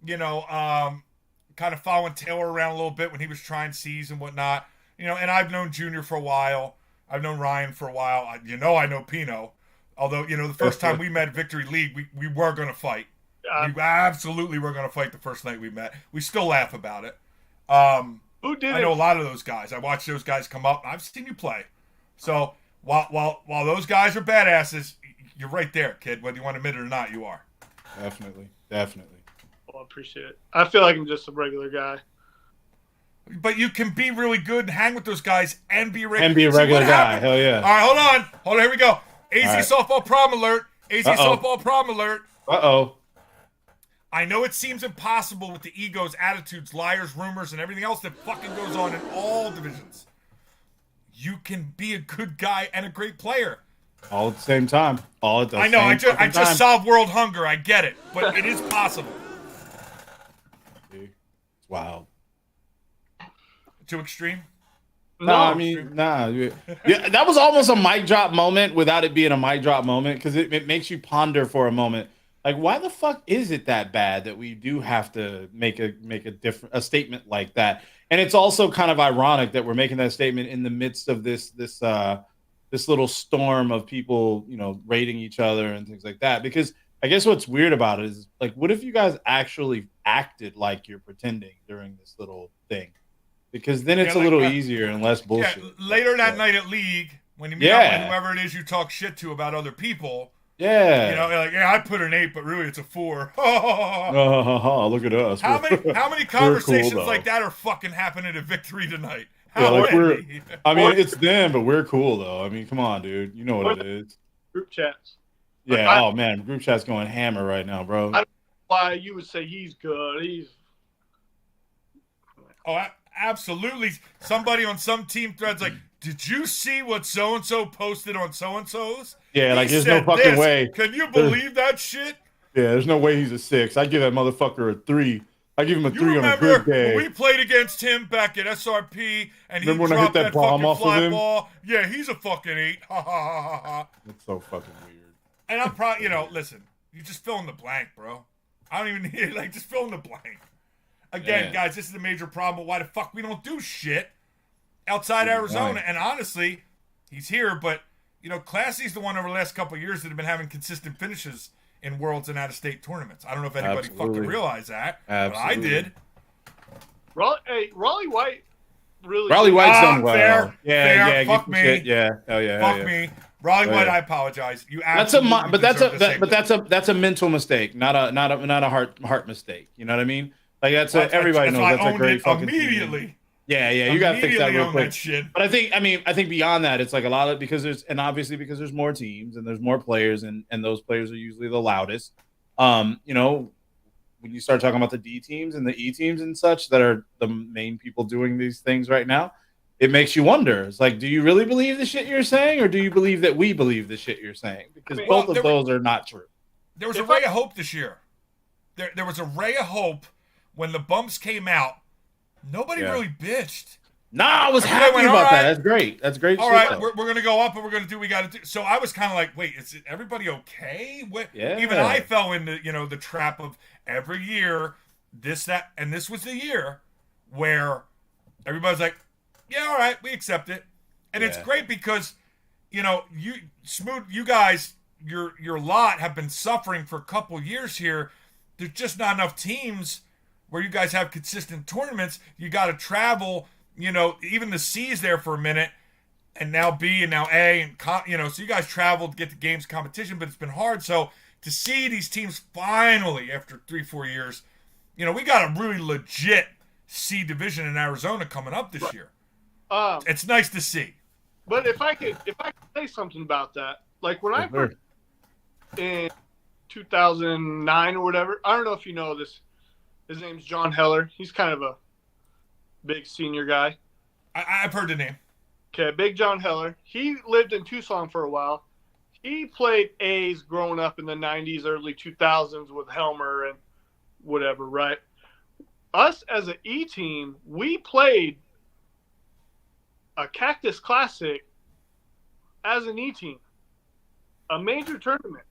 Kind of following Taylor around a little bit when he was trying C's and whatnot. And I've known Junior for a while. I've known Ryan for a while. I know Pino. Although, the first time we met at Victory League, we were going to fight. We absolutely were going to fight the first night we met. We still laugh about it. who did I know a lot of those guys. I watched those guys come up. I've seen you play. So while those guys are badasses, you're right there, kid. Whether you want to admit it or not, you are. Definitely. Well, I appreciate it. I feel like I'm just a regular guy. But you can be really good and hang with those guys and be a And be a regular guy. Hell yeah. All right, hold on. Here we go. AZ All right. softball prom alert. AZ Uh-oh. softball prom alert. Uh-oh. I know it seems impossible with the egos, attitudes, liars, rumors, and everything else that fucking goes on in all divisions. You can be a good guy and a great player. All at the same time. All at the I know. I same just time. solved world hunger. I get it, but it is possible. It's wild. Too extreme. No, I mean, nah. Yeah, that was almost a mic drop moment without it being a mic drop moment because it makes you ponder for a moment. Like, why the fuck is it that bad that we do have to make a statement like that? And it's also kind of ironic that we're making that statement in the midst of this little storm of people, rating each other and things like that. Because I guess what's weird about it is, like, what if you guys actually acted like you're pretending during this little thing? Because then it's a little easier and less bullshit. Yeah, later that night at League, when you meet up with whoever it is you talk shit to about other people, I put an 8, but really it's a 4. Look at us. How many conversations cool, like that are fucking happening at Victory tonight? It's them, but we're cool though. I mean, come on, dude. You know what it is. Group chats. Yeah. Oh man, group chat's going hammer right now, bro. why you would say he's good. He's Absolutely. Somebody on some team threads like, did you see what so and so posted on so and so's? Yeah, like there's no fucking way. Can you believe that shit? Yeah, there's no way he's a 6. I give that motherfucker a 3. I give him a 3 on a good Remember day. when we played against him back at SRP and he Remember when I hit dropped that that bomb fucking off of fly him? ball? Yeah, he's a fucking 8. Ha ha ha ha ha. That's so fucking weird. And I'm probably, listen, you just fill in the blank, bro. I don't even need just fill in the blank. Again, guys, this is a major problem. But why the fuck we don't do shit outside Arizona? And honestly, he's here, but Classy's the one over the last couple of years that have been having consistent finishes in Worlds and out-of-state tournaments. I don't know if anybody fucking realized that, but I did. Raleigh White really. Raleigh White's done well. Fair. Yeah. Fuck me. Shit. Yeah. Hell yeah. Fuck me. Raleigh White, I apologize. You that's a mental mistake, not a heart mistake. You know what I mean? Like everybody knows that's a great fucking immediately. Team. Yeah, you gotta fix that real quick. That shit. But I think beyond that, it's like a lot of because there's more teams and there's more players and those players are usually the loudest. When you start talking about the D teams and the E teams and such that are the main people doing these things right now, it makes you wonder. It's like, do you really believe the shit you're saying, or do you believe that we believe the shit you're saying? Because both of those are not true. There was a ray of hope this year. There was a ray of hope when the bumps came out. Nobody really bitched. No, I was happy about that. That's great. That's great. All right, we're going to go up and we're going to do what we got to do. So I was kind of like, wait, is everybody okay? Even I fell into, the trap of every year, this, that, and this was the year where everybody's like, yeah, all right, we accept it. And it's great because, you guys, your lot have been suffering for a couple years here. There's just not enough teams where you guys have consistent tournaments. You got to travel, even the C's there for a minute, and now B and now A, and so you guys traveled to get to games competition, but it's been hard. So to see these teams finally, after 3-4 years, we got a really legit C division in Arizona coming up this year. It's nice to see. But if I could say something about that, like when I first in 2009 or whatever, I don't know if you know this. His name's John Heller. He's kind of a big senior guy. I've heard the name. Okay, Big John Heller. He lived in Tucson for a while. He played A's growing up in the 90s, early 2000s with Helmer and whatever, right? Us as an E team, we played a Cactus Classic as an E team, a major tournament.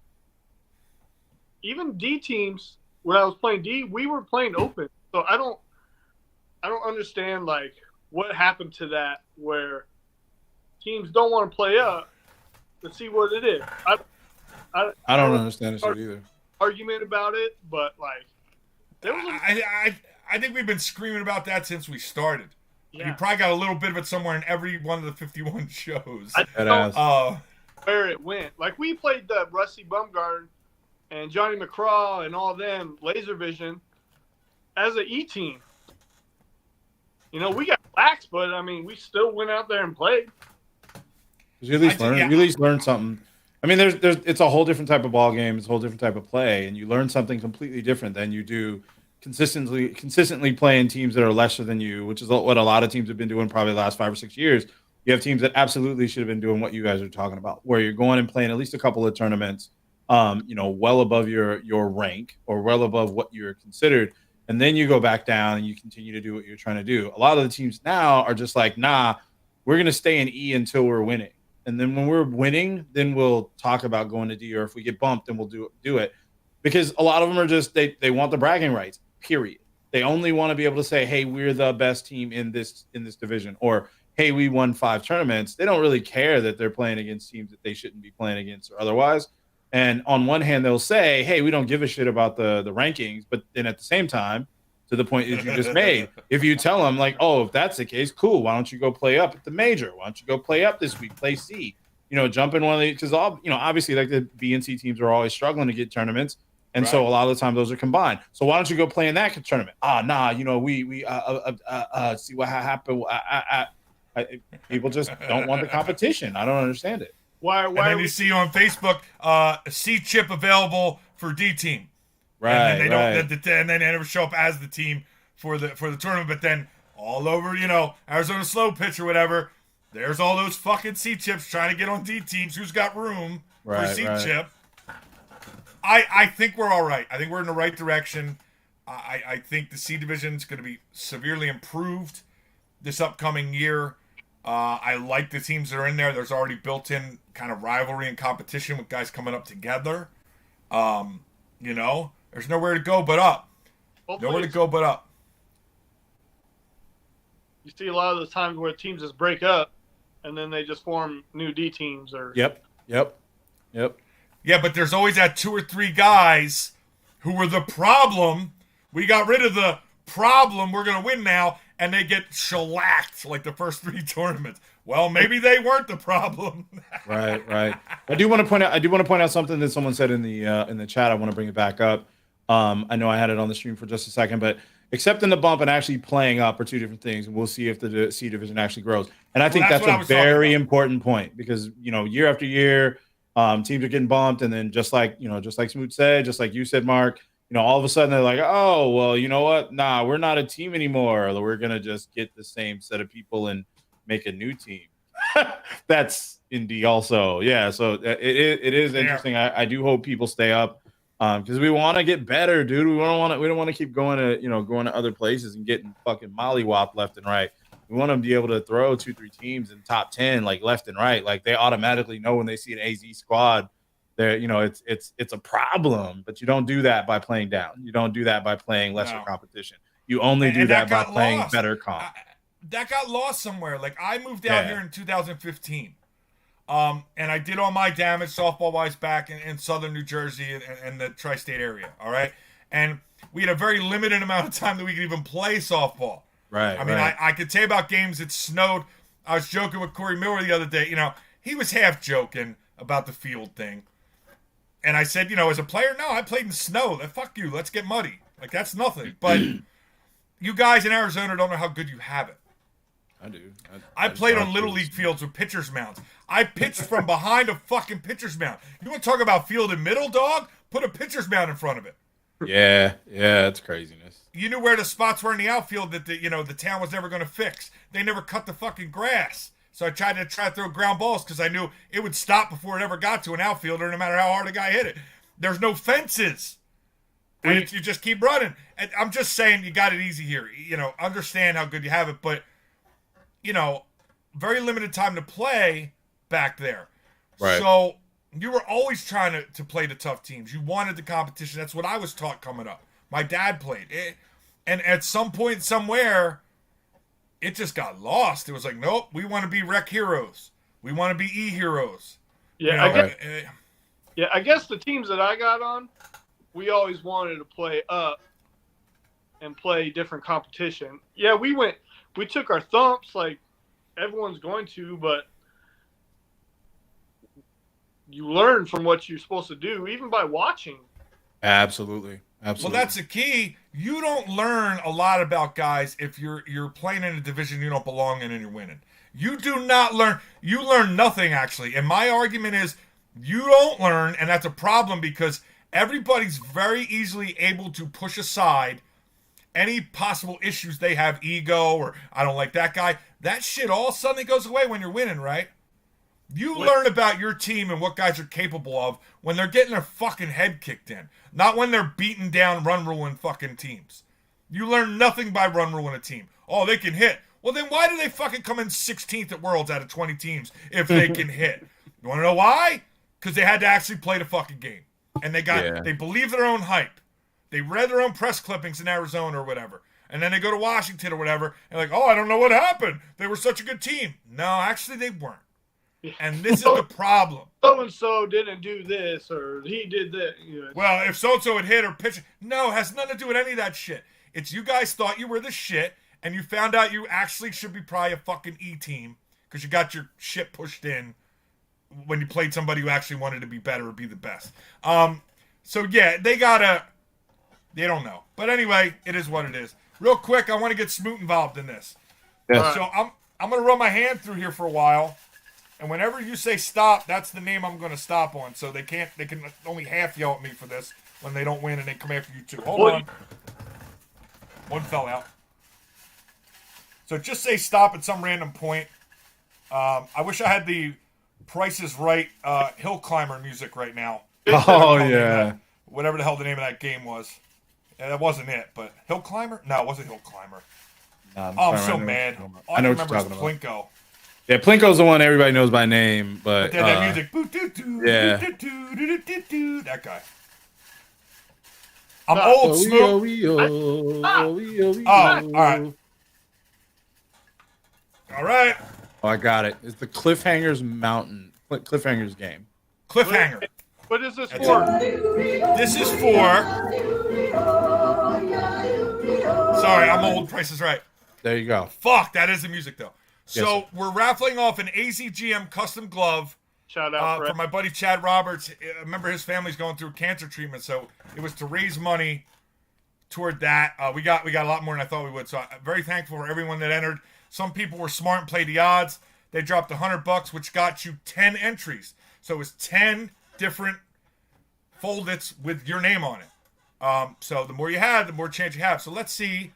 Even D teams, when I was playing D, we were playing open. So I don't understand like what happened to that where teams don't want to play up to see what it is. I don't understand this either. Argument about it, but like there was I think we've been screaming about that since we started. Yeah. You probably got a little bit of it somewhere in every one of the 51 shows. I don't know where it went. Like we played the Rusty Bumgarner and Johnny McCraw and all them, Laser Vision, as an E team. We got lax, but I mean, we still went out there and played. You at least learn something. I mean, there's it's a whole different type of ball game. It's a whole different type of play, and you learn something completely different than you do consistently playing teams that are lesser than you, which is what a lot of teams have been doing probably the last 5 or 6 years. You have teams that absolutely should have been doing what you guys are talking about, where you're going and playing at least a couple of tournaments, well above your rank or well above what you're considered. And then you go back down and you continue to do what you're trying to do. A lot of the teams now are just like, nah, we're going to stay in E until we're winning. And then when we're winning, then we'll talk about going to D, or if we get bumped, then we'll do it. Because a lot of them are just, they want the bragging rights, period. They only want to be able to say, hey, we're the best team in this division, or hey, we won 5 tournaments. They don't really care that they're playing against teams that they shouldn't be playing against or otherwise. And on one hand, they'll say, hey, we don't give a shit about the rankings. But then at the same time, to the point that you just made, if you tell them like, oh, if that's the case, cool. Why don't you go play up at the major? Why don't you go play up this week, play C, jump in one of these, because obviously like the B and C teams are always struggling to get tournaments. And so a lot of the time those are combined. So why don't you go play in that tournament? We see what happened. People just don't want the competition. I don't understand it. And then you see on Facebook, C chip available for D team. Right. And then they right. don't, and then they never show up as the team for the tournament. But then all over, Arizona slow pitch or whatever, there's all those fucking C chips trying to get on D teams. Who's got room for C chip? I think we're all right. I think we're in the right direction. I think the C division is going to be severely improved this upcoming year. I like the teams that are in there. There's already built-in kind of rivalry and competition with guys coming up together. There's nowhere to go but up. Hopefully Nowhere to go but up. You see a lot of the times where teams just break up, and then they just form new D teams. Or Yep. Yeah, but there's always that 2 or 3 guys who were the problem. We got rid of the problem. We're going to win now. And they get shellacked like the first 3 tournaments. Well, maybe they weren't the problem. Right. I do want to point out something that someone said in the chat. I want to bring it back up. I know I had it on the stream for just a second, but accepting the bump and actually playing up are 2 different things. And we'll see if the C division actually grows. And I think that's a very important point because, year after year, teams are getting bumped. And then just like Smoot said, just like you said, Mark, all of a sudden they're like, oh, well, you know what? Nah, we're not a team anymore. We're going to just get the same set of people and make a new team. That's indie also. Yeah. So it is interesting. I do hope people stay up because we want to get better, dude. We don't want to keep going to other places and getting fucking mollywopped left and right. We want to be able to throw 2-3 teams in top 10, like left and right. Like they automatically know when they see an AZ squad, there, it's a problem, but you don't do that by playing down. You don't do that by playing lesser competition. You only do that by playing better comp. That got lost somewhere. Like I moved out here in 2015, and I did all my damage softball wise back in southern New Jersey and the tri-state area. All right, and we had a very limited amount of time that we could even play softball. Right. I mean, I could tell you about games that snowed. I was joking with Corey Miller the other day. He was half joking about the field thing. And I said, as a player, no, I played in snow. Fuck you. Let's get muddy. Like, that's nothing. But you guys in Arizona don't know how good you have it. I do. I played on Little League fields with pitcher's mounds. I pitched from behind a fucking pitcher's mound. You want to talk about field and middle, dog? Put a pitcher's mound in front of it. Yeah, it's craziness. You knew where the spots were in the outfield that the town was never going to fix. They never cut the fucking grass. So I tried to throw ground balls because I knew it would stop before it ever got to an outfielder, no matter how hard a guy hit it. There's no fences. And you just keep running. And I'm just saying you got it easy here. Understand how good you have it, but, very limited time to play back there. Right. So you were always trying to play the tough teams. You wanted the competition. That's what I was taught coming up. My dad played. And at some point, somewhere, it just got lost. It was like, nope, we want to be rec heroes. We want to be e-heroes. Yeah, I guess the teams that I got on, we always wanted to play up and play different competition. Yeah, we took our thumps like everyone's going to, but you learn from what you're supposed to do, even by watching. Absolutely. Well, that's the key. You don't learn a lot about guys if you're playing in a division you don't belong in and you're winning. You do not learn. You learn nothing, actually. And my argument is you don't learn, and that's a problem because everybody's very easily able to push aside any possible issues they have, ego or I don't like that guy. That shit all suddenly goes away when you're winning, right? You learn about your team and what guys are capable of when they're getting their fucking head kicked in, not when they're beating down run ruling fucking teams. You learn nothing by run ruling a team. Oh, they can hit. Well, then why do they fucking come in 16th at Worlds out of 20 teams if they can hit? You want to know why? Because they had to actually play the fucking game. And they believe their own hype. They read their own press clippings in Arizona or whatever. And then they go to Washington or whatever and like, oh, I don't know what happened. They were such a good team. No, actually they weren't. And this is the problem. So-and-so didn't do this, or he did that. Well, if so-and-so had hit or pitched. No, it has nothing to do with any of that shit. It's you guys thought you were the shit, and you found out you actually should be probably a fucking E-team because you got your shit pushed in when you played somebody who actually wanted to be better or be the best. So, yeah, they don't know. But anyway, it is what it is. Real quick, I want to get Smoot involved in this. Yeah. So I'm going to run my hand through here for a while. And whenever you say stop, that's the name I'm going to stop on. So they can only half yell at me for this when they don't win and they come after you too. Hold on. One fell out. So just say stop at some random point. I wish I had the Price is Right Hill Climber music right now. Oh yeah. Whatever the hell the name of that game was. Yeah, that wasn't it, but Hill Climber? No, it wasn't Hill Climber. Nah, I'm so mad. All I know can what remember you're is talking Plinko. Yeah, Plinko's the one everybody knows by name, but But then that music. yeah. That guy. I'm old, Smoke. All right. All right. Oh, I got it. It's the Cliffhangers Mountain. Cliffhangers game. Cliffhanger. What is this That's for? This is for. Sorry, I'm old. Price is Right. There you go. Fuck, that is the music though. So Yes, we're raffling off an AZGM custom glove Shout out, for Fred. my buddy Chad Roberts. Remember, his family's going through cancer treatment, so it was to raise money toward that. We got a lot more than I thought we would. So I'm very thankful for everyone that entered. Some people were smart and played the odds. They dropped $100, which got you 10 entries. So it was 10 different foldits with your name on it. So the more you had, the more chance you have. So let's see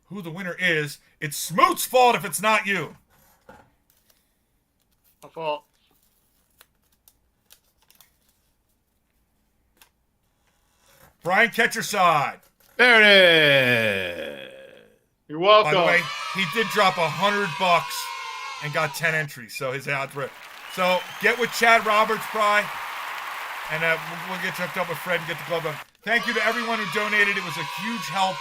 who the winner is. It's Smoot's fault if it's not you. My fault. Brian Ketcherside. There it is. You're welcome. By the way, he did drop $100 and got 10 entries, so his odds were. So get with Chad Roberts, Bry, and we'll get you hooked up with Fred and get the glove done. Thank you to everyone who donated. It was a huge help.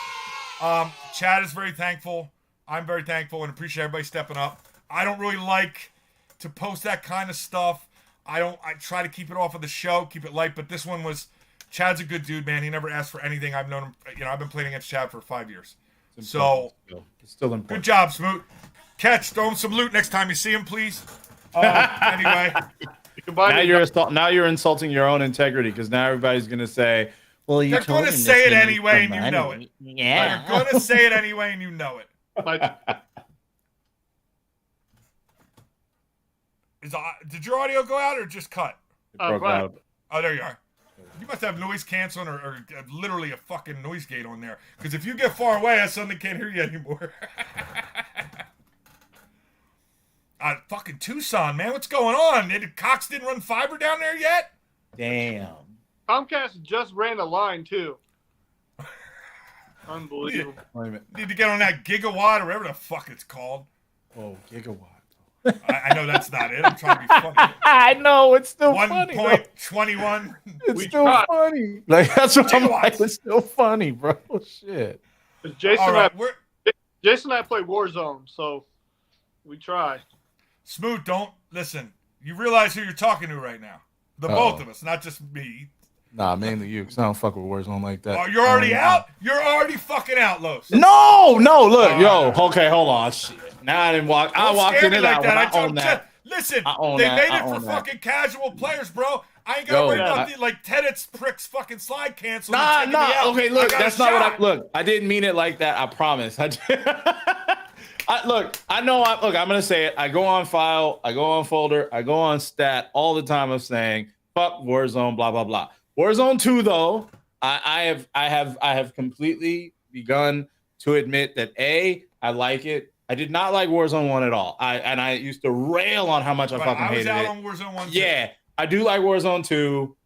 Chad is very thankful. I'm very thankful and appreciate everybody stepping up. I don't really like to post that kind of stuff. I try to keep it off of the show, keep it light, but this one was. Chad's a good dude, man. He never asked for anything. I've known him. I've been playing against Chad for 5 years. So, It's still important. good job, Smoot. Catch, throw him some loot next time you see him, please. Anyway, You can buy me Now you're insulting your own integrity because now everybody's gonna say, "Well, you they're told going to him say it this anyway, and money." you know it. Yeah. They're going to say it anyway, and you know it. my, Did your audio go out or just cut? It broke right. out. Oh, there you are. You must have noise canceling or literally a fucking noise gate on there. Because if you get far away, I suddenly can't hear you anymore. Fucking Tucson, man. What's going on? Cox didn't run fiber down there yet? Damn. Comcast just ran a line too. Unbelievable. Wait a minute. Need to get on that gigawatt or whatever the fuck it's called. Oh, gigawatt. I know that's not it. I'm trying to be funny. I know it's still funny. 1.21. It's We still tried. funny. Like that's what I'm like. Gigawatts. It's still funny, bro. Shit. Jason, All right, Jason and I play Warzone, so we try. Smoot, don't listen. You realize who you're talking to right now. The both of us, not just me. Nah, mainly you, because I don't fuck with Warzone like that. Oh, you're already out? You're already fucking out, Los. No, look, yo, okay, hold on. Shit. Now I didn't walk. I Don't walked scare in me and like out. that. I own that. Listen, I own they that. made I it for own that. fucking casual players, bro. I ain't got to Yo, worry about I- the Teddit's pricks fucking slide cancel. Nah. Okay, look, got a that's not what shot. Look, I didn't mean it like that. I promise. Look, I know. Look, I'm gonna say it. I go on file. I go on folder. I go on stat all the time of saying fuck Warzone. Blah blah blah. Warzone 2 though, I have completely begun to admit that I like it. I did not like Warzone 1 at all. I used to rail on how much I But fucking I was hated out it. on Warzone 1 too. Yeah, I do like Warzone 2.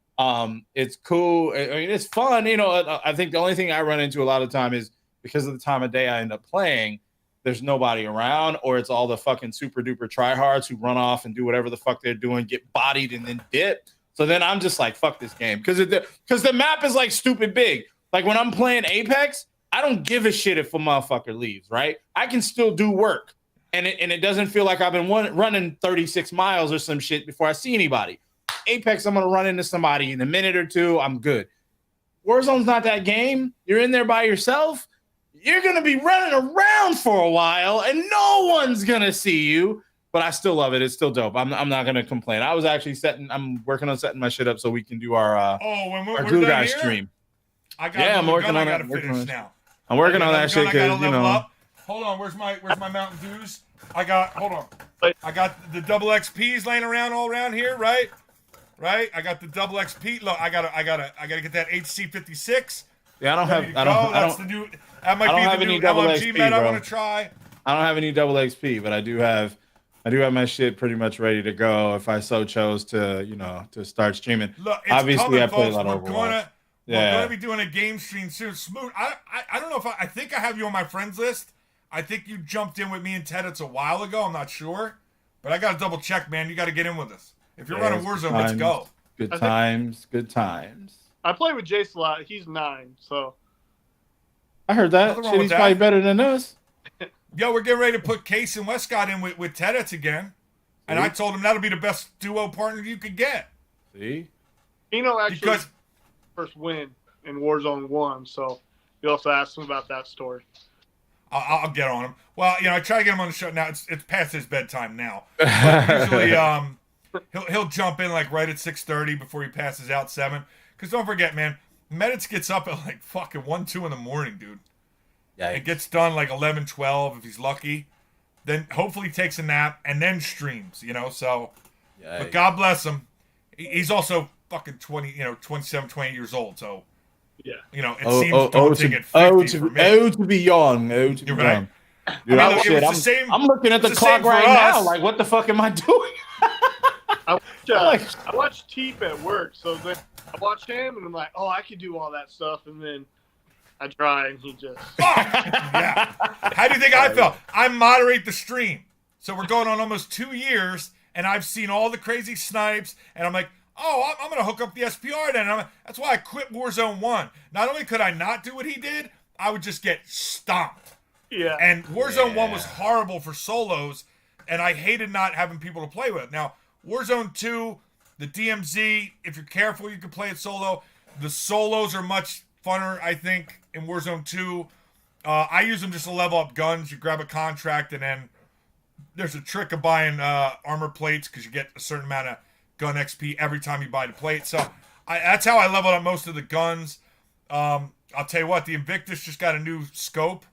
It's cool. I mean, it's fun. I think the only thing I run into a lot of the time is because of the time of day I end up playing, there's nobody around, or it's all the fucking super duper tryhards who run off and do whatever the fuck they're doing, get bodied and then dip. So then I'm just like, fuck this game. Because the map is like stupid big. Like when I'm playing Apex, I don't give a shit if a motherfucker leaves, right? I can still do work. And it doesn't feel like I've been running 36 miles or some shit before I see anybody. Apex, I'm going to run into somebody in a minute or two. I'm good. Warzone's not that game. You're in there by yourself. You're going to be running around for a while and no one's going to see you. But I still love it. It's still dope. I'm not going to complain. I was actually I'm working on setting my shit up so we can do our When our we're Glue done Guys here, stream. I got Yeah, I'm another working gun on I it. gotta Working finish on it. now. I'm working on Another that shit gun I gotta because, level up. Hold on. Where's my Mountain Dews? I got the double XPs laying around all around here, right? Right. I got the double XP. Look, I gotta get that HC56. Yeah, I don't have. That's the new. That might I don't be have the any new double LMG XP, med I bro. want to try. I don't have any double XP, but I do have my shit pretty much ready to go if I so chose to, to start streaming. Look, it's Obviously, coming, I play folks. a lot of Overwatch. We're gonna be doing a game stream soon. Smoot, I don't know if I think I have you on my friends list. I think you jumped in with me and Ted. It's a while ago. I'm not sure, but I gotta double check, man. You got to get in with us. If you're running Warzone, let's go. Good times. I play with Jace a lot. He's 9, so. I heard that. Nothing wrong Shit, with he's that. probably better than us. Yo, we're getting ready to put Case and Westcott in with Tedits again, and I told him that'll be the best duo partner you could get. See? Actually Because first win in Warzone 1, so you'll have to ask him about that story. I'll get on him. Well, I try to get him on the show now. It's past his bedtime now. But usually, he'll jump in like right at 6:30 before he passes out 7. Because don't forget, man, Medits gets up at like fucking 1, 2 in the morning, dude. Yeah. It gets done like 11, 12 if he's lucky. Then hopefully takes a nap and then streams. So. But God bless him. He's also fucking 27, 28 years old. So. Yeah. It seems daunting at 50 for me. To be young. To be You're right. Dude, I mean, look, it was the same. I'm looking at the it's clock same for right us. now. Like, what the fuck am I doing? I watch Teep at work, so then I watch him, and I'm like, oh, I could do all that stuff, and then I try, and he just. Yeah. How do you think I felt? I moderate the stream. So we're going on almost 2 years, and I've seen all the crazy snipes, and I'm like, oh, I'm going to hook up the SPR then. That's why I quit Warzone 1. Not only could I not do what he did, I would just get stomped. Yeah. And Warzone 1 was horrible for solos, and I hated not having people to play with. Now, Warzone 2, the DMZ, if you're careful, you can play it solo. The solos are much funner, I think, in Warzone 2. I use them just to level up guns. You grab a contract, and then there's a trick of buying armor plates because you get a certain amount of gun XP every time you buy the plate. So that's how I leveled up most of the guns. I'll tell you what, the Invictus just got a new scope.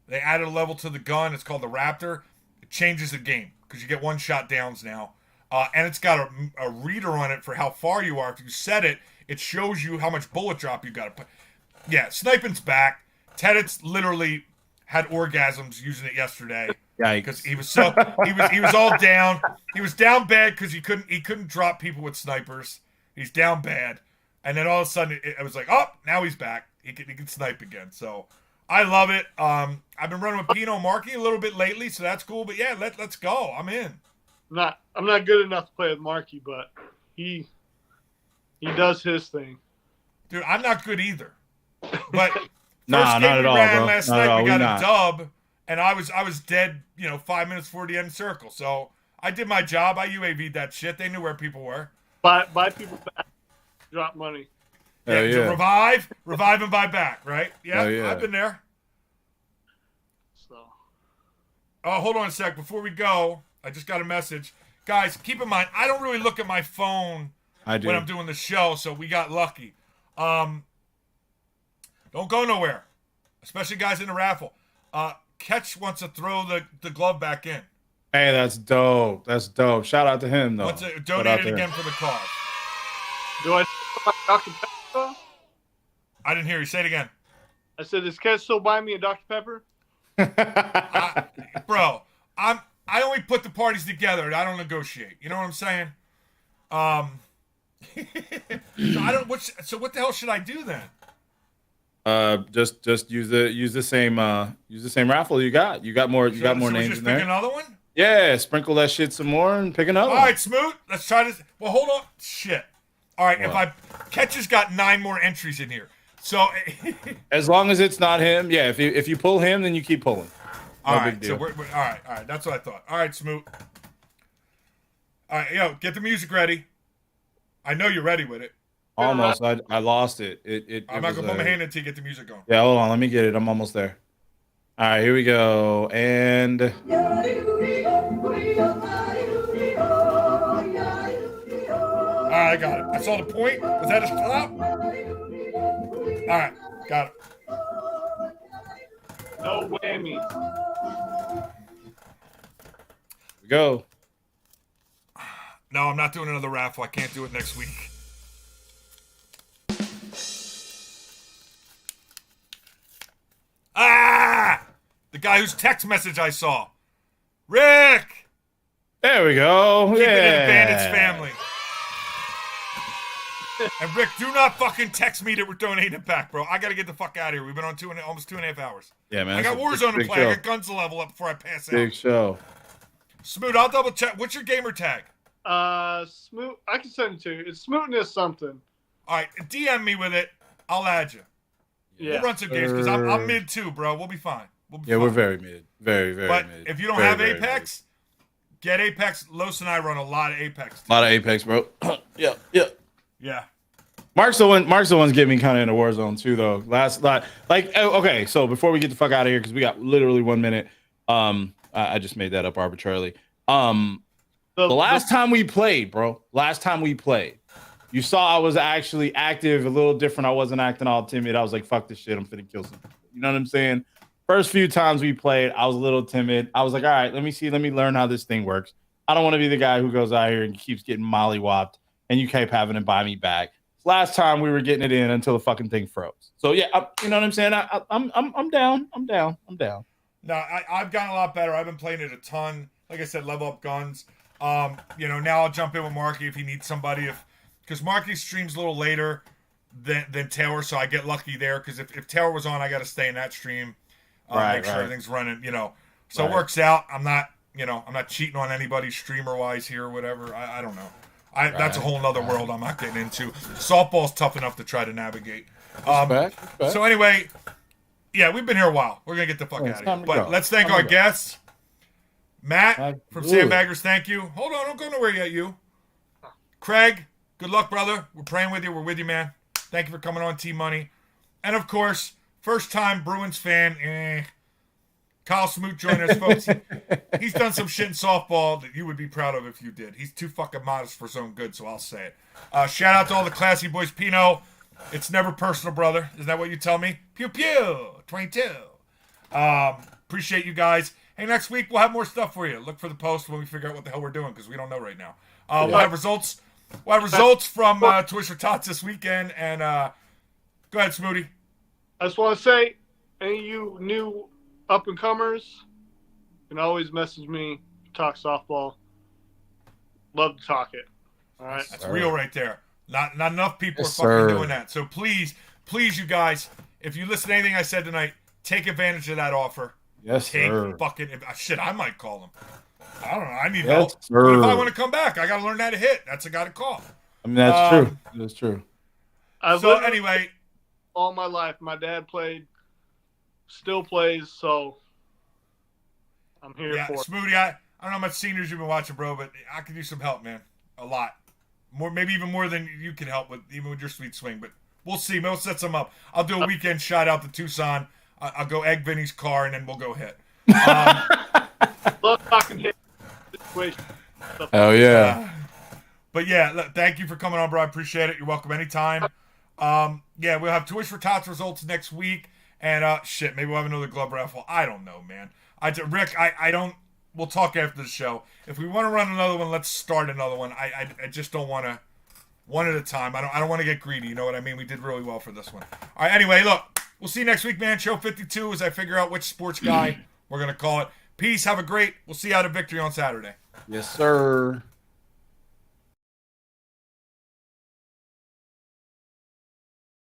They added a level to the gun. It's called the Raptor. It changes the game because you get one-shot downs now. And it's got a reader on it for how far you are. If you set it, it shows you how much bullet drop you got to put. Yeah, sniping's back. Tedits literally had orgasms using it yesterday. Because he was he was all down. He was down bad because he couldn't drop people with snipers. He's down bad. And then all of a sudden it was like, oh, now he's back. He can snipe again. So I love it. I've been running with Pino Markey a little bit lately, so that's cool. But yeah, let's go. I'm in. I'm not good enough to play with Markey, but he does his thing. Dude, I'm not good either. But Nah, not at all, bro. Last Not at night all. we got We a not. dub, and I was dead, 5 minutes before the end circle. So I did my job. I UAV'd that shit. They knew where people were. Buy people back, drop money. Hell To yeah. revive and buy back, right? Yeah, Hell yeah. I've been there. So Oh, hold on a sec. Before we go, I just got a message. Guys, keep in mind, I don't really look at my phone I do. when I'm doing the show, so we got lucky. Don't go nowhere, especially guys in the raffle. Catch wants to throw the glove back in. Hey, that's dope. That's dope. Shout out to him, though. Wants to Shout out donate to it him. again for the cause. do I Dr. Pepper? I didn't hear you. Say it again. I said, is Ken still buying me a Dr. Pepper? Bro, I only put the parties together. I don't negotiate. You know what I'm saying? So I don't. So what the hell should I do then? Just use the same raffle you got. You got more Should we names just in pick there. another one? Yeah, sprinkle that shit some more and pick another All one. right, Smoot. Let's try this. Well, hold on. Shit. All right, What? Catch has got 9 more entries in here. So, As long as it's not him, yeah. If you pull him, then you keep pulling. all big right. deal. So we're all right. All right. That's what I thought. All right, Smoot. All right, yo, get the music ready. I know you're ready with it. Almost. I lost it. It I'm not was, gonna put my hand until you get the music going. Yeah, hold on. Let me get it. I'm almost there. All right, here we go. And All right, I got it. I saw the point. Was that a stop? All right, got it. No whammy. We go. No, I'm not doing another raffle. I can't do it next week. Ah! The guy whose text message I saw. Rick! There we go. Keep it in Yeah. Bandits family. And Rick, do not fucking text me that we're donating it back, bro. I gotta get the fuck out of here. We've been on almost 2.5 hours. Yeah, man. I got it's a Warzone to big play. show. I got guns to level up before I pass out. Big show. Smoot, I'll double check. What's your gamer tag? Smoot. I can send it to you. It's Smootness something. All right, DM me with it. I'll add you. Yeah. We'll run some games because I'm mid too, bro. We'll be fine. We'll be Yeah, fine. we're very mid. Very, very But mid. if you don't Very, have very Apex, get Apex. Los and I run a lot of Apex. mid. A lot of Apex, bro. Yeah, yeah. Yeah. Mark's the one's getting me kind of into Warzone too, though. Okay, so before we get the fuck out of here, because we got literally 1 minute. I just made that up arbitrarily. The last time we played, bro. Last time we played, you saw I was actually active, a little different. I wasn't acting all timid. I was like, "Fuck this shit, I'm finna kill some people." You know what I'm saying? First few times we played, I was a little timid. I was like, "All right, let me learn how this thing works." I don't want to be the guy who goes out here and keeps getting mollywopped, and you keep having to buy me back. Last time we were getting it in until the fucking thing froze. So yeah, you know what I'm saying? I'm down. I'm down. No, I've gotten a lot better. I've been playing it a ton. Like I said, level up guns. Now I'll jump in with Marky if he needs somebody. Because Marky streams a little later than Taylor, so I get lucky there. Because if Taylor was on, I got to stay in that stream. Make sure everything's running. So it works out. I'm not cheating on anybody streamer wise here or whatever. I don't know. That's a whole nother world I'm not getting into. Softball's tough enough to try to navigate. Back. So anyway, yeah, we've been here a while. We're gonna get the fuck out of here. But let's thank our guests. Matt from Sandbaggers, thank you. Hold on, don't go nowhere yet, you. Craig, good luck, brother. We're praying with you. We're with you, man. Thank you for coming on Team Money. And of course, first time Bruins fan, Kyle Smoot joining us, folks. He's done some shit in softball that you would be proud of if you did. He's too fucking modest for his own good, so I'll say it. Shout out to all the classy boys. Pino, it's never personal, brother. Isn't that what you tell me? Pew pew, 22. Appreciate you guys. Hey, next week we'll have more stuff for you. Look for the post when we figure out what the hell we're doing because we don't know right now. We'll have results. We'll have results from Twister Tots this weekend. And go ahead, Smooty. I just want to say, any of you new up and comers can always message me, talk softball. Love to talk it. All right. That's real right there. Not enough people Yes, are fucking sir. doing that. So please, you guys, if you listen to anything I said tonight, take advantage of that offer. Yes, Take sir. fucking shit. I might call them. I don't know. I need Yes, help. sir. But if I want to come back, I got to learn how to hit. That's a guy to call. I mean, that's true. That's true. So anyway, all my life, my dad played, still plays, so I'm here yeah, for it. Smoothie, I don't know how much seniors you've been watching, bro, but I could use some help, man. A lot. More, maybe even more than you can help with, even with your sweet swing. But we'll see. Maybe we'll set some up. I'll do a weekend shout out to Tucson. I'll go egg Vinny's car, and then we'll go hit. Love talking hit situation. Hell yeah. But yeah, look, thank you for coming on, bro. I appreciate it. You're welcome anytime. Yeah, we'll have Twitch for Tots results next week. And maybe we'll have another glove raffle. I don't know, man. Rick, I don't. We'll talk after the show. If we want to run another one, let's start another one. I just don't want to. One at a time. I don't want to get greedy. You know what I mean? We did really well for this one. All right. Anyway, look, we'll see you next week, man. Show 52 as I figure out which sports guy we're gonna call it. Peace. Have a great. We'll see you out of victory on Saturday. Yes, sir.